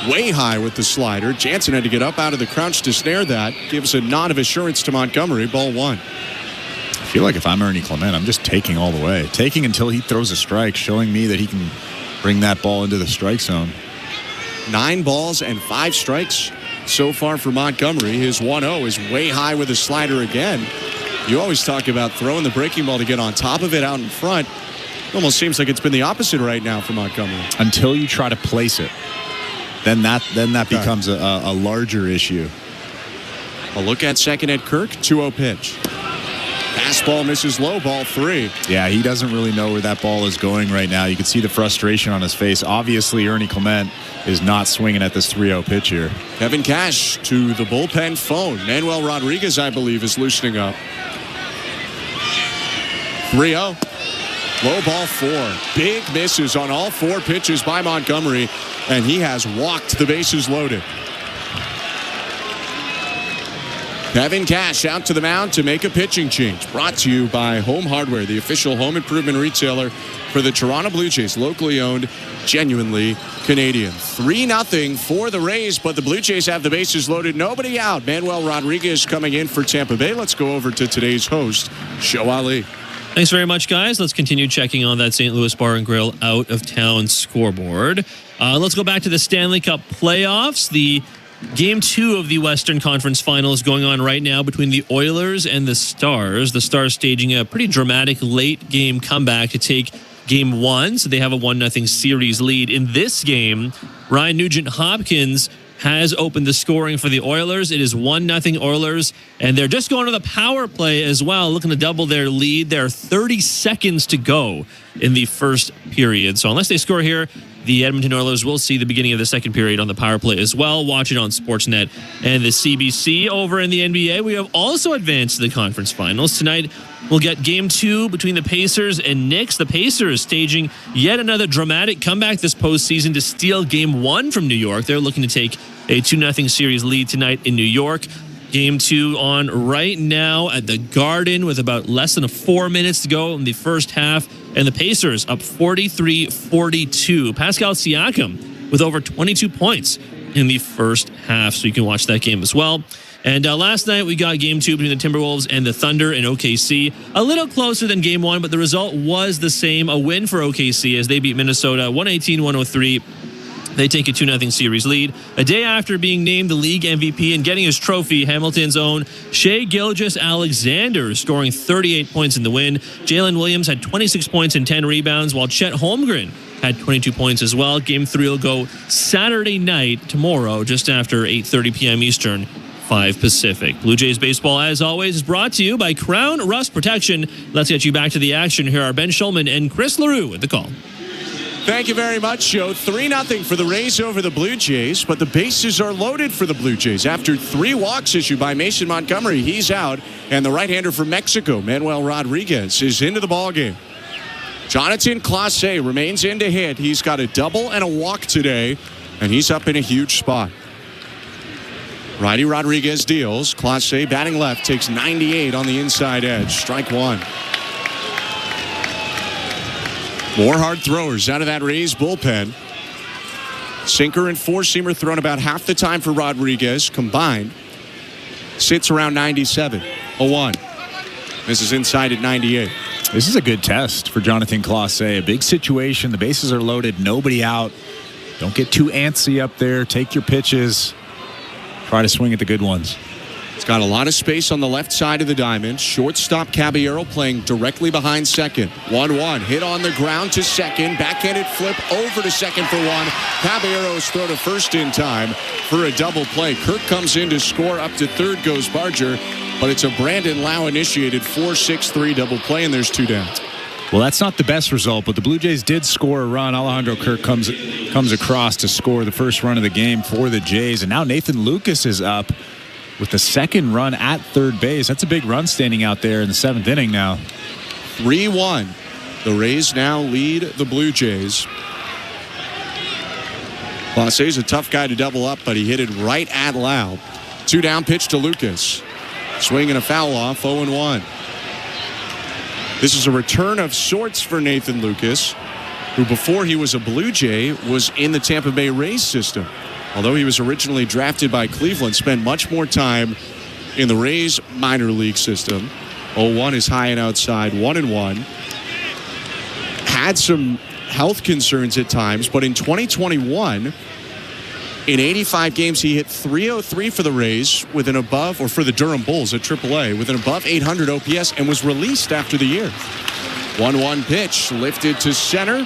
Way high with the slider. Jansen had to get up out of the crouch to snare that. Gives a nod of assurance to Montgomery. Ball 1. I feel like if I'm Ernie Clement, I'm just taking all the way. Taking until he throws a strike, showing me that he can bring that ball into the strike zone. 9 balls and 5 strikes so far for Montgomery. His 1-0 is way high with a slider again. You always talk about throwing the breaking ball to get on top of it out in front. It almost seems like it's been the opposite right now for Montgomery. Until you try to place it. Then that becomes a larger issue. A look at second at Kirk. 2-0 pitch. Fastball misses low, ball 3. Yeah, he doesn't really know where that ball is going right now. You can see the frustration on his face. Obviously, Ernie Clement is not swinging at this 3-0 pitch here. Kevin Cash to the bullpen phone. Manuel Rodriguez, I believe, is loosening up. 3-0. Low ball 4. Big misses on all 4 pitches by Montgomery, and he has walked the bases loaded. Kevin Cash out to the mound to make a pitching change. Brought to you by Home Hardware, the official home improvement retailer for the Toronto Blue Jays. Locally owned, genuinely Canadian. 3-0 for the Rays, but the Blue Jays have the bases loaded. Nobody out. Manuel Rodriguez coming in for Tampa Bay. Let's go over to today's host, Show Ali. Thanks very much, guys. Let's continue checking on that St. Louis Bar and Grill out-of-town scoreboard. Let's go back to the Stanley Cup playoffs. The Game 2 of the Western Conference Finals going on right now between the Oilers and the Stars. The Stars staging a pretty dramatic late-game comeback to take Game 1, so they have a 1-0 series lead. In this game, Ryan Nugent-Hopkins has opened the scoring for the Oilers. It is 1-0 Oilers, and they're just going to the power play as well, looking to double their lead. There are 30 seconds to go in the first period. So unless they score here, The Edmonton Oilers will see the beginning of the second period on the power play as well. Watch it on Sportsnet and the CBC. Over in the NBA, we have also advanced to the conference finals. Tonight, we'll get Game 2 between the Pacers and Knicks. The Pacers staging yet another dramatic comeback this postseason to steal Game 1 from New York. They're looking to take a 2-0 series lead tonight in New York. Game 2 on right now at the Garden with about less than 4 minutes to go in the first half. And the Pacers up 43-42. Pascal Siakam with over 22 points in the first half. So you can watch that game as well. And last night we got Game 2 between the Timberwolves and the Thunder in OKC. A little closer than Game 1, but the result was the same. A win for OKC as they beat Minnesota 118-103. They take a 2-0 series lead. A day after being named the league MVP and getting his trophy, Hamilton's own Shai Gilgeous-Alexander scoring 38 points in the win. Jalen Williams had 26 points and 10 rebounds, while Chet Holmgren had 22 points as well. Game 3 will go Saturday night, tomorrow, just after 8:30 p.m. Eastern, 5 Pacific. Blue Jays baseball, as always, is brought to you by Crown Rust Protection. Let's get you back to the action. Here are Ben Schulman and Chris LaRue with the call. Thank you very much, Joe. 3-0 for the Rays over the Blue Jays, but the bases are loaded for the Blue Jays. After 3 walks issued by Mason Montgomery, he's out, and the right-hander from Mexico, Manuel Rodriguez, is into the ballgame. Jonathan Clase remains in to hit. He's got a double and a walk today, and he's up in a huge spot. Righty Rodriguez deals. Clase batting left, takes 98 on the inside edge. Strike one. More hard throwers out of that Rays bullpen. Sinker and four-seamer thrown about half the time for Rodriguez combined. Sits around 97. 0-1. This is inside at 98. This is a good test for Jonathan Clase. A big situation. The bases are loaded. Nobody out. Don't get too antsy up there. Take your pitches. Try to swing at the good ones. It's got a lot of space on the left side of the diamond. Shortstop Caballero playing directly behind second. 1-1. Hit on the ground to second. Backhanded flip over to second for one. Caballero's throw to first in time for a double play. Kirk comes in to score. Up to third goes Barger. But it's a Brandon Lau-initiated 4-6-3 double play, and there's 2 down. Well, that's not the best result, but the Blue Jays did score a run. Alejandro Kirk comes across to score the first run of the game for the Jays. And now Nathan Lucas is up with the second run at third base. That's a big run standing out there in the 7th inning now. 3-1. The Rays now lead the Blue Jays. Clase's a tough guy to double up, but he hit it right at Lau. 2 down pitch to Lucas. Swing and a foul off, 0-1. This is a return of sorts for Nathan Lucas, who before he was a Blue Jay was in the Tampa Bay Rays system. Although he was originally drafted by Cleveland, spent much more time in the Rays minor league system. 0-1 is high and outside, 1-1. Had some health concerns at times, but in 2021, in 85 games, he hit .303 for the Rays with an above, or for the Durham Bulls at AAA, with an above 800 OPS and was released after the year. 1-1 pitch, lifted to center.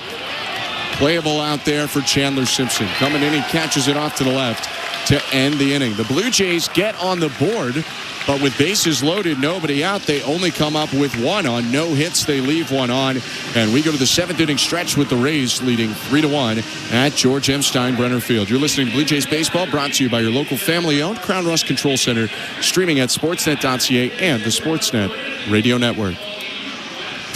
Playable out there for Chandler Simpson. Coming in, he catches it off to the left to end the inning. The Blue Jays get on the board, but with bases loaded, nobody out, they only come up with 1 on. No hits, they leave 1 on. And we go to the 7th inning stretch with the Rays leading 3-1 at George M. Steinbrenner Field. You're listening to Blue Jays Baseball, brought to you by your local family-owned Crown Rust Control Center, streaming at sportsnet.ca and the Sportsnet Radio Network.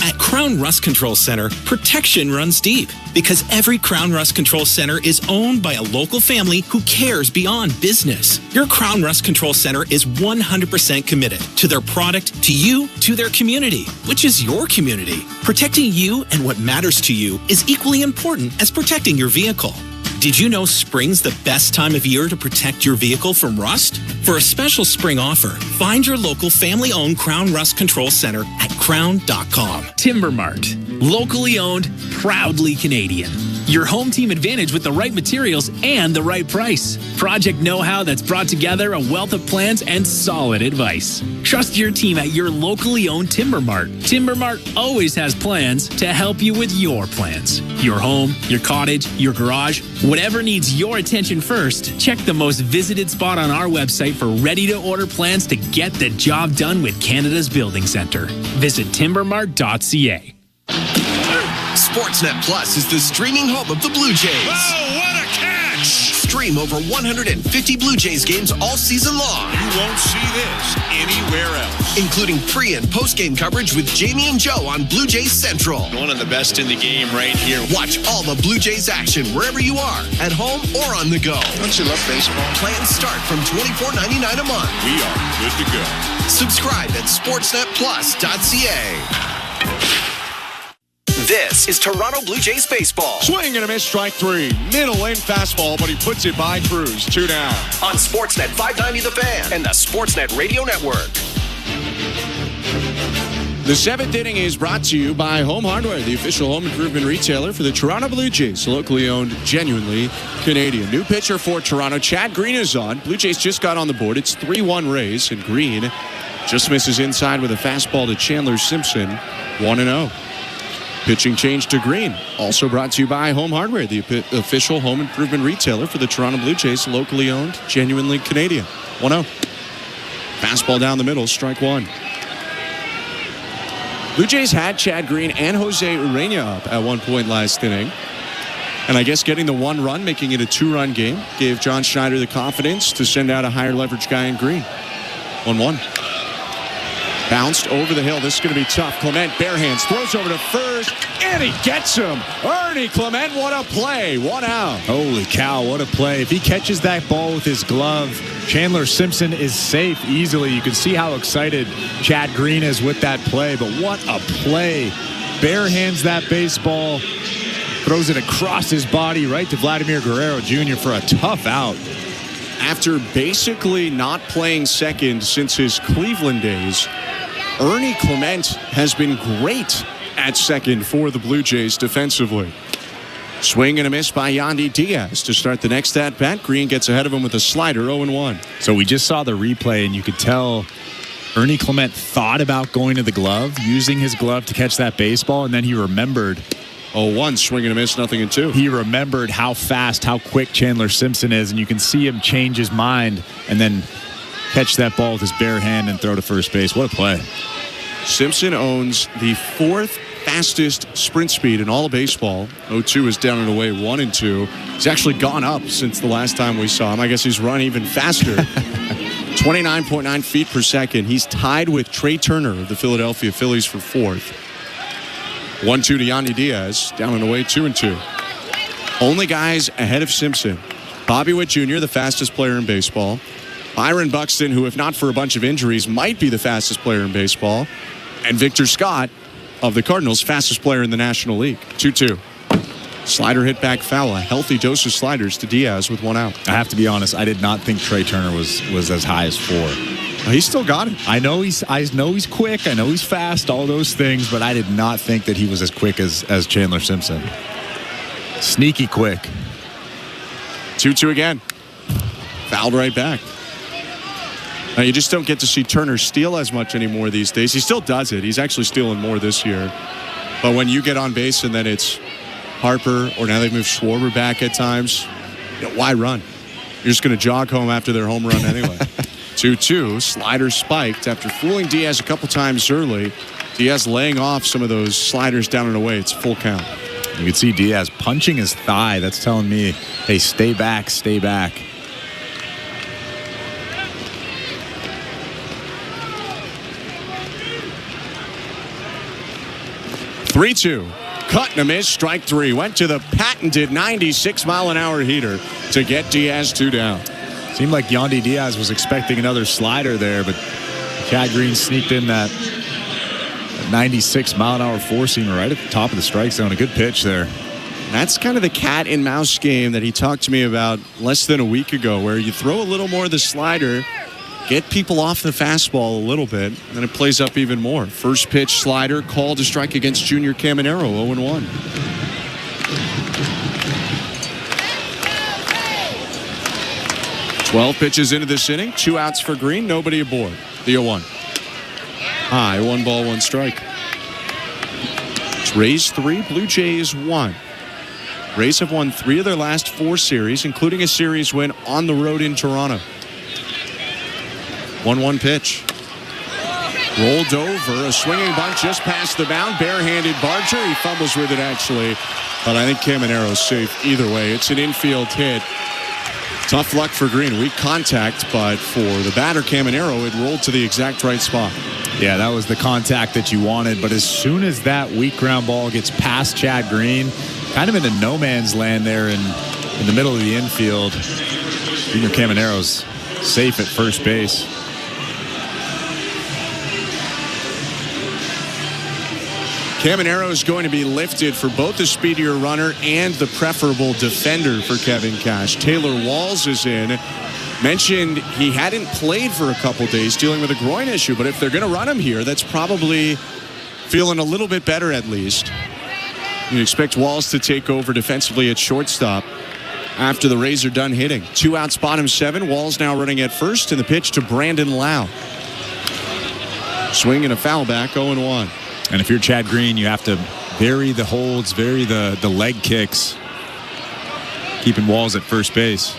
At Crown Rust Control Center, protection runs deep because every Crown Rust Control Center is owned by a local family who cares beyond business. Your Crown Rust Control Center is 100% committed to their product, to you, to their community, which is your community. Protecting you and what matters to you is equally important as protecting your vehicle. Did you know spring's the best time of year to protect your vehicle from rust? For a special spring offer, find your local family-owned Crown Rust Control Center at crown.com. Timber Mart. Locally owned, proudly Canadian. Your home team advantage with the right materials and the right price. Project know-how that's brought together a wealth of plans and solid advice. Trust your team at your locally owned Timber Mart. Timber Mart always has plans to help you with your plans. Your home, your cottage, your garage, whatever needs your attention first, check the most visited spot on our website for ready-to-order plans to get the job done with Canada's Building Centre. Visit timbermart.ca. Sportsnet Plus is the streaming home of the Blue Jays. Oh, what a catch! Stream over 150 Blue Jays games all season long. You won't see this anywhere else. Including pre- and post-game coverage with Jamie and Joe on Blue Jays Central. One of the best in the game right here. Watch all the Blue Jays action wherever you are, at home or on the go. Don't you love baseball? Plans start from $24.99 a month. We are good to go. Subscribe at sportsnetplus.ca. This is Toronto Blue Jays baseball. Swing and a miss, strike 3. Middle lane fastball, but he puts it by Cruz. 2 down. On Sportsnet 590 The Fan and the Sportsnet Radio Network. The 7th inning is brought to you by Home Hardware, the official home improvement retailer for the Toronto Blue Jays. Locally owned, genuinely Canadian. New pitcher for Toronto, Chad Green is on. Blue Jays just got on the board. It's 3-1 Rays, and Green just misses inside with a fastball to Chandler Simpson. 1-0. Pitching change to Green. Also brought to you by Home Hardware, the official home improvement retailer for the Toronto Blue Jays. Locally owned, genuinely Canadian. 1-0. Fastball down the middle, strike 1. Blue Jays had Chad Green and Jose Urena up at one point last inning. And I guess getting the 1 run, making it a 2-run game, gave John Schneider the confidence to send out a higher leverage guy in Green. 1-1. Bounced over the hill. This is going to be tough. Clement, bare hands, throws over to first, and he gets him. Ernie Clement, what a play. 1 out. Holy cow, what a play. If he catches that ball with his glove, Chandler Simpson is safe easily. You can see how excited Chad Green is with that play, but what a play. Bare hands that baseball, throws it across his body right to Vladimir Guerrero Jr. for a tough out. After basically not playing second since his Cleveland days, Ernie Clement has been great at second for the Blue Jays defensively. Swing and a miss by Yandy Diaz to start the next at-bat. Green gets ahead of him with a slider, 0-1. So we just saw the replay, and you could tell Ernie Clement thought about going to the glove, using his glove to catch that baseball, and then he remembered. 0-1, swing and a miss, 0-2. He remembered how fast, how quick Chandler Simpson is, and you can see him change his mind and then catch that ball with his bare hand and throw to first base. What a play. Simpson owns the 4th fastest sprint speed in all of baseball. 0-2 is down and away, 1 and 2. He's actually gone up since the last time we saw him. I guess he's run even faster. 29.9 feet per second. He's tied with Trey Turner of the Philadelphia Phillies for 4th. 1-2 to Yandy Diaz, down and away, 2 and 2. Only guys ahead of Simpson: Bobby Witt Jr., the fastest player in baseball; Byron Buxton, who, if not for a bunch of injuries, might be the fastest player in baseball; and Victor Scott of the Cardinals, fastest player in the National League. 2-2. Slider hit back foul. A healthy dose of sliders to Diaz with 1 out. I have to be honest, I did not think Trey Turner was as high as 4. He's still got it. I know he's quick. I know he's fast, all those things, but I did not think that he was as quick as Chandler Simpson. Sneaky quick. 2-2 again. Fouled right back. Now, you just don't get to see Turner steal as much anymore these days. He still does it. He's actually stealing more this year. But when you get on base and then it's Harper, or now they've moved Schwarber back at times, why run? You're just going to jog home after their home run anyway. 2-2, slider spiked after fooling Diaz a couple times early. Diaz laying off some of those sliders down and away. It's full count. You can see Diaz punching his thigh. That's telling me, hey, stay back, stay back. (3-2). Cut and a miss, strike 3. Went to the patented 96-mile-an-hour heater to get Diaz 2 down. Seemed like Yandy Diaz was expecting another slider there, but Chad Green sneaked in that 96-mile-an-hour four-seamer right at the top of the strike zone. A good pitch there. That's kind of the cat and mouse game that he talked to me about less than a week ago, where you throw a little more of the slider, get people off the fastball a little bit, and then it plays up even more. First pitch slider, called to strike against Junior Caminero, 0-1. Twelve pitches into this inning, 2 outs for Green, nobody aboard. The 0-1. High, 1 ball, 1 strike. It's Rays 3, Blue Jays 1. Rays have won 3 of their last 4 series, including a series win on the road in Toronto. 1-1 pitch. Rolled over, a swinging bunt just past the mound. Barehanded Barger. He fumbles with it, actually. But I think Caminero's safe either way. It's an infield hit. Tough luck for Green. Weak contact, but for the batter, Caminero, it rolled to the exact right spot. Yeah, that was the contact that you wanted. But as soon as that weak ground ball gets past Chad Green, kind of into no man's land there in the middle of the infield, Junior Caminero's safe at first base. Caminero is going to be lifted for both the speedier runner and the preferable defender for Kevin Cash. Taylor Walls is in. Mentioned he hadn't played for a couple days dealing with a groin issue, but if they're going to run him here, that's probably feeling a little bit better at least. You expect Walls to take over defensively at shortstop after the Rays are done hitting. 2 outs, bottom 7. Walls now running at first, and the pitch to Brandon Lau. Swing and a foul back, 0-1. And if you're Chad Green, you have to vary the holds, vary the leg kicks, keeping Walls at first base.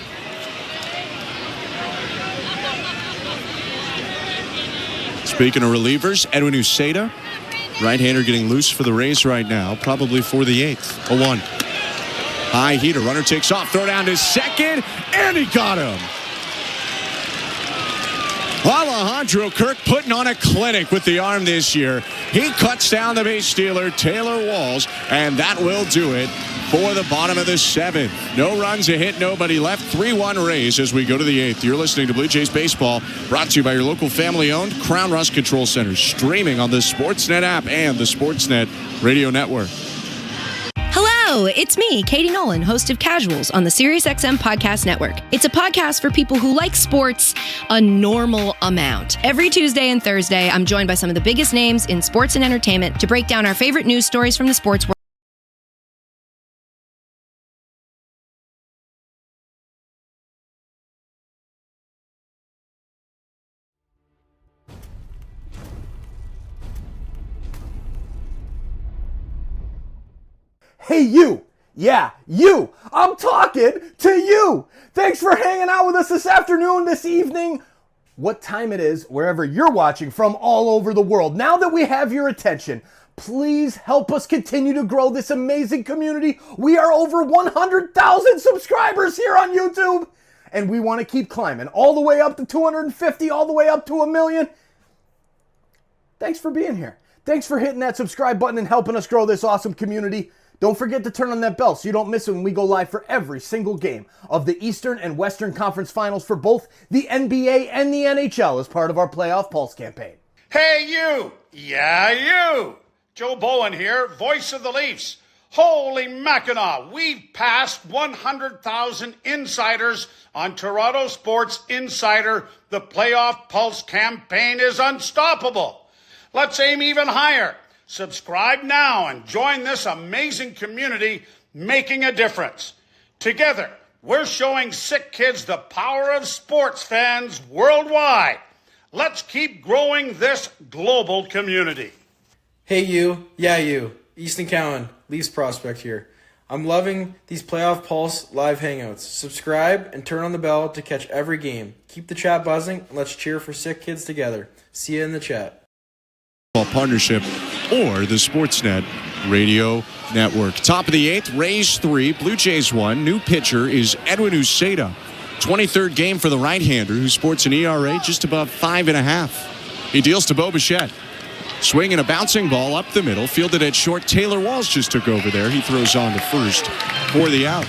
Speaking of relievers, Edwin Uceda, right-hander getting loose for the Rays right now, probably for the 8th. 0-1. High heater, runner takes off, throw down to second, and he got him. Alejandro Kirk putting on a clinic with the arm this year. He cuts down the base stealer, Taylor Walls, and that will do it for the bottom of the 7th. No runs, a hit, nobody left. 3-1 Rays as we go to the 8th. You're listening to Blue Jays Baseball, brought to you by your local family-owned Crown Rust Control Center, streaming on the Sportsnet app and the Sportsnet Radio Network. Hello, it's me, Katie Nolan, host of Casuals on the SiriusXM Podcast Network. It's a podcast for people who like sports a normal amount. Every Tuesday and Thursday, I'm joined by some of the biggest names in sports and entertainment to break down our favorite news stories from the sports world. Hey, you. Yeah, you. I'm talking to you. Thanks for hanging out with us this afternoon, this evening, what time it is, wherever you're watching from all over the world. Now that we have your attention, please help us continue to grow this amazing community. We are over 100,000 subscribers here on YouTube, and we want to keep climbing all the way up to 250, all the way up to 1 million. Thanks for being here. Thanks for hitting that subscribe button and helping us grow this awesome community. Don't forget to turn on that bell so you don't miss it when we go live for every single game of the Eastern and Western Conference Finals for both the NBA and the NHL as part of our Playoff Pulse campaign. Hey, you! Yeah, you! Joe Bowen here, voice of the Leafs. Holy Mackinac, we've passed 100,000 insiders on Toronto Sports Insider. The Playoff Pulse campaign is unstoppable. Let's aim even higher. Subscribe now and join this amazing community making a difference. Together, we're showing SickKids the power of sports fans worldwide. Let's keep growing this global community. Hey you, yeah you, Easton Cowan, Leafs prospect here. I'm loving these Playoff Pulse live hangouts. Subscribe and turn on the bell to catch every game. Keep the chat buzzing and let's cheer for SickKids together. See you in the chat. Partnership or the Sportsnet Radio Network. Top of the 8th, Rays 3, Blue Jays 1. New pitcher is Edwin Uceda. 23rd game for the right-hander who sports an ERA just above 5.5. He deals to Bo Bichette. Swing and a bouncing ball up the middle. Fielded at short. Taylor Walls just took over there. He throws on to first for the out.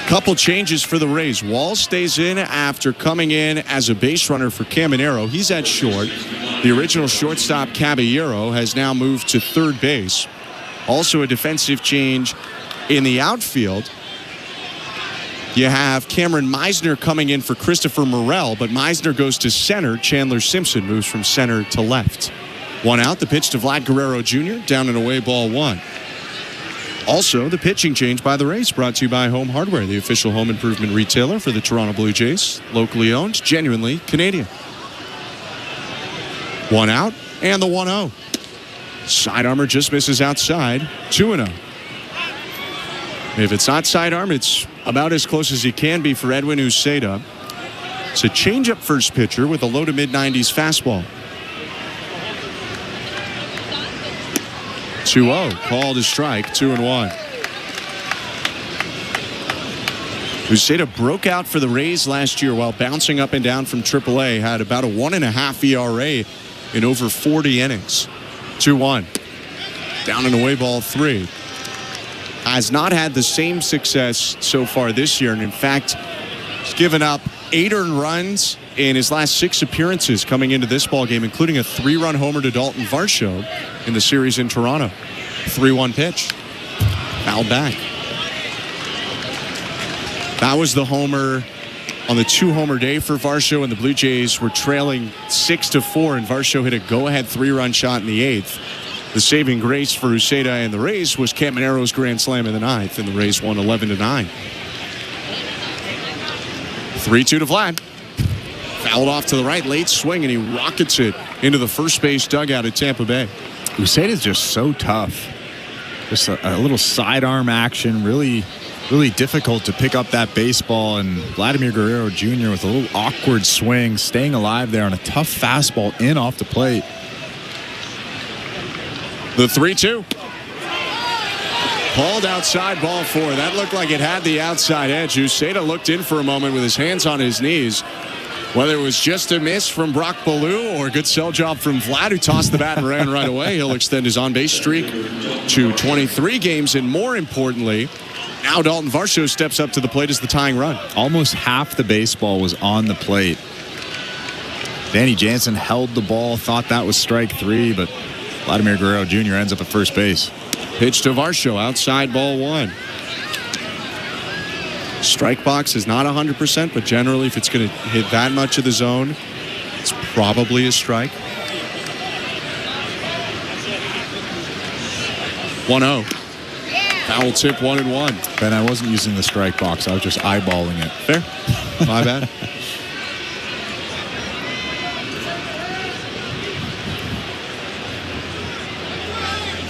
Couple changes for the Rays. Walls stays in after coming in as a base runner for Caminero. He's at short. The original shortstop, Caballero, has now moved to third base. Also a defensive change in the outfield. You have Cameron Meisner coming in for Christopher Morel, but Meisner goes to center. Chandler Simpson moves from center to left. 1 out, the pitch to Vlad Guerrero Jr., down and away, ball 1. Also, the pitching change by the Rays, brought to you by Home Hardware, the official home improvement retailer for the Toronto Blue Jays. Locally owned, genuinely Canadian. 1 out, and the 1-0. Side armor just misses outside. 2-0. If it's not sidearm, it's about as close as he can be for Edwin Uceda. It's a changeup first pitcher with a low to mid-90s fastball. 2-0, called a strike, 2-1. Uceda broke out for the Rays last year while bouncing up and down from AAA. Had about a 1.5 ERA in over 40 innings. 2-1. Down and away, ball 3. Has not had the same success so far this year. And in fact, he's given up 8 earned runs in his last 6 appearances coming into this ball game, including a 3-run homer to Dalton Varsho in the series in Toronto. 3-1 pitch. Fouled back. That was the homer on the 2-homer day for Varsho, and the Blue Jays were trailing 6-4, and Varsho hit a go-ahead 3-run shot in the 8th. The saving grace for Uceda and the Rays was Campanero's grand slam in the 9th, and the Rays won 11-9. 3-2 to Vlad. Fouled off to the right, late swing, and he rockets it into the first base dugout at Tampa Bay. Uceda's just so tough. Just a little sidearm action, really difficult to pick up that baseball. And Vladimir Guerrero Jr. with a little awkward swing, staying alive there on a tough fastball in off the plate. The 3-2. Hauled outside, ball 4. That looked like it had the outside edge. Uceda looked in for a moment with his hands on his knees. Whether it was just a miss from Brock Ballou or a good sell job from Vlad, who tossed the bat and ran right away, he'll extend his on-base streak to 23 games. And more importantly, now Dalton Varsho steps up to the plate as the tying run. Almost half the baseball was on the plate. Danny Jansen held the ball, thought that was strike 3, but Vladimir Guerrero Jr. ends up at first base. Pitch to Varsho, outside, ball 1. Strike box is not 100%, but generally if it's going to hit that much of the zone, it's probably a strike. 1-0. Foul tip, 1-1. Ben, I wasn't using the strike box. I was just eyeballing it. Fair. My bad.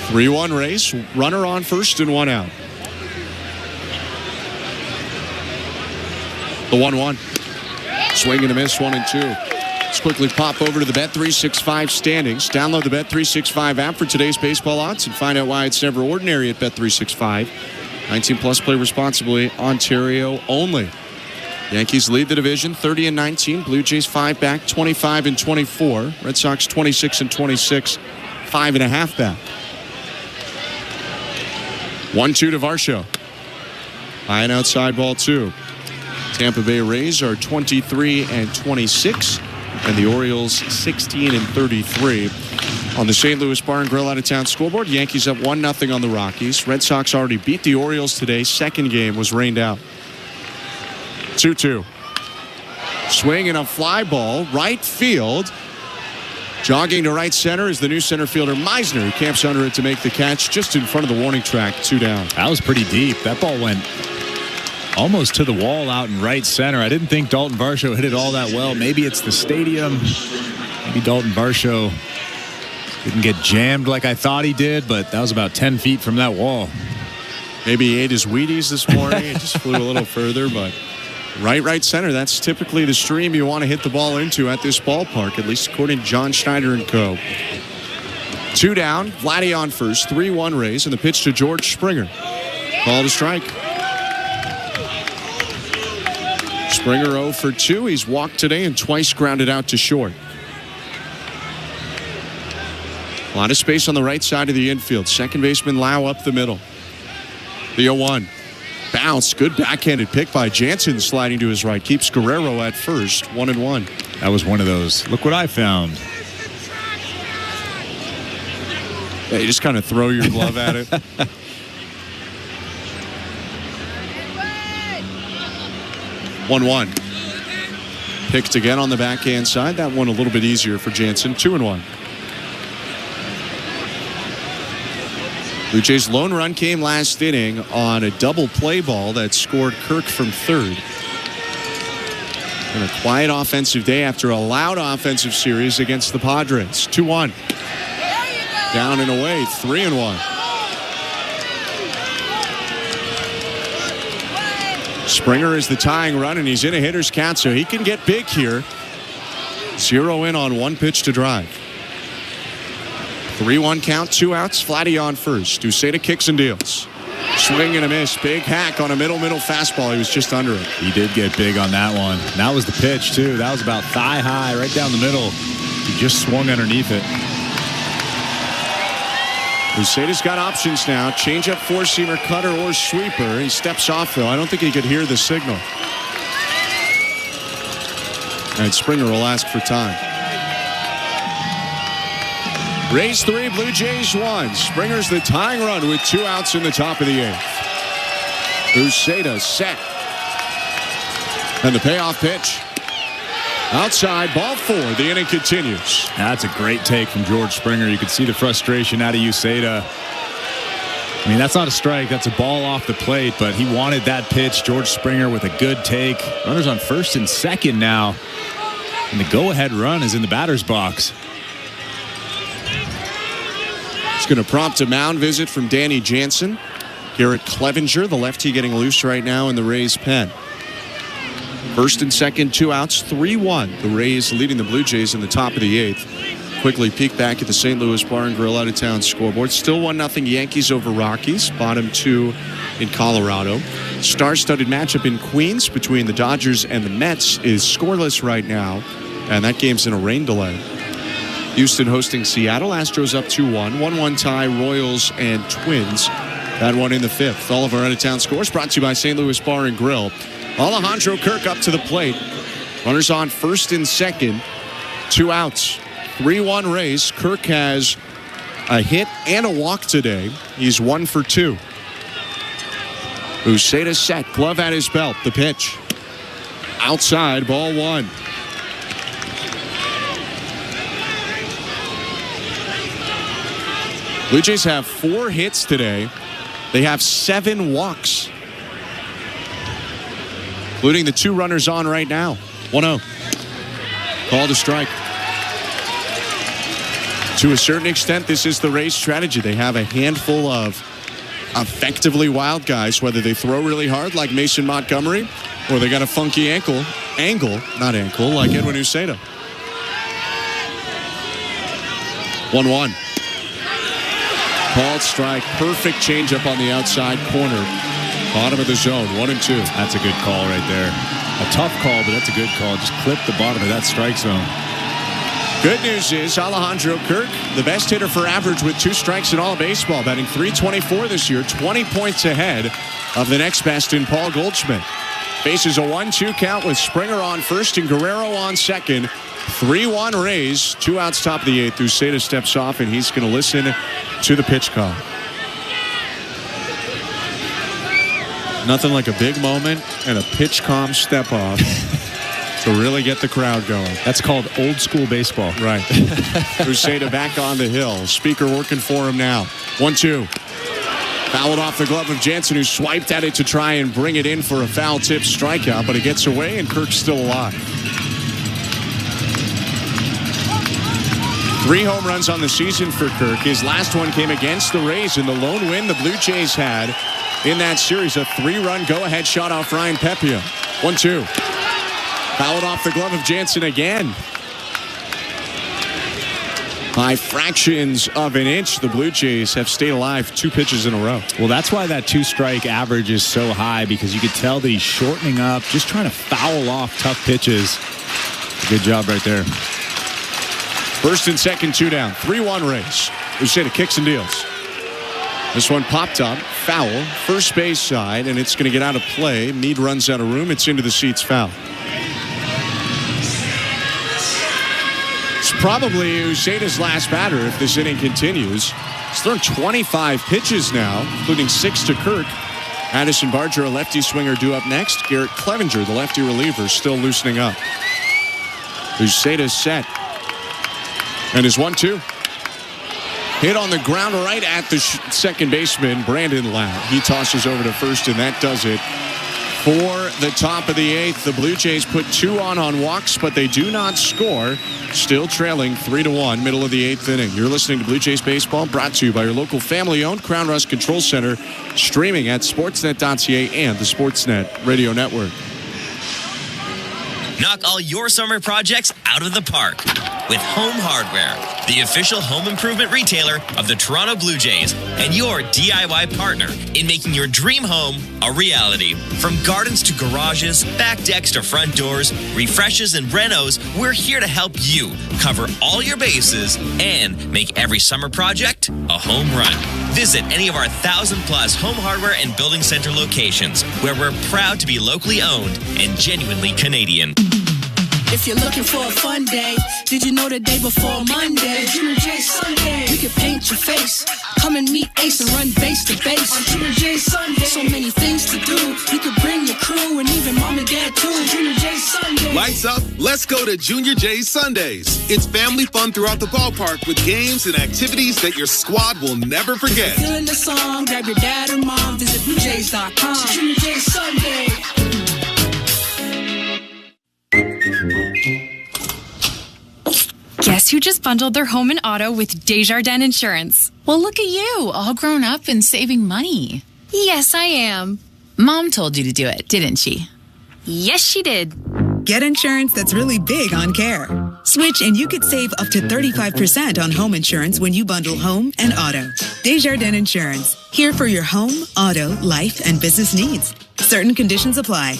Three-one race. Runner on first and 1 out. The 1-1. Swing and a miss, 1-2. Let's quickly pop over to the Bet365 standings. Download the Bet365 app for today's baseball odds and find out why it's never ordinary at Bet365. 19 plus, play responsibly. Ontario only. Yankees lead the division 30-19. Blue Jays 5 back, 25-24. Red Sox 26-26, 5.5 back. 1-2 to Varsho. High and outside, ball 2. Tampa Bay Rays are 23-26, and the Orioles 16-33. On the St. Louis Bar and Grill out of town scoreboard, Yankees up 1-0 on the Rockies. Red Sox already beat the Orioles today. Second game was rained out. 2-2. Swing and a fly ball, right field. Jogging to right center is the new center fielder Meisner, who camps under it to make the catch just in front of the warning track. 2 down. That was pretty deep. That ball went almost to the wall out in right center. I didn't think Dalton Varsho hit it all that well. Maybe it's the stadium. Maybe Dalton Varsho didn't get jammed like I thought he did, but that was about 10 feet from that wall. Maybe he ate his Wheaties this morning. It just flew a little further, but right center. That's typically the stream you want to hit the ball into at this ballpark, at least according to John Schneider and co. 2 down. Vladdy on first. 3-1 Rays, and the pitch to George Springer. Called a strike. Springer 0 for 2. He's walked today and twice grounded out to short. A lot of space on the right side of the infield. Second baseman Lau up the middle. The 0-1. Bounce. Good backhanded pick by Jansen, sliding to his right. Keeps Guerrero at first. 1-1. That was one of those. Look what I found. Yeah, you just kind of throw your glove at it. 1-1. Picked again on the backhand side. That one a little bit easier for Jansen. 2-1. Blue Jays' lone run came last inning on a double play ball that scored Kirk from third. And a quiet offensive day after a loud offensive series against the Padres. 2-1. Down and away. 3-1. Springer is the tying run, and he's in a hitter's count, so he can get big here. 0 in on 1 pitch to drive. 3-1 count, 2 outs. Vladdy on first. Uceda kicks and deals. Swing and a miss. Big hack on a middle fastball. He was just under it. He did get big on that one. And that was the pitch, too. That was about thigh high, right down the middle. He just swung underneath it. Uceda's got options now. Changeup, four-seamer, cutter, or sweeper. He steps off, though. I don't think he could hear the signal. And Springer will ask for time. Rays 3, Blue Jays 1. Springer's the tying run with 2 outs in the top of the 8th. Uceda set. And the payoff pitch. Outside, ball 4. The inning continues. That's a great take from George Springer. You could see the frustration out of Uceda. I mean, that's not a strike. That's a ball off the plate, but he wanted that pitch. George Springer with a good take. Runners on first and second now. And the go-ahead run is in the batter's box. It's going to prompt a mound visit from Danny Jansen. Garrett Clevenger, the lefty, getting loose right now in the Rays' pen. First and second, 2 outs, 3-1. The Rays leading the Blue Jays in the top of the 8th. Quickly peek back at the St. Louis Bar and Grill out-of-town scoreboard. Still 1-0 Yankees over Rockies. Bottom 2 in Colorado. Star-studded matchup in Queens between the Dodgers and the Mets is scoreless right now. And that game's in a rain delay. Houston hosting Seattle. Astros up 2-1. 1-1 tie, Royals and Twins. That one in the 5th. All of our out-of-town scores brought to you by St. Louis Bar and Grill. Alejandro Kirk up to the plate. Runners on first and second. 2 outs. 3-1 Rays. Kirk has a hit and a walk today. He's 1 for 2. Uceda set. Glove at his belt. The pitch. Outside. Ball 1. Blue Jays have 4 hits today. They have 7 walks, including the 2 runners on right now. 1-0. Called a strike. To a certain extent, this is the Rays' strategy. They have a handful of effectively wild guys, whether they throw really hard like Mason Montgomery or they got a funky angle, like Edwin Uceda. 1-1. Called strike. Perfect changeup on the outside corner. Bottom of the zone. 1-2. That's a good call right there. A tough call, but that's a good call. Just clip the bottom of that strike zone. Good news is Alejandro Kirk, the best hitter for average with 2 strikes in all of baseball, batting .324 this year, 20 points ahead of the next best in Paul Goldschmidt. Faces a 1-2 count with Springer on first and Guerrero on second. 3-1 Rays, 2 outs top of the 8th. Uceda steps off, and he's going to listen to the pitch call. Nothing like a big moment and a pitch calm step off to really get the crowd going. That's called old school baseball. Right. Uceda back on the hill. Speaker working for him now. 1-2. Fouled off the glove of Jansen, who swiped at it to try and bring it in for a foul tip strikeout, but it gets away, and Kirk's still alive. 3 home runs on the season for Kirk. His last one came against the Rays in the lone win the Blue Jays had in that series. A 3-run go-ahead shot off Ryan Pepiot. 1-2. Fouled off the glove of Jansen again. By fractions of an inch, the Blue Jays have stayed alive 2 pitches in a row. Well, that's why that 2-strike average is so high, because you could tell that he's shortening up, just trying to foul off tough pitches. Good job right there. First and second, 2 down. 3-1 Rays. Uceda kicks and deals. This one popped up, foul, first base side, and it's going to get out of play. Meade runs out of room. It's into the seats, foul. It's probably Uceda's last batter if this inning continues. He's thrown 25 pitches now, including 6 to Kirk. Addison Barger, a lefty swinger, due up next. Garrett Clevenger, the lefty reliever, still loosening up. Uceda's set. And his 1-2. Hit on the ground right at the second baseman, Brandon Lau. He tosses over to first, and that does it for the top of the 8th. The Blue Jays put 2 on walks, but they do not score. Still trailing 3-1, middle of the 8th inning. You're listening to Blue Jays Baseball, brought to you by your local family-owned Crown Rust Control Center, streaming at sportsnet.ca and the Sportsnet Radio Network. Knock all your summer projects out of the park with Home Hardware, the official home improvement retailer of the Toronto Blue Jays and your DIY partner in making your dream home a reality. From gardens to garages, back decks to front doors, refreshes and renos, we're here to help you cover all your bases and make every summer project a home run. Visit any of our 1,000+ home hardware and building center locations where we're proud to be locally owned and genuinely Canadian. If you're looking for a fun day, did you know the day before Monday? Junior J Sunday. You can paint your face, come and meet Ace and run base to base. On Junior J Sunday. So many things to do. You could bring your crew and even mom and dad too. Junior J Sunday. Lights up, let's go to Junior J Sundays. It's family fun throughout the ballpark with games and activities that your squad will never forget. Feeling the song, grab your dad or mom, visit BlueJays.com. Junior J Sunday. Guess who just bundled their home and auto with Desjardins Insurance? Well, look at you, all grown up and saving money. Yes, I am. Mom told you to do it, didn't she? Yes, she did. Get insurance that's really big on care. Switch and you could save up to 35% on home insurance when you bundle home and auto. Desjardins Insurance. Here for your home, auto, life, and business needs. Certain conditions apply.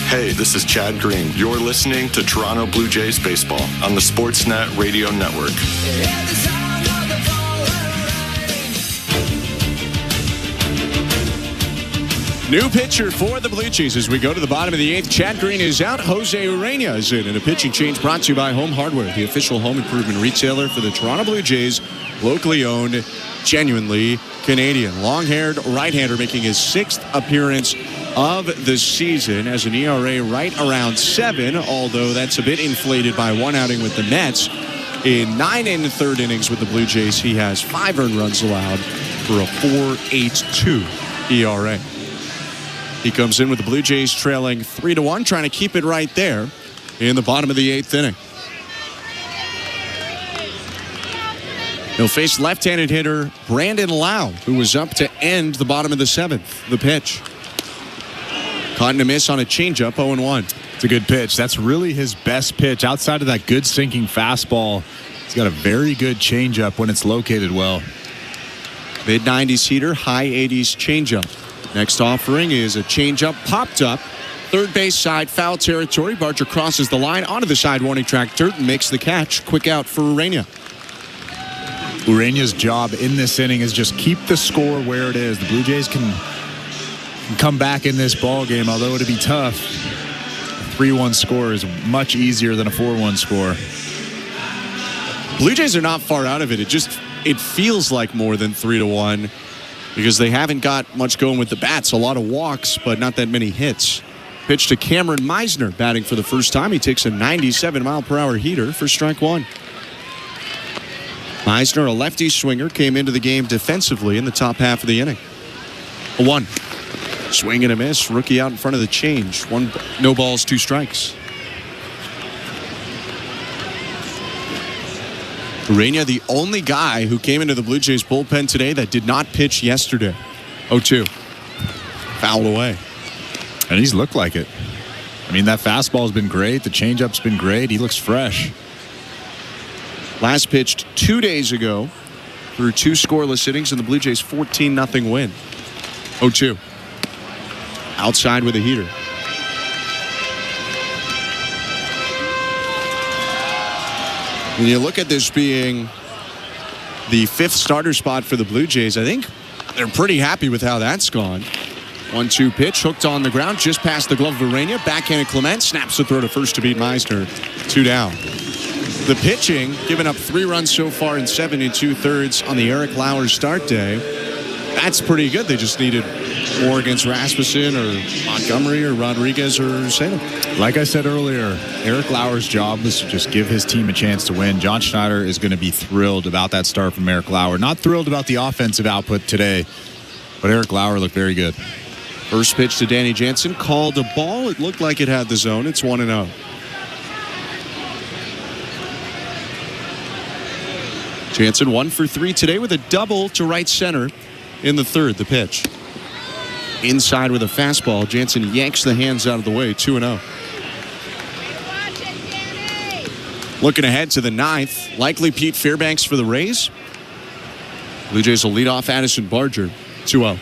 Hey, this is Chad Green. You're listening to Toronto Blue Jays Baseball on the Sportsnet Radio Network. New pitcher for the Blue Jays as we go to the bottom of the 8th. Chad Green is out. Jose Urena is in. And a pitching change brought to you by Home Hardware, the official home improvement retailer for the Toronto Blue Jays. Locally owned, genuinely Canadian. Long-haired right-hander making his 6th appearance of the season as an ERA right around 7, although that's a bit inflated by one outing with the Mets. In 9 1/3 innings with the Blue Jays, he has 5 earned runs allowed for a 4.82 ERA. He comes in with the Blue Jays trailing 3-1, trying to keep it right there in the bottom of the 8th inning. He'll face left-handed hitter Brandon Lau, who was up to end the bottom of the 7th. The pitch. Caught in a miss on a changeup, 0-1. It's a good pitch. That's really his best pitch. Outside of that good sinking fastball, he's got a very good changeup when it's located well. Mid-90s heater, high 80s changeup. Next offering is a changeup popped up. Third base side, foul territory. Barger crosses the line onto the side warning track dirt and makes the catch. Quick out for Urena. Urena's job in this inning is just keep the score where it is. The Blue Jays can come back in this ball game, although it'd be tough. A 3-1 score is much easier than a 4-1 score. Blue Jays are not far out of it. It feels like more than 3-1 because they haven't got much going with the bats. A lot of walks, but not that many hits. Pitch to Cameron Meisner, batting for the first time. He takes a 97-mile-per-hour heater for strike 1. Meisner, a lefty swinger, came into the game defensively in the top half of the inning. A 1. Swing and a miss. Rookie out in front of the change. 1, no balls, 2 strikes. Urena, the only guy who came into the Blue Jays bullpen today that did not pitch yesterday. 0-2. Fouled away. And he's looked like it. I mean, that fastball's been great. The changeup's been great. He looks fresh. Last pitched 2 days ago through 2 scoreless innings in the Blue Jays' 14-0 win. 0-2. Outside with a heater. When you look at this being the 5th starter spot for the Blue Jays, I think they're pretty happy with how that's gone. 1-2 pitch, hooked on the ground, just past the glove of Urena. Backhanded Clement, snaps the throw to first to beat Meisner. 2 down. The pitching, giving up 3 runs so far in 7 2/3 on the Eric Lauer start day. That's pretty good. They just needed more against Rasmussen or Montgomery or Rodriguez or Salem. Like I said earlier, Eric Lauer's job is to just give his team a chance to win. John Schneider is going to be thrilled about that start from Eric Lauer. Not thrilled about the offensive output today. But Eric Lauer looked very good. First pitch to Danny Jansen, called a ball. It looked like it had the zone. It's 1-0. Jansen 1 for 3 today with a double to right center in the third. The pitch inside with a fastball. Jansen yanks the hands out of the way. 2-0. Looking ahead to the ninth, likely Pete Fairbanks for the Rays. Blue Jays will lead off Addison Barger. 2-0.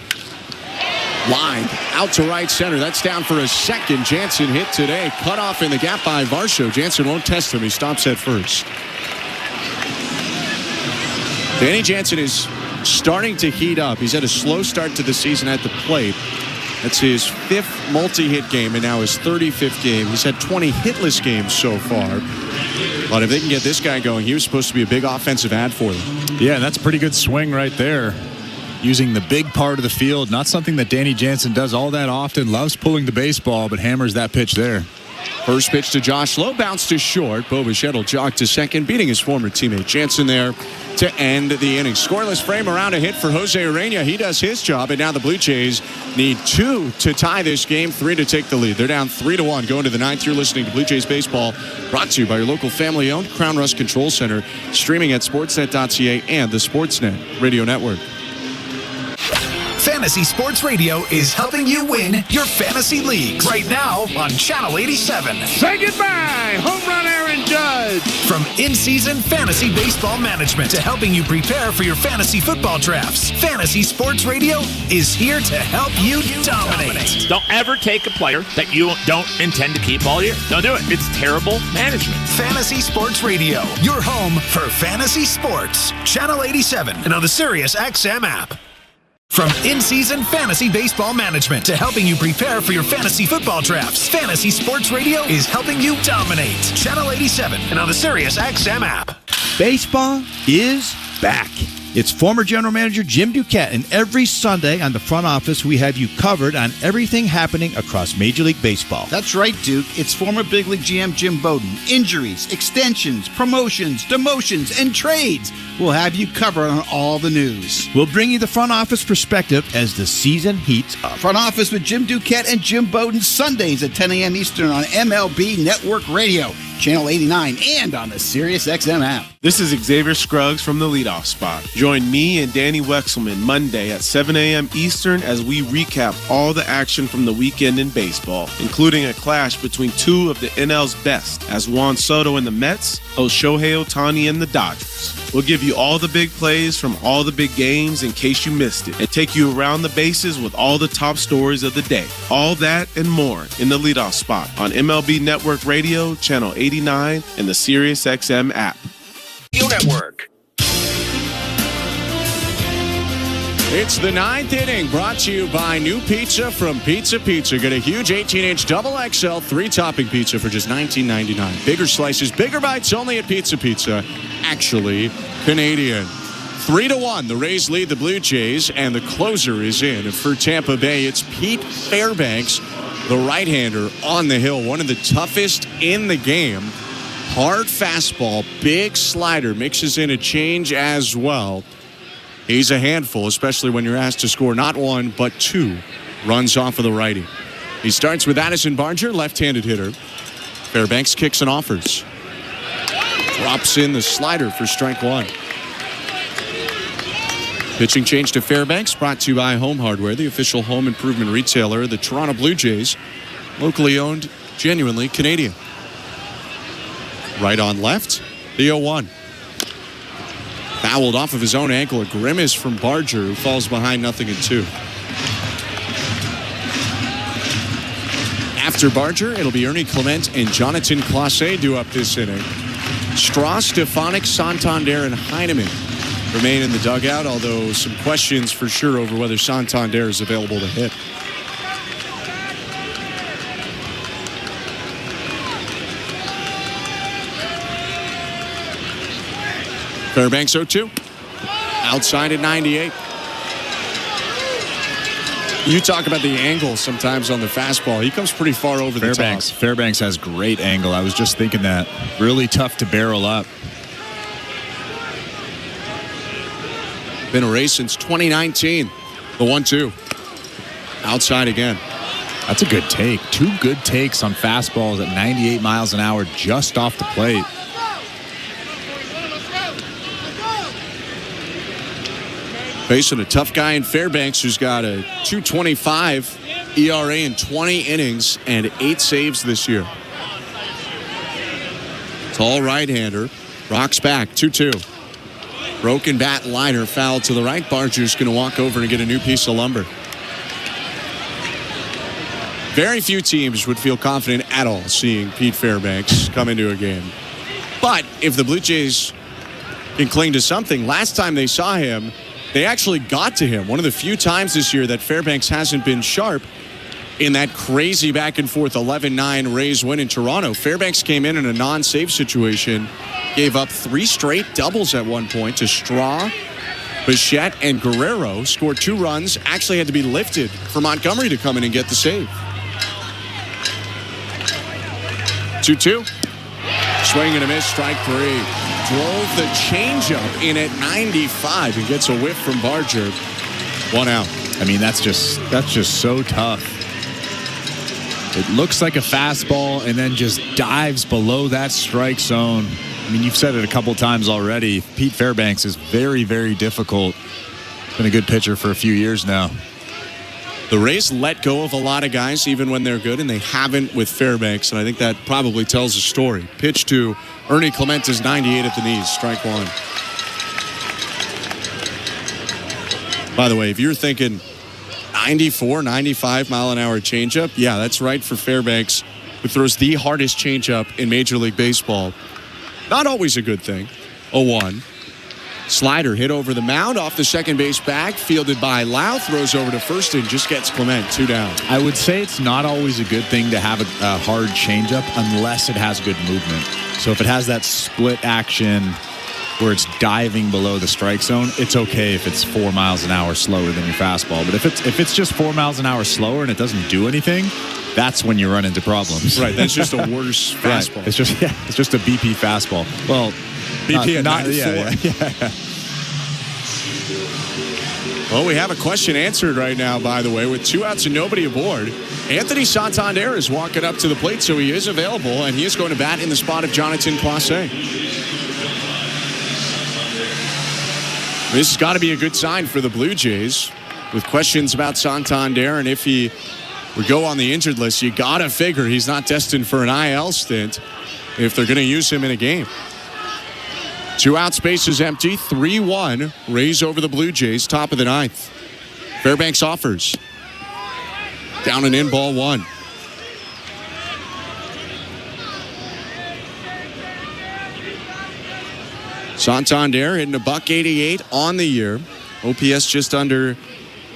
Line out to right center. That's down for a second. Jansen hit today. Cut off in the gap by Varsho. Jansen won't test him. He stops at first. Danny Jansen is starting to heat up. He's had a slow start to the season at the plate. That's his 5th multi-hit game and now his 35th game. He's had 20 hitless games so far. But if they can get this guy going, he was supposed to be a big offensive ad for them. Yeah, that's a pretty good swing right there. Using the big part of the field, not something that Danny Jansen does all that often. Loves pulling the baseball, but hammers that pitch there. First pitch to Josh Lowe, bounce to short. Bo Bichette will jog to second, beating his former teammate Jansen there to end the inning. Scoreless frame around a hit for Jose Urena. He does his job, and now the Blue Jays need 2 to tie this game, 3 to take the lead. They're down 3-1 going to the 9th. You're listening to Blue Jays Baseball, brought to you by your local family-owned Crown Rust Control Center, streaming at sportsnet.ca and the Sportsnet Radio Network. Fantasy Sports Radio is helping you win your fantasy leagues right now on Channel 87. Say goodbye, home run Aaron Judge. From in-season fantasy baseball management to helping you prepare for your fantasy football drafts, Fantasy Sports Radio is here to help you dominate. Don't ever take a player that you don't intend to keep all year. Don't do it. It's terrible management. Fantasy Sports Radio, your home for fantasy sports. Channel 87 and on the Sirius XM app. From in-season fantasy baseball management to helping you prepare for your fantasy football drafts, Fantasy Sports Radio is helping you dominate. Channel 87 and on the Sirius XM app. Baseball is back. It's former General Manager Jim Duquette, and every Sunday on the front office, we have you covered on everything happening across Major League Baseball. That's right, Duke. It's former Big League GM Jim Bowden. Injuries, extensions, promotions, demotions, and trades. We'll have you covered on all the news. We'll bring you the front office perspective as the season heats up. Front office with Jim Duquette and Jim Bowden Sundays at 10 a.m. Eastern on MLB Network Radio, Channel 89, and on the Sirius XM app. This is Xavier Scruggs from the Leadoff Spot. Join me and Danny Wexelman Monday at 7 a.m. Eastern as we recap all the action from the weekend in baseball, including a clash between 2 of the NL's best, as Juan Soto and the Mets host Shohei Ohtani and the Dodgers. We'll give you all the big plays from all the big games in case you missed it, and take you around the bases with all the top stories of the day. All that and more in the Leadoff Spot on MLB Network Radio, Channel 89, and the Sirius XM app. Network. It's the 9th inning, brought to you by New Pizza from Pizza Pizza. Get a huge 18-inch double XL 3-topping pizza for just $19.99. Bigger slices, bigger bites, only at Pizza Pizza. Actually Canadian. 3-1, the Rays lead the Blue Jays, and the closer is in. For Tampa Bay, it's Pete Fairbanks, the right-hander on the hill, one of the toughest in the game. Hard fastball, big slider, mixes in a change as well. He's a handful, especially when you're asked to score not 1, but 2 runs off of the righty. He starts with Addison Barger, left-handed hitter. Fairbanks kicks and offers. Drops in the slider for strike 1. Pitching change to Fairbanks, brought to you by Home Hardware, the official home improvement retailer of the Toronto Blue Jays. Locally owned, genuinely Canadian. Right on left, the 0-1. Fouled off of his own ankle, a grimace from Barger, who falls behind 0-2. After Barger, it'll be Ernie Clement and Jonathan Clase due up this inning. Strauss, Stefanik, Santander, and Heineman remain in the dugout, although some questions for sure over whether Santander is available to hit. Fairbanks 0-2. Outside at 98. You talk about the angle sometimes on the fastball. He comes pretty far over the top. Fairbanks has great angle. I was just thinking that. Really tough to barrel up. Been a race since 2019. The 1-2. Outside again. That's a good take. 2 good takes on fastballs at 98 miles an hour just off the plate. Facing a tough guy in Fairbanks who's got a 2.25 ERA in 20 innings and 8 saves this year. Tall right-hander. Rocks back. 2-2. Broken bat liner, foul to the right. Barger's going to walk over and get a new piece of lumber. Very few teams would feel confident at all seeing Pete Fairbanks come into a game. But if the Blue Jays can cling to something, last time they saw him, they actually got to him. One of the few times this year that Fairbanks hasn't been sharp in that crazy back-and-forth 11-9 Rays win in Toronto. Fairbanks came in a non-save situation, gave up 3 straight doubles at one point to Straw, Bichette, and Guerrero. Scored 2 runs, actually had to be lifted for Montgomery to come in and get the save. 2-2. Swing and a miss, strike 3. Drove the changeup in at 95 and gets a whiff from Barger. 1 out. I mean, that's just so tough. It looks like a fastball and then just dives below that strike zone. I mean, you've said it a couple times already. Pete Fairbanks is very, very difficult. Been a good pitcher for a few years now. The Rays let go of a lot of guys even when they're good, and they haven't with Fairbanks, and I think that probably tells a story. Pitch to Ernie Clemente's 98 at the knees, strike 1. By the way, if you're thinking 94, 95 mile an hour changeup, yeah, that's right for Fairbanks, who throws the hardest changeup in Major League Baseball. Not always a good thing. 0-1. Slider hit over the mound off the second base bag, fielded by Lau, throws over to first and just gets Clement 2 down. I would say it's not always a good thing to have a hard changeup unless it has good movement. So if it has that split action where it's diving below the strike zone, it's okay if it's 4 miles an hour slower than your fastball. But if it's just 4 miles an hour slower and it doesn't do anything, that's when you run into problems. Right, that's just a worse fastball. Right. It's just a BP fastball. Well, BP at not 94. Yeah. Well, we have a question answered right now, by the way, with 2 outs and nobody aboard. Anthony Santander is walking up to the plate, so he is available, and he is going to bat in the spot of Jonathan Clase. This has got to be a good sign for the Blue Jays. With questions about Santander, and if he would go on the injured list, you got to figure he's not destined for an IL stint if they're going to use him in a game. 2 outs, base is empty. 3-1. Rays over the Blue Jays, top of the 9th. Fairbanks offers. Down and in, ball 1. Santander hitting a .188 on the year. OPS just under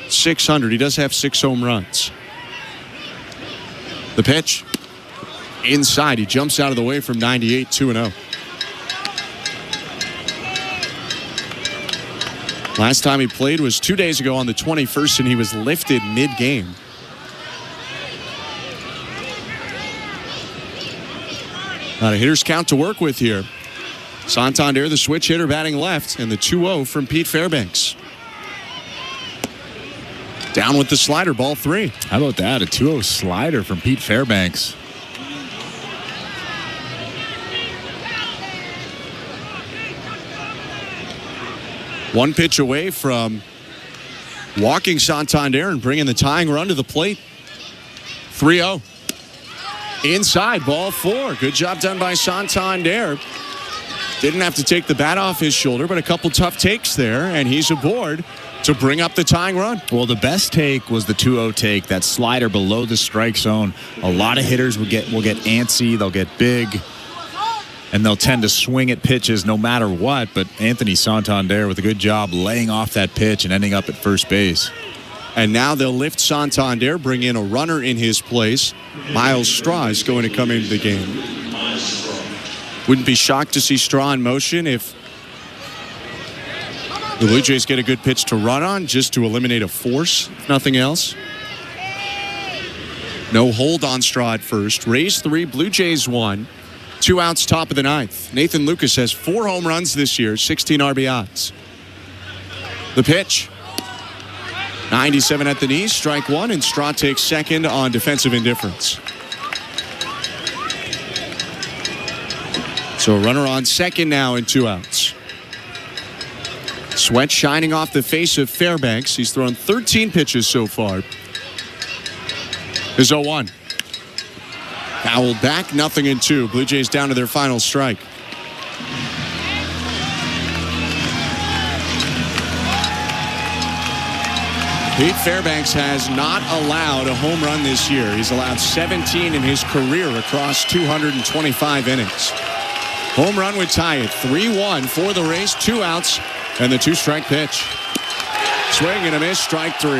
600. He does have 6 home runs. The pitch. Inside. He jumps out of the way from 98, 2-0. Last time he played was 2 days ago on the 21st, and he was lifted mid-game. Got a hitter's count to work with here. Santander, the switch hitter, batting left, and the 2-0 from Pete Fairbanks. Down with the slider, ball 3. How about that? A 2-0 slider from Pete Fairbanks. One pitch away from walking Santander and bringing the tying run to the plate. 3-0. Inside, ball 4. Good job done by Santander. Didn't have to take the bat off his shoulder, but a couple tough takes there, and he's aboard to bring up the tying run. Well, the best take was the 2-0 take, that slider below the strike zone. A lot of hitters will get antsy, they'll get big, and they'll tend to swing at pitches no matter what, but Anthony Santander with a good job laying off that pitch and ending up at first base. And now they'll lift Santander, bring in a runner in his place. Miles Straw is going to come into the game. Wouldn't be shocked to see Straw in motion if the Blue Jays get a good pitch to run on, just to eliminate a force, if nothing else. No hold on Straw at first. Rays 3, Blue Jays 1. 2 outs, top of the 9th. Nathan Lucas has 4 home runs this year, 16 RBIs. The pitch. 97 at the knees, strike one, and Straw takes second on defensive indifference. So a runner on second now and 2 outs. Sweat shining off the face of Fairbanks. He's thrown 13 pitches so far. Here's 0-1. Fouled back, 0-2. Blue Jays down to their final strike. Pete Fairbanks has not allowed a home run this year. He's allowed 17 in his career across 225 innings. Home run would tie it. 3-1 for the Rays. 2 outs and the 2-strike pitch. Swing and a miss. Strike 3.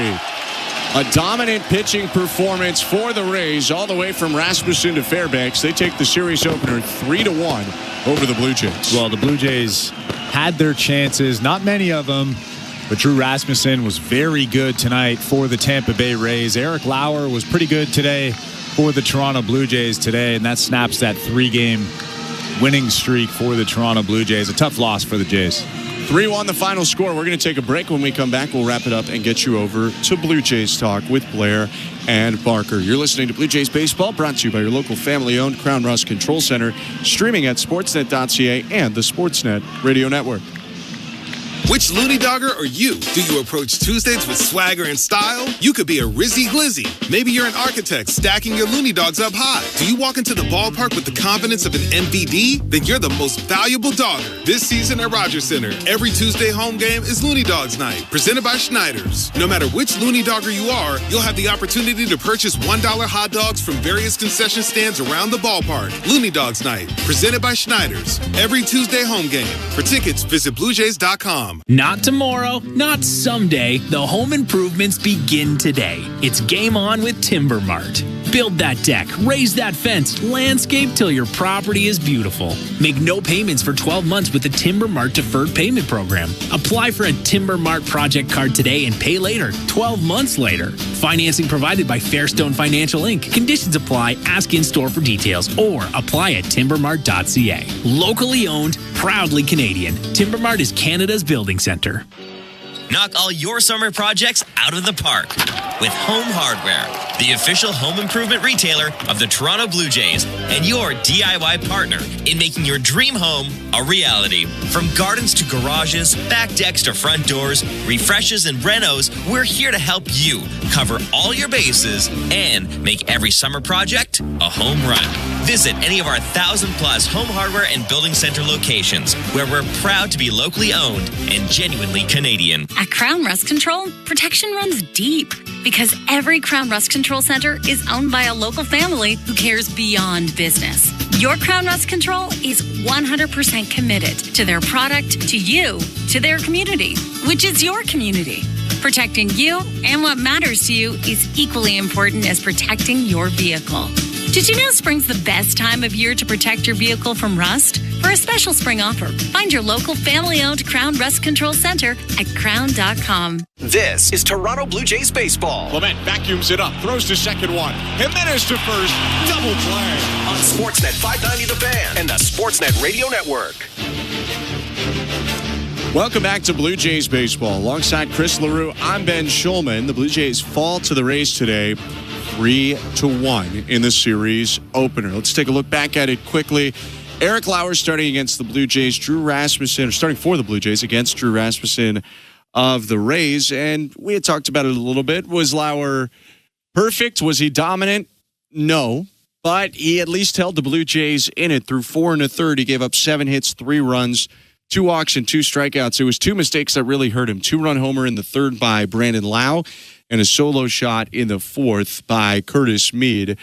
A dominant pitching performance for the Rays all the way from Rasmussen to Fairbanks. They take the series opener 3-1 over the Blue Jays. Well, the Blue Jays had their chances. Not many of them. But Drew Rasmussen was very good tonight for the Tampa Bay Rays. Eric Lauer was pretty good today for the Toronto Blue Jays today, and that snaps that 3-game winning streak for the Toronto Blue Jays. A tough loss for the Jays. 3-1 the final score. We're going to take a break. When we come back, we'll wrap it up and get you over to Blue Jays Talk with Blair and Barker. You're listening to Blue Jays Baseball, brought to you by your local family-owned Crown Rust Control Center, streaming at sportsnet.ca and the Sportsnet Radio Network. Which loony dogger are you? Do you approach Tuesdays with swagger and style? You could be a Rizzy Glizzy. Maybe you're an architect stacking your loony dogs up high. Do you walk into the ballpark with the confidence of an MVD? Then you're the most valuable dogger. This season at Rogers Center, every Tuesday home game is Looney Dogs Night, presented by Schneider's. No matter which loony dogger you are, you'll have the opportunity to purchase $1 hot dogs from various concession stands around the ballpark. Looney Dogs Night, presented by Schneider's. Every Tuesday home game. For tickets, visit BlueJays.com. Not tomorrow, not someday. The home improvements begin today. It's game on with Timber Mart. Build that deck, raise that fence, landscape till your property is beautiful. Make no payments for 12 months with the Timber Mart Deferred Payment Program. Apply for a Timber Mart project card today and pay later, 12 months later. Financing provided by Fairstone Financial Inc. Conditions apply. Ask in-store for details or apply at timbermart.ca. Locally owned, proudly Canadian. Timber Mart is Canada's building center. Knock all your summer projects out of the park with Home Hardware, the official home improvement retailer of the Toronto Blue Jays and your DIY partner in making your dream home a reality. From gardens to garages, back decks to front doors, refreshes and renos, we're here to help you cover all your bases and make every summer project a home run. Visit any of our 1,000+ Home Hardware and Building Center locations, where we're proud to be locally owned and genuinely Canadian. At Crown Rust Control, protection runs deep because every Crown Rust Control Center is owned by a local family who cares beyond business. Your Crown Rust Control is 100% committed to their product, to you, to their community, which is your community. Protecting you and what matters to you is equally important as protecting your vehicle. Did you know spring's the best time of year to protect your vehicle from rust? For a special spring offer, find your local family-owned Crown Rust Control Center at crown.com. This is Toronto Blue Jays baseball. Clement vacuums it up, throws to second one. Jimenez to first, double play. On Sportsnet 590 The Fan and the Sportsnet Radio Network. Welcome back to Blue Jays baseball. Alongside Chris LaRue, I'm Ben Schulman. The Blue Jays fall to the Rays today 3-1 in the series opener. Let's take a look back at it quickly. Eric Lauer starting against the Blue Jays. Drew Rasmussen, or starting for the Blue Jays against Drew Rasmussen of the Rays. And we had talked about it a little bit. Was Lauer perfect? Was he dominant? No. But he at least held the Blue Jays in it through 4 1/3. He gave up 7 hits, 3 runs, 2 walks, and 2 strikeouts. It was 2 mistakes that really hurt him. 2-run homer in the third by Brandon Lau and a solo shot in the fourth by Curtis Mead.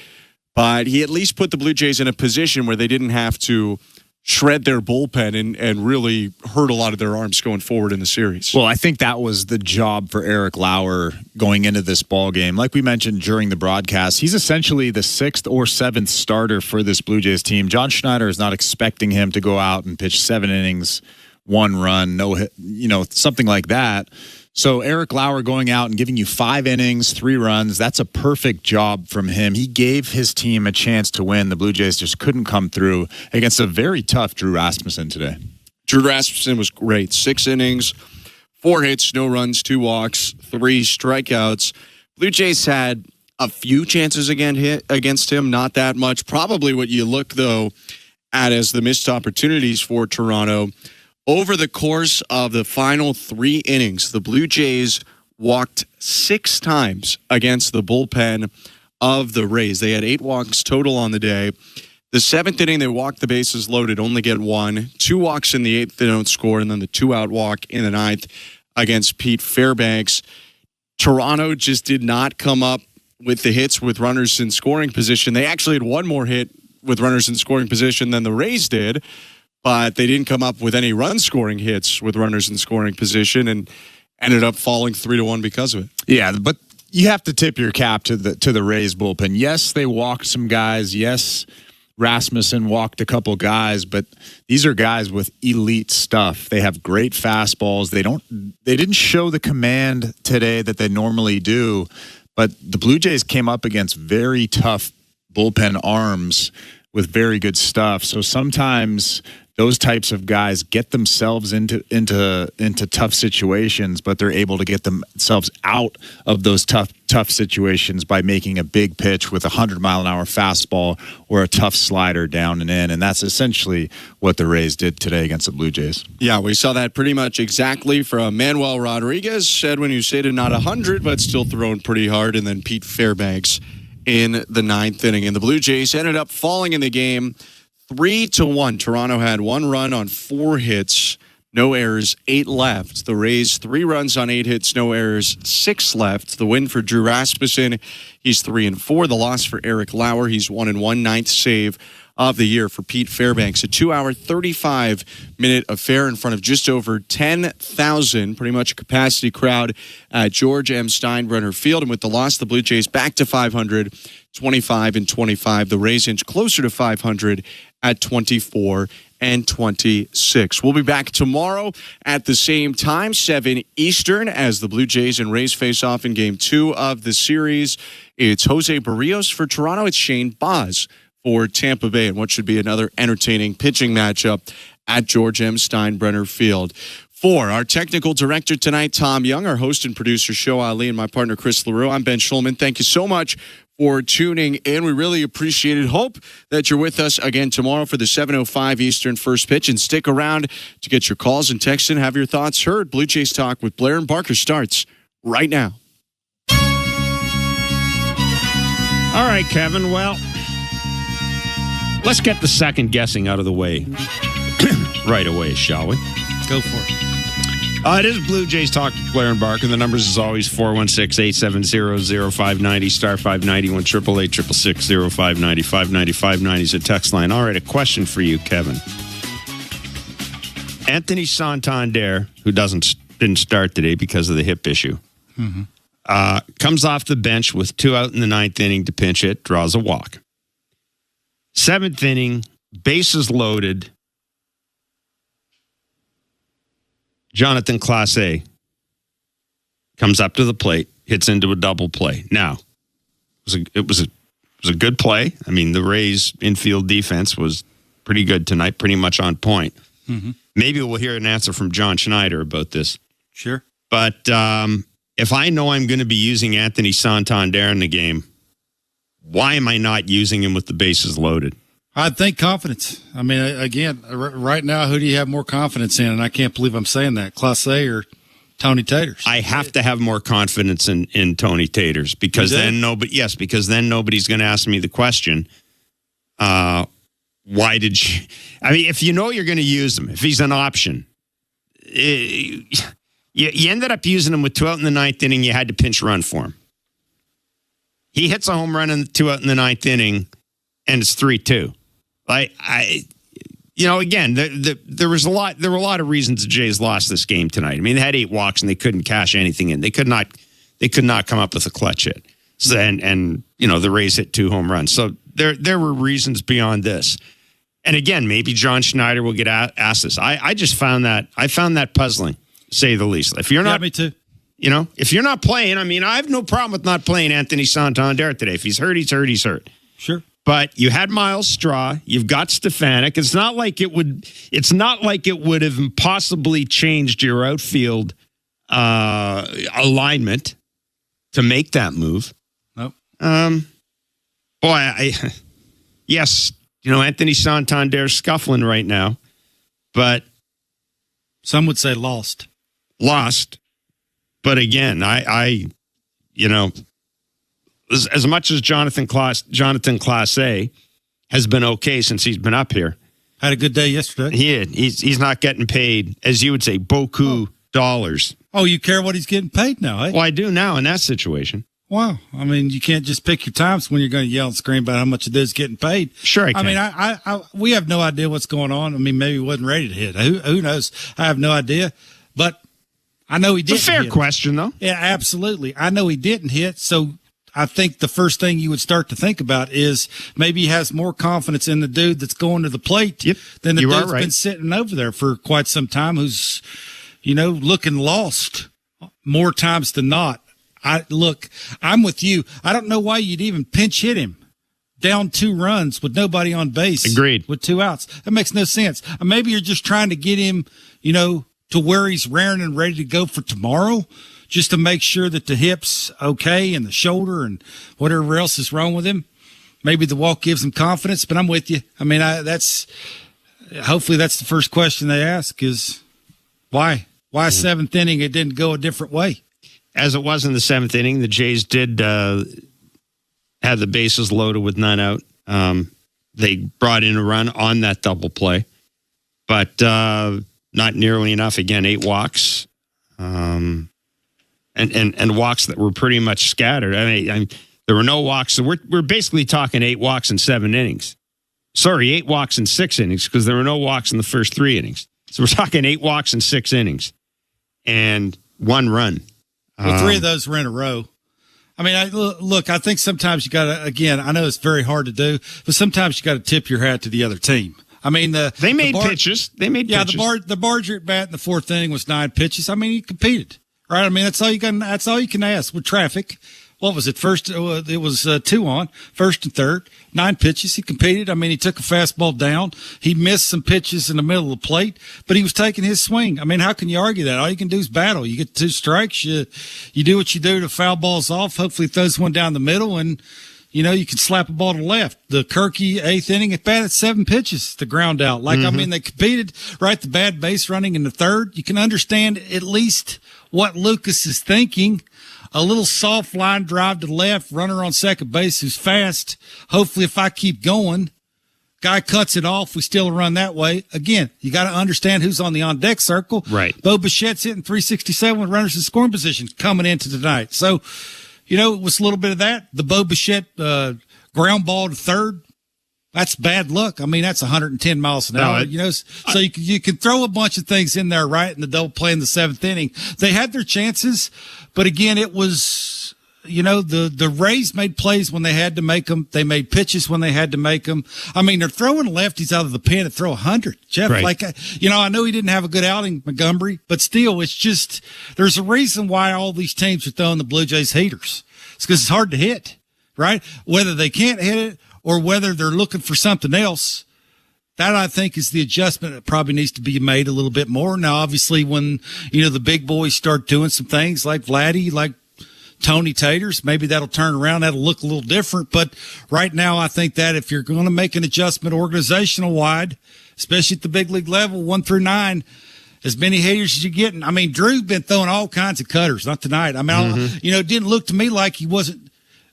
But he at least put the Blue Jays in a position where they didn't have to shred their bullpen and really hurt a lot of their arms going forward in the series. Well, I think that was the job for Eric Lauer going into this ball game. Like we mentioned during the broadcast, he's essentially the 6th or 7th starter for this Blue Jays team. John Schneider is not expecting him to go out and pitch 7 innings, 1 run, no hit, something like that. So Eric Lauer going out and giving you 5 innings, 3 runs, that's a perfect job from him. He gave his team a chance to win. The Blue Jays just couldn't come through against a very tough Drew Rasmussen today. Drew Rasmussen was great. 6 innings, 4 hits, no runs, 2 walks, 3 strikeouts. Blue Jays had a few chances against him, not that much. Probably what you look, though, at as the missed opportunities for Toronto. Over the course of the final 3 innings, the Blue Jays walked 6 times against the bullpen of the Rays. They had 8 walks total on the day. The 7th inning, they walked the bases loaded, only get 1. 2 walks in the 8th, they don't score, and then the 2-out walk in the 9th against Pete Fairbanks. Toronto just did not come up with the hits with runners in scoring position. They actually had 1 more hit with runners in scoring position than the Rays did, but they didn't come up with any run-scoring hits with runners in scoring position and ended up falling 3-1 because of it. Yeah, but you have to tip your cap to the Rays bullpen. Yes, they walked some guys. Yes, Rasmussen walked a couple guys, but these are guys with elite stuff. They have great fastballs. They didn't show the command today that they normally do, but the Blue Jays came up against very tough bullpen arms with very good stuff. So sometimes those types of guys get themselves into tough situations, but they're able to get themselves out of those tough situations by making a big pitch with a 100-mile-an-hour fastball or a tough slider down and in. And that's essentially what the Rays did today against the Blue Jays. Yeah, we saw that pretty much exactly from Manuel Rodriguez. Edwin Uceta, not 100, but still throwing pretty hard. And then Pete Fairbanks in the 9th inning. And the Blue Jays ended up falling in the game 3-1. Toronto had 1 run on 4 hits, no errors, 8 left. The Rays, 3 runs on 8 hits, no errors, 6 left. The win for Drew Rasmussen, he's 3-4. The loss for Eric Lauer, he's 1-1, 9th save of the year for Pete Fairbanks. A 2-hour, 35-minute affair in front of just over 10,000, pretty much a capacity crowd at George M. Steinbrenner Field. And with the loss, the Blue Jays back to 500, 25-25. The Rays inch closer to 500 at 24-26. We'll be back tomorrow at the same time, 7 Eastern, as the Blue Jays and Rays face off in Game 2 of the series. It's Jose Barrios for Toronto. It's Shane Baz for Tampa Bay, and what should be another entertaining pitching matchup at George M. Steinbrenner Field. For our technical director tonight, Tom Young, our host and producer, Show Ali, and my partner, Chris LaRue, I'm Ben Schulman. Thank you so much for tuning in. We really appreciate it. Hope that you're with us again tomorrow for the 7:05 Eastern first pitch, and stick around to get your calls and texts and have your thoughts heard. Blue Jays Talk with Blair and Barker starts right now. All right, Kevin. Well, let's get the second guessing out of the way right away, shall we? Go for it. It is Blue Jays Talk with Blair and Barker. The numbers, as always, 416-870-0590, star 591, 888-666-0590, 590 is a text line. All right, a question for you, Kevin. Anthony Santander, who didn't start today because of the hip issue, comes off the bench with 2 out in the 9th inning to pinch hit, draws a walk. 7th inning, bases loaded. Jonathan Clase comes up to the plate, hits into a double play. Now, it was a good play. I mean, the Rays' infield defense was pretty good tonight, pretty much on point. Maybe we'll hear an answer from John Schneider about this. Sure. But if I know I'm going to be using Anthony Santander in the game, why am I not using him with the bases loaded? I think confidence. I mean, again, right now, who do you have more confidence in? And I can't believe I'm saying that, Clase or Tony Taters? I have to have more confidence in Tony Taters because then nobody's going to ask me the question. Why did you? I mean, if you know you're going to use him, if he's an option, you ended up using him with 2 out in the 9th inning. You had to pinch run for him. He hits a home run in 2 out in the 9th inning, and it's 3-2. Again, there were a lot of reasons the Jays lost this game tonight. I mean, they had 8 walks and they couldn't cash anything in. They could not come up with a clutch hit. So, and the Rays hit 2 home runs. So there were reasons beyond this. And again, maybe John Schneider will get asked this. I just found that puzzling, to say the least. If you're not, me too. If you're not playing, I mean, I have no problem with not playing Anthony Santander today. If he's hurt, he's hurt. He's hurt. Sure. But you had Miles Straw. You've got Stefanik. It's not like it would have impossibly changed your outfield alignment to make that move. Nope. Yes, Anthony Santander's scuffling right now, but some would say lost. But again, I as much as Jonathan Clase has been okay since he's been up here. Had a good day yesterday. He's not getting paid, as you would say, beaucoup dollars. Oh, you care what he's getting paid now, eh? Well, I do now in that situation. Wow. I mean, you can't just pick your times when you're going to yell and scream about how much it is getting paid. Sure I can. I mean, we have no idea what's going on. I mean, maybe he wasn't ready to hit. Who knows? I have no idea. But I know he didn't hit. It's a fair question, though. Yeah, absolutely. I know he didn't hit, so I think the first thing you would start to think about is maybe he has more confidence in the dude that's going to the plate than the dude that's been sitting over there for quite some time who's, looking lost more times than not. I'm with you. I don't know why you'd even pinch hit him down 2 runs with nobody on base. Agreed. With 2 outs. That makes no sense. Maybe you're just trying to get him, to where he's raring and ready to go for tomorrow, just to make sure that the hip's okay and the shoulder and whatever else is wrong with him. Maybe the walk gives him confidence, but I'm with you. I mean, hopefully that's the first question they ask is why? Why 7th inning it didn't go a different way? As it was in the 7th inning, the Jays did have the bases loaded with none out. They brought in a run on that double play, but not nearly enough. Again, 8 walks, and walks that were pretty much scattered. I mean, there were no walks. So we're basically talking 8 walks in 7 innings. Sorry, 8 walks in 6 innings because there were no walks in the first 3 innings. So we're talking 8 walks in 6 innings and 1 run. Well, 3 of those were in a row. I mean, I think sometimes you got to, again, I know it's very hard to do, but sometimes you got to tip your hat to the other team. I mean, they made pitches. They made pitches. The Barger at bat in the 4th inning was 9 pitches. I mean, he competed, right? I mean, that's all you can ask with traffic. What was it? First, it was 2 on, 1st and 3rd, 9 pitches. He competed. I mean, he took a fastball down. He missed some pitches in the middle of the plate, but he was taking his swing. I mean, how can you argue that? All you can do is battle. You get 2 strikes. You do what you do to foul balls off. Hopefully it throws one down the middle and, you can slap a ball to left. The Kirky 8th inning at bat at 7 pitches, the ground out. I mean, they competed, right? The bad base running in the 3rd. You can understand at least what Lucas is thinking. A little soft line drive to the left, runner on second base who's fast. Hopefully, if I keep going, guy cuts it off. We still run that way. Again, you got to understand who's on the on-deck circle. Right. Bo Bichette's hitting 367 with runners in scoring position coming into tonight. So, it was a little bit of that. The Bo Bichette ground ball to 3rd. That's bad luck. I mean, that's 110 miles an hour, so you can throw a bunch of things in there, right? In the double play in the 7th inning. They had their chances, but again, it was, the Rays made plays when they had to make them. They made pitches when they had to make them. I mean, they're throwing lefties out of the pen to throw 100. Jeff, right. I know he didn't have a good outing, Montgomery, but still, it's just, there's a reason why all these teams are throwing the Blue Jays heaters. It's because it's hard to hit, right? Whether they can't hit it, or whether they're looking for something else, that I think is the adjustment that probably needs to be made a little bit more. Now, obviously, when, the big boys start doing some things like Vladdy, like Tony Taters, maybe that'll turn around. That'll look a little different. But right now, I think that if you're going to make an adjustment organizational wide, especially at the big league level, 1 through 9, as many haters as you're getting. I mean, Drew's been throwing all kinds of cutters, not tonight. I mean, it didn't look to me like he wasn't.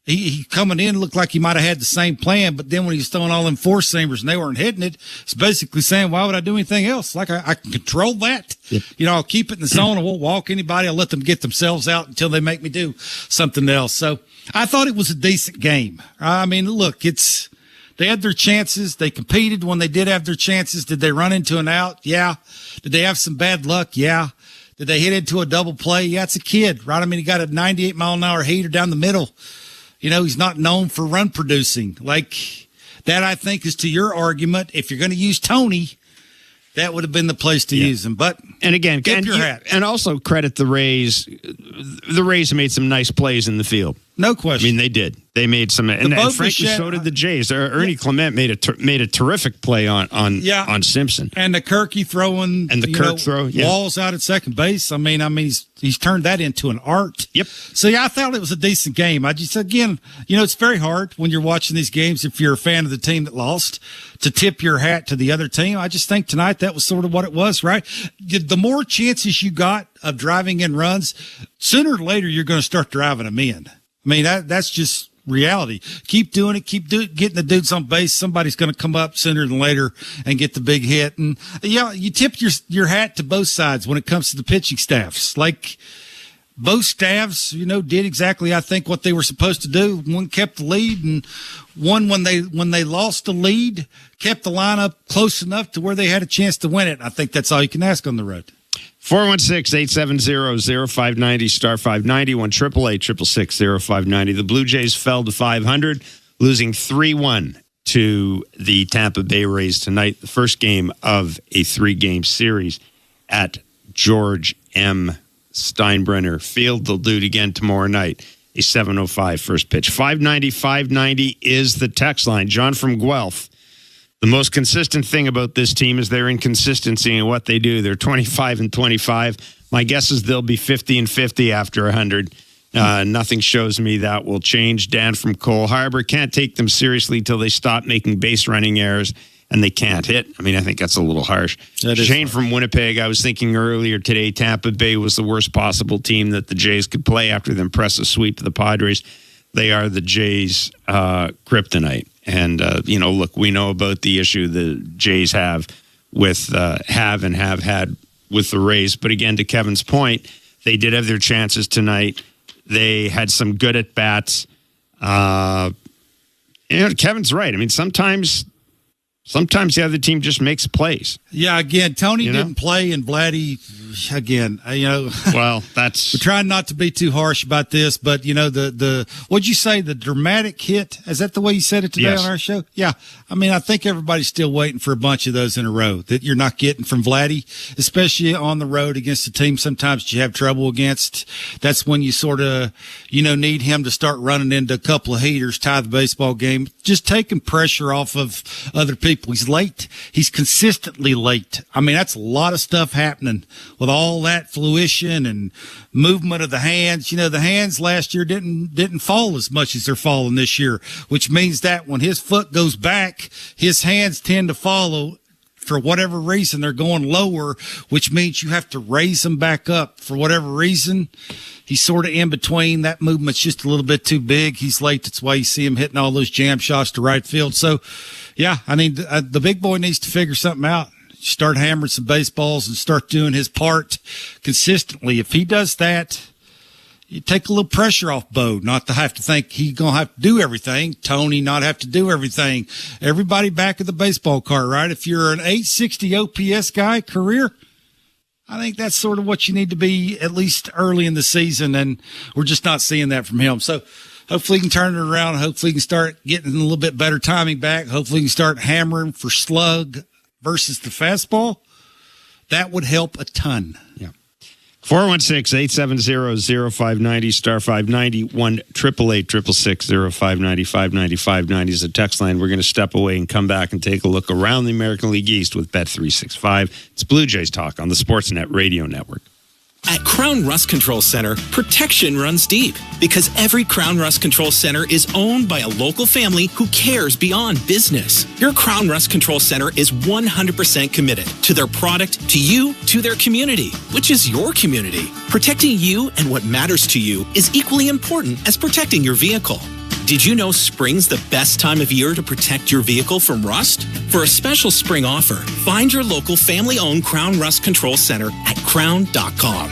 He coming in looked like he might have had the same plan, but then when he was throwing all them 4-seamers and they weren't hitting it, it's basically saying, why would I do anything else? Like I can control that. Yep. I'll keep it in the zone. I won't walk anybody. I'll let them get themselves out until they make me do something else. So I thought it was a decent game. I mean, look, they had their chances. They competed when they did have their chances. Did they run into an out? Yeah. Did they have some bad luck? Yeah. Did they hit into a double play? Yeah, it's a kid, right? I mean, he got a 98-mile-an-hour heater down the middle. He's not known for run producing. Like that, I think, is to your argument. If you're going to use Tony, that would have been the place to use him. But and again, tip your hat. And also credit the Rays. The Rays made some nice plays in the field. No question. I mean, they did. They made some, and frankly, so did the Jays. Ernie Clement made a terrific play on Simpson, and the Kirky throwing and the Kirk throw walls out at second base. I mean, he's turned that into an art. Yep. So yeah, I thought it was a decent game. I just again, it's very hard when you're watching these games if you're a fan of the team that lost to tip your hat to the other team. I just think tonight that was sort of what it was, right? The more chances you got of driving in runs, sooner or later you're going to start driving them in. I mean, that's just reality. Keep doing it. Getting the dudes on base. Somebody's going to come up sooner than later and get the big hit. And you tip your hat to both sides when it comes to the pitching staffs. Like both staffs, did exactly, I think, what they were supposed to do. One kept the lead, and one, when they lost the lead, kept the lineup close enough to where they had a chance to win it. I think that's all you can ask on the road. 416-870-0590, star 590, 1-888-666-0590. The Blue Jays fell to 500, losing 3-1 to the Tampa Bay Rays tonight, the first game of a 3-game series at George M. Steinbrenner Field. They'll do it again tomorrow night, a 7:05 first pitch. 590 is the text line. John from Guelph. The most consistent thing about this team is their inconsistency in what they do. They're 25-25. My guess is they'll be 50-50 after 100. Nothing shows me that will change. Dan from Cole Harbor, can't take them seriously till they stop making base running errors, and they can't hit. I mean, I think that's a little harsh. Shane from Winnipeg, I was thinking earlier today, Tampa Bay was the worst possible team that the Jays could play after the impressive sweep to the Padres. They are the Jays' kryptonite. And, look, we know about the issue the Jays have had with the Rays. But again, to Kevin's point, they did have their chances tonight. They had some good at-bats. Kevin's right. I mean, sometimes the other team just makes plays. Yeah, again, Tony didn't play, and Vladdy, again, Well, that's... We're trying not to be too harsh about this, but, what'd you say, the dramatic hit? Is that the way you said it today on our show? Yeah. I mean, I think everybody's still waiting for a bunch of those in a row that you're not getting from Vladdy, especially on the road against a team sometimes that you have trouble against. That's when you sort of, need him to start running into a couple of heaters, tie the baseball game, just taking pressure off of other people. He's late. He's consistently late. I mean, that's a lot of stuff happening with all that fruition and movement of the hands. The hands last year didn't fall as much as they're falling this year, which means that when his foot goes back, his hands tend to follow. For whatever reason, they're going lower, which means you have to raise them back up. For whatever reason, he's sort of in between. That movement's just a little bit too big. He's late. That's why you see him hitting all those jam shots to right field. So, yeah, I mean, the big boy needs to figure something out. Start hammering some baseballs and start doing his part consistently. If he does that, you take a little pressure off Bo, not to have to think he's going to have to do everything. Tony not have to do everything. Everybody back of the baseball cart, right? If you're an 860 OPS guy, career, I think that's sort of what you need to be at least early in the season, and we're just not seeing that from him. So hopefully he can turn it around. Hopefully he can start getting a little bit better timing back. Hopefully he can start hammering for slug versus the fastball. That would help a ton. Yeah. 416-870-0590, star 590, 1-888-666-0590, 590 is the text line. We're going to step away and come back and take a look around the American League East with Bet365. It's Blue Jays Talk on the Sportsnet Radio Network. At Crown Rust Control Center, protection runs deep because every Crown Rust Control Center is owned by a local family who cares beyond business. Your Crown Rust Control Center is 100% committed to their product, to you, to their community, which is your community. Protecting you and what matters to you is equally important as protecting your vehicle. Did you know spring's the best time of year to protect your vehicle from rust? For a special spring offer, find your local family-owned Crown Rust Control Center at crown.com.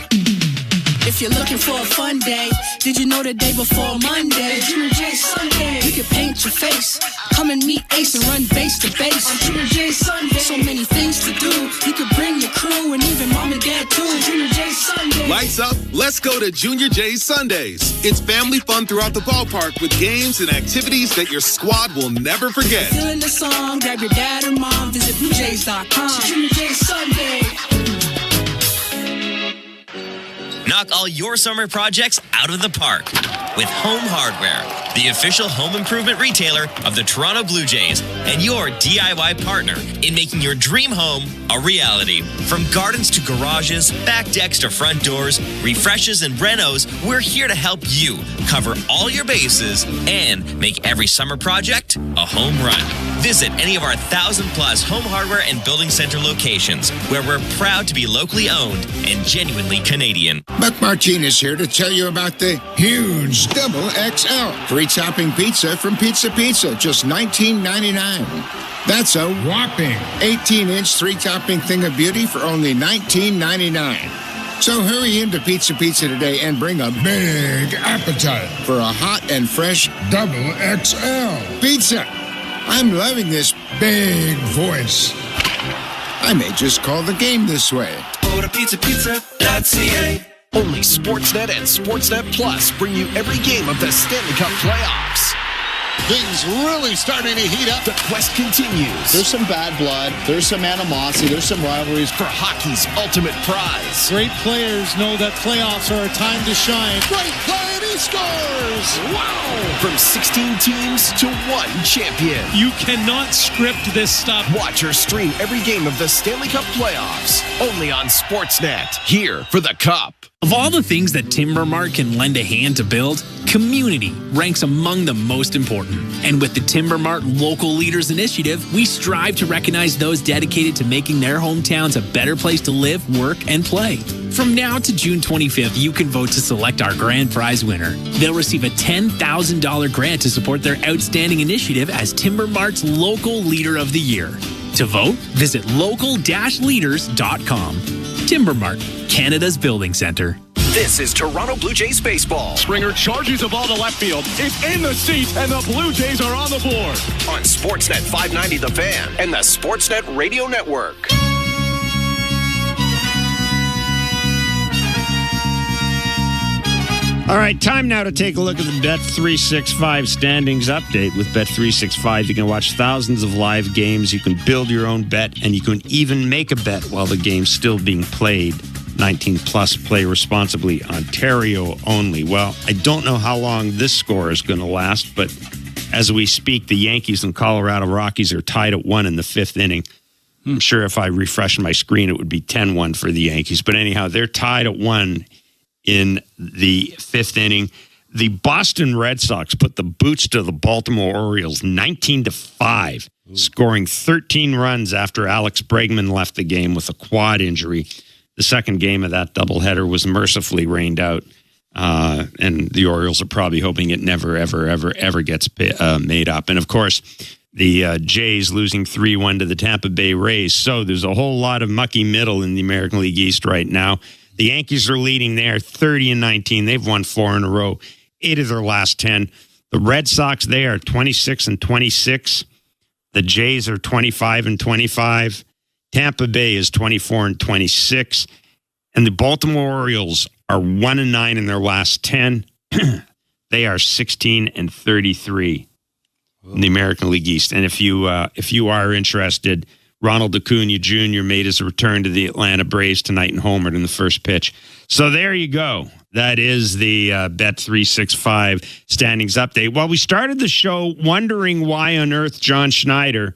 If you're looking for a fun day, did you know the day before Monday? Junior J Sunday. You can paint your face, come and meet Ace and run base to base. On Junior J Sunday. So many things to do. You could bring your crew and even mom and dad too. Junior J Sunday. Lights up, let's go to Junior J Sundays. It's family fun throughout the ballpark with games and activities that your squad will never forget. Feeling the song, grab your dad or mom, visit BlueJays.com. Junior J Sunday. knock all your summer projects out of the park with Home Hardware, the official home improvement retailer of the Toronto Blue Jays and your DIY partner in making your dream home a reality. From gardens to garages, back decks to front doors, refreshes and renos, we're here to help you cover all your bases and make every summer project a home run. Visit any of our 1,000+ home hardware and building center locations where we're proud to be locally owned and genuinely Canadian. Buck Martinez here to tell you about the huge Double XL free topping pizza from Pizza Pizza, just $19.99. That's a whopping 18-inch 3-topping thing of beauty for only $19.99. So hurry into Pizza Pizza today and bring a big appetite for a hot and fresh Double XL pizza. I'm loving this big voice. I may just call the game this way. Go to pizzapizza.ca. Only Sportsnet and Sportsnet Plus bring you every game of the Stanley Cup playoffs. Things really starting to heat up. The quest continues. There's some bad blood. There's some animosity. There's some rivalries. For hockey's ultimate prize. Great players know that playoffs are a time to shine. Great play and he scores! Wow! From 16 teams to one champion. You cannot script this stuff. Watch or stream every game of the Stanley Cup playoffs. Only on Sportsnet. Here for the Cup. Of all the things that TimberMart can lend a hand to build, community ranks among the most important. And with the TimberMart Local Leaders Initiative, we strive to recognize those dedicated to making their hometowns a better place to live, work, and play. From now to June 25th, you can vote to select our grand prize winner. They'll receive a $10,000 grant to support their outstanding initiative as TimberMart's Local Leader of the Year. To vote, visit local-leaders.com. TimberMart, Canada's building center. This is Toronto Blue Jays baseball. Springer charges the ball to left field. It's in the seats, and the Blue Jays are on the board. On Sportsnet 590 The Fan and the Sportsnet Radio Network. All right, time now to take a look at the Bet365 standings update. With Bet365, you can watch thousands of live games, you can build your own bet, and you can even make a bet while the game's still being played. 19 plus, play responsibly, Ontario only. Well, I don't know how long this score is going to last, but as we speak, the Yankees and Colorado Rockies are tied at 1 in the 5th inning. I'm sure if I refresh my screen, it would be 10-1 for the Yankees. But anyhow, they're tied at 1 in the 5th inning. The Boston Red Sox put the boots to the Baltimore Orioles 19-5, scoring 13 runs after Alex Bregman left the game with a quad injury. The second game of that doubleheader was mercifully rained out, and the Orioles are probably hoping it never, ever, ever, ever gets made up. And, of course, the Jays losing 3-1 to the Tampa Bay Rays. So there's a whole lot of mucky middle in the American League East right now. The Yankees are leading there 30-19. They've won 4 in a row, 8 of their last 10. The Red Sox, they are 26-26. The Jays are 25-25. Tampa Bay is 24-26. And the Baltimore Orioles are 1-9 in their last 10. They are 16-33 in the American League East. And if you are interested, Ronald Acuna Jr. made his return to the Atlanta Braves tonight and homered in the first pitch. So there you go. That is the Bet365 standings update. Well, we started the show wondering why on earth John Schneider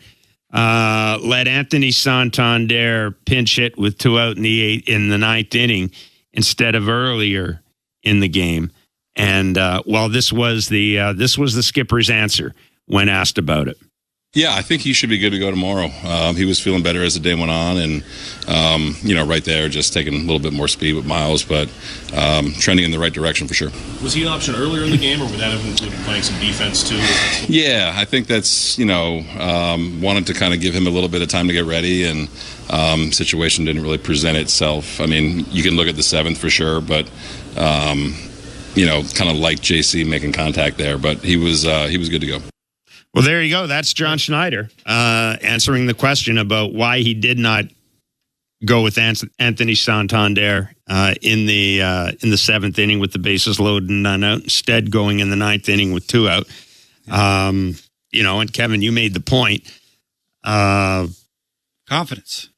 let Anthony Santander pinch hit with 2 out in the 9th inning instead of earlier in the game. And this was the skipper's answer when asked about it. Yeah, I think he should be good to go tomorrow. He was feeling better as the day went on, and right there, just taking a little bit more speed with Miles, but trending in the right direction for sure. Was he an option earlier in the game, or would that have included playing some defense too? Yeah, I think that's wanted to kind of give him a little bit of time to get ready, and situation didn't really present itself. I mean, you can look at the 7th for sure, but kind of like JC making contact there, but he was good to go. Well, there you go. That's John Schneider answering the question about why he did not go with Anthony Santander in the 7th inning with the bases loaded and none out, instead going in the 9th inning with 2 out. And Kevin, you made the point. Confidence.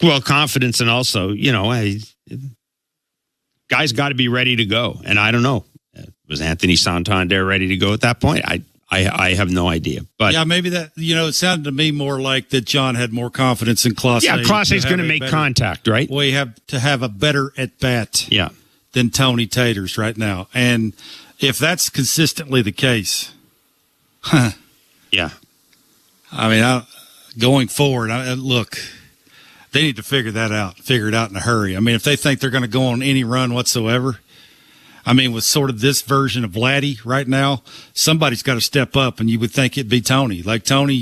Well, confidence, and also, Guys got to be ready to go. And I don't know. Was Anthony Santander ready to go at that point? I have no idea. But yeah, maybe that, it sounded to me more like that John had more confidence in Clase. Yeah, Clase is going to make contact, right? We have to have a better at-bat than Tony Taters right now. And if that's consistently the case, yeah. I mean, going forward, look, they need to figure it out in a hurry. I mean, if they think they're going to go on any run whatsoever, I mean, with sort of this version of Vladdy right now, somebody's got to step up, and you would think it'd be Tony. Like Tony,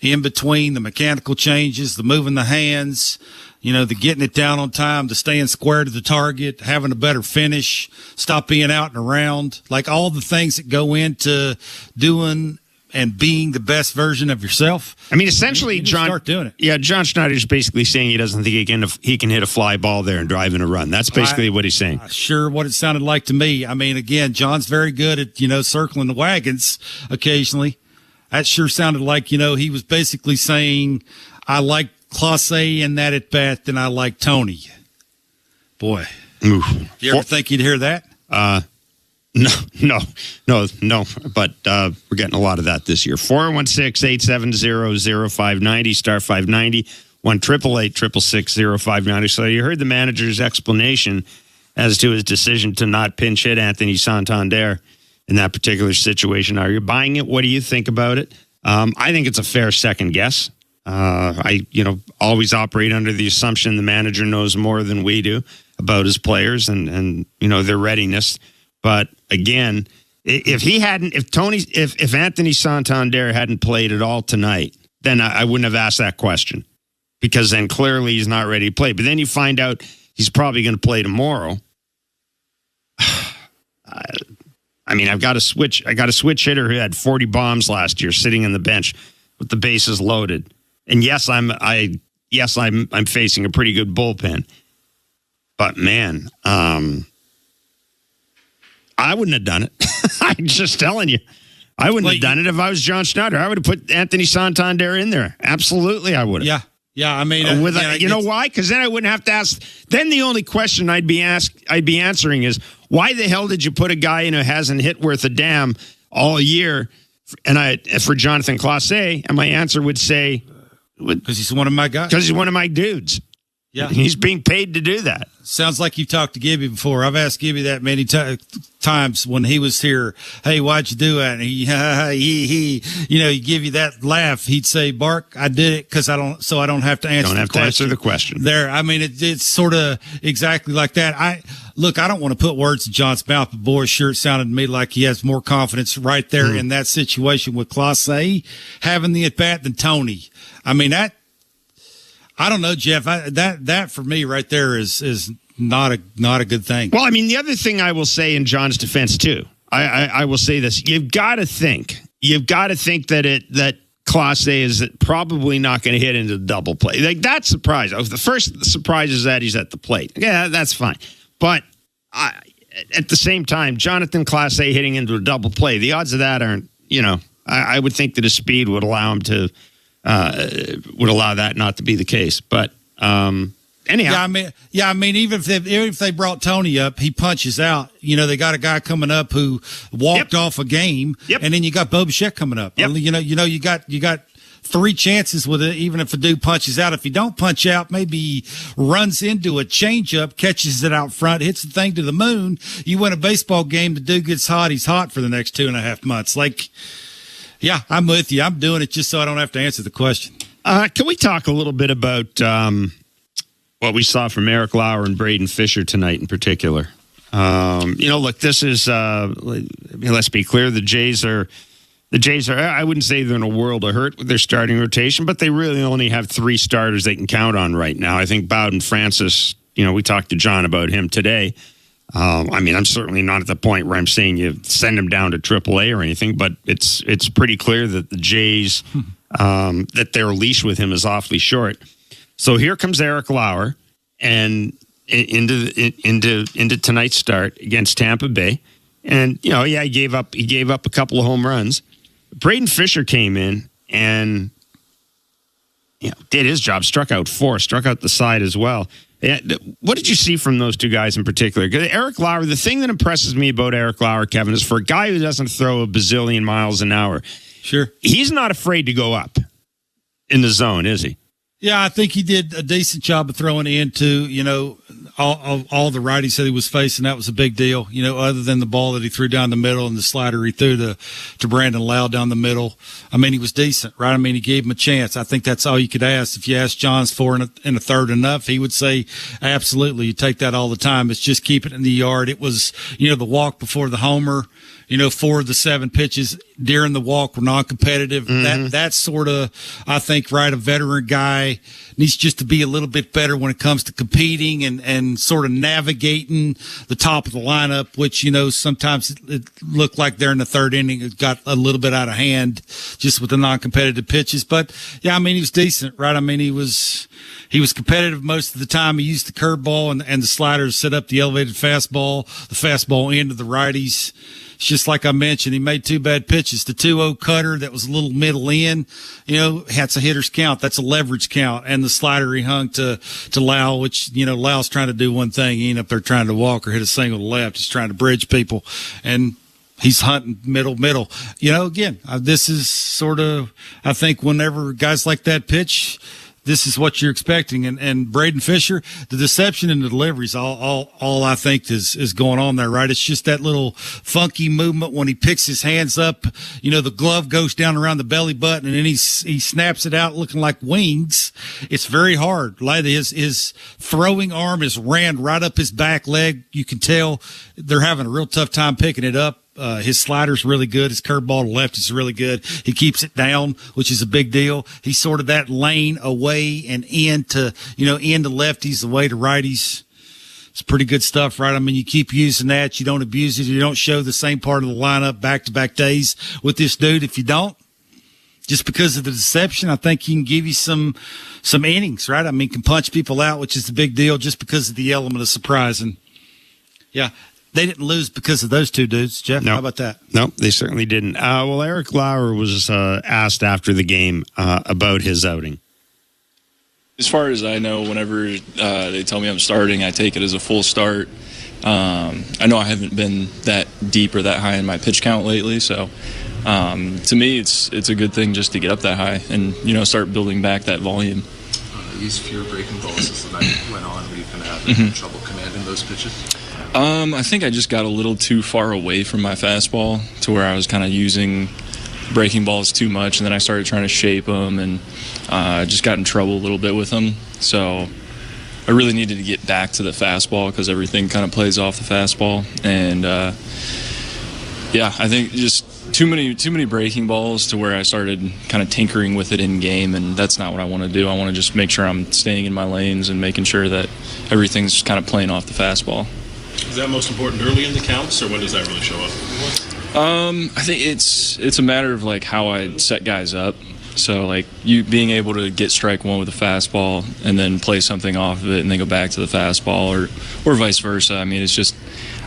in between the mechanical changes, the moving the hands, the getting it down on time, the staying square to the target, having a better finish, stop being out and around, like all the things that go into doing and being the best version of yourself. I mean, essentially, John, start doing it. Yeah, John Schneider's basically saying he doesn't think he can hit a fly ball there and drive in a run. That's basically what he's saying. Sure, what it sounded like to me. I mean, again, John's very good at circling the wagons occasionally. That sure sounded like he was basically saying, I like Clase in that at bat than I like Tony. Boy, oof. You ever think you'd hear that? No. But we're getting a lot of that this year. 416-870-0590, star 590, 1-888-666-0590. So you heard the manager's explanation as to his decision to not pinch hit Anthony Santander in that particular situation. Are you buying it? What do you think about it? I think it's a fair second guess. I always operate under the assumption the manager knows more than we do about his players and their readiness. But again, if Anthony Santander hadn't played at all tonight, then I wouldn't have asked that question, because then clearly he's not ready to play. But then you find out he's probably going to play tomorrow. I mean, I got a switch hitter who had 40 bombs last year sitting on the bench with the bases loaded. And yes, I'm facing a pretty good bullpen. But man, I wouldn't have done it. I'm just telling you. I wouldn't have done it if I was John Schneider. I would have put Anthony Santander in there. Absolutely, I would have. Yeah. I mean, you know why? Because then I wouldn't have to ask. Then the only question I'd be answering is, why the hell did you put a guy in who hasn't hit worth a damn all year? And for Jonathan Clase, and my answer would say, because he's one of my guys. Because he's one of my dudes. Yeah, he's being paid to do that. Sounds like you've talked to Gibby before. I've asked Gibby that many times when he was here. Hey, why'd you do that? And he give you that laugh. He'd say, "Bark, I did it because I don't have to answer. Answer the question." There, I mean, it's sort of exactly like that. I don't want to put words in John's mouth, but boy, sure, it sounded to me like he has more confidence right there in that situation with Clase having the at bat than Tony. I mean that. I don't know, Jeff. That for me right there is not a good thing. Well, I mean, the other thing I will say in John's defense too, I will say this: you've got to think that Clase is probably not going to hit into the double play. Like that's surprise. The first surprise is that he's at the plate. Yeah, that's fine. But at the same time, Jonathan Clase hitting into a double play, the odds of that aren't. I would think that his speed would allow him to. Would allow that not to be the case, but anyhow. I mean, even if they brought Tony up, he punches out. They got a guy coming up who walked off a game, and then you got Bo Bichette coming up. Yep. You got 3 chances with it. Even if a dude punches out, if he don't punch out, maybe he runs into a changeup, catches it out front, hits the thing to the moon. You win a baseball game. The dude gets hot. He's hot for the next 2.5 months. Yeah, I'm with you. I'm doing it just so I don't have to answer the question. Can we talk a little bit about what we saw from Eric Lauer and Braden Fisher tonight in particular? Look, this is, let's be clear, the Jays are, I wouldn't say they're in a world of hurt with their starting rotation, but they really only have 3 starters they can count on right now. I think Bowden Francis, we talked to John about him today. I'm certainly not at the point where I'm saying you send him down to AAA or anything, but it's pretty clear that the Jays, that their leash with him is awfully short. So here comes Eric Lauer and into tonight's start against Tampa Bay. And, he gave up a couple of home runs. Braden Fisher came in and, did his job, struck out 4, struck out the side as well. Yeah, what did you see from those two guys in particular? 'Cause Eric Lauer, the thing that impresses me about Eric Lauer, Kevin, is for a guy who doesn't throw a bazillion miles an hour, sure, he's not afraid to go up in the zone, is he? Yeah, I think he did a decent job of throwing into, all the righties that he was facing. That was a big deal, other than the ball that he threw down the middle and the slider he threw to Brandon Lau down the middle. I mean, he was decent, right? I mean, he gave him a chance. I think that's all you could ask. If you asked Johns for in a third enough, he would say, absolutely, you take that all the time. It's just keep it in the yard. It was, the walk before the homer. 4 of the 7 pitches during the walk were non-competitive. That's sort of, I think, right, a veteran guy needs just to be a little bit better when it comes to competing and sort of navigating the top of the lineup, which, sometimes it looked like there in the third inning it got a little bit out of hand just with the non-competitive pitches. But, yeah, I mean, he was decent, right? I mean, he was competitive most of the time. He used the curveball and the slider to set up the elevated fastball, the fastball into the righties. It's just like I mentioned, he made 2 bad pitches. The 2-0 cutter that was a little middle in, that's a hitter's count. That's a leverage count. And the slider he hung to Lau, which, Lau's trying to do one thing. He ain't up there trying to walk or hit a single to left. He's trying to bridge people. And he's hunting middle. Again, this is sort of, I think whenever guys like that pitch, this is what you're expecting. And Braden Fisher, the deception in the deliveries, all I think is going on there, right? It's just that little funky movement when he picks his hands up, the glove goes down around the belly button and then he snaps it out looking like wings. It's very hard. Like his throwing arm is ran right up his back leg. You can tell they're having a real tough time picking it up. His slider's really good. His curveball to left is really good. He keeps it down, which is a big deal. He's sort of that lane away and in to lefties, away to righties. It's pretty good stuff, right? I mean, you keep using that. You don't abuse it. You don't show the same part of the lineup back-to-back days with this dude. If you don't, just because of the deception, I think he can give you some innings, right? I mean, can punch people out, which is the big deal, just because of the element of surprise. And, yeah, they didn't lose because of those two dudes, Jeff. No. How about that? No, they certainly didn't. Well, Eric Lauer was asked after the game about his outing. As far as I know, whenever they tell me I'm starting, I take it as a full start. I know I haven't been that deep or that high in my pitch count lately, so to me it's a good thing just to get up that high and start building back that volume. Use fewer breaking balls as the night went on. Were you kind of having trouble commanding those pitches? I think I just got a little too far away from my fastball to where I was kind of using breaking balls too much, and then I started trying to shape them and just got in trouble a little bit with them. So I really needed to get back to the fastball because everything kind of plays off the fastball. And I think just too many breaking balls to where I started kind of tinkering with it in game, and that's not what I want to do. I want to just make sure I'm staying in my lanes and making sure that everything's kind of playing off the fastball. Is that most important early in the counts, or when does that really show up? I think it's a matter of like how I set guys up. So like you being able to get strike one with a fastball and then play something off of it and then go back to the fastball or vice versa. I mean, it's just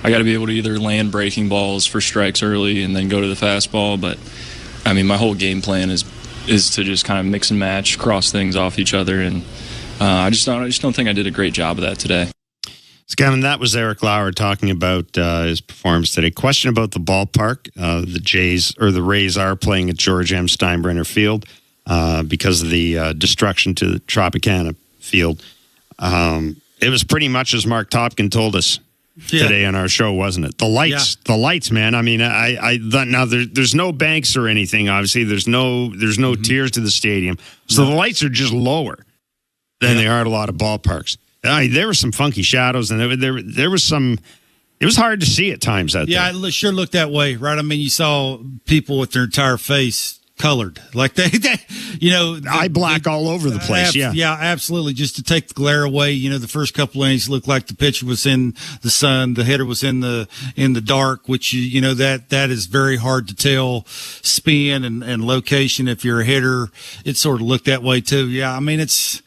I got to be able to either land breaking balls for strikes early and then go to the fastball. But I mean, my whole game plan is to just kind of mix and match, cross things off each other, and I just don't think I did a great job of that today. Kevin, that was Eric Lauer talking about his performance today. Question about the ballpark. The Rays are playing at George M. Steinbrenner Field because of the destruction to the Tropicana Field. It was pretty much as Mark Topkin told us today on our show, wasn't it? The lights, man. I mean, now there's no banks or anything. Obviously, there's no tiers to the stadium, so the lights are just lower than they are at a lot of ballparks. There were some funky shadows, and there was some. It was hard to see at times out there. Yeah, it sure looked that way, right? I mean, you saw people with their entire face colored, like they eye black all over the place. Yeah, absolutely. Just to take the glare away. The first couple of innings looked like the pitcher was in the sun, the hitter was in the dark, which that is very hard to tell spin and location. If you're a hitter, it sort of looked that way too. Yeah, I mean it's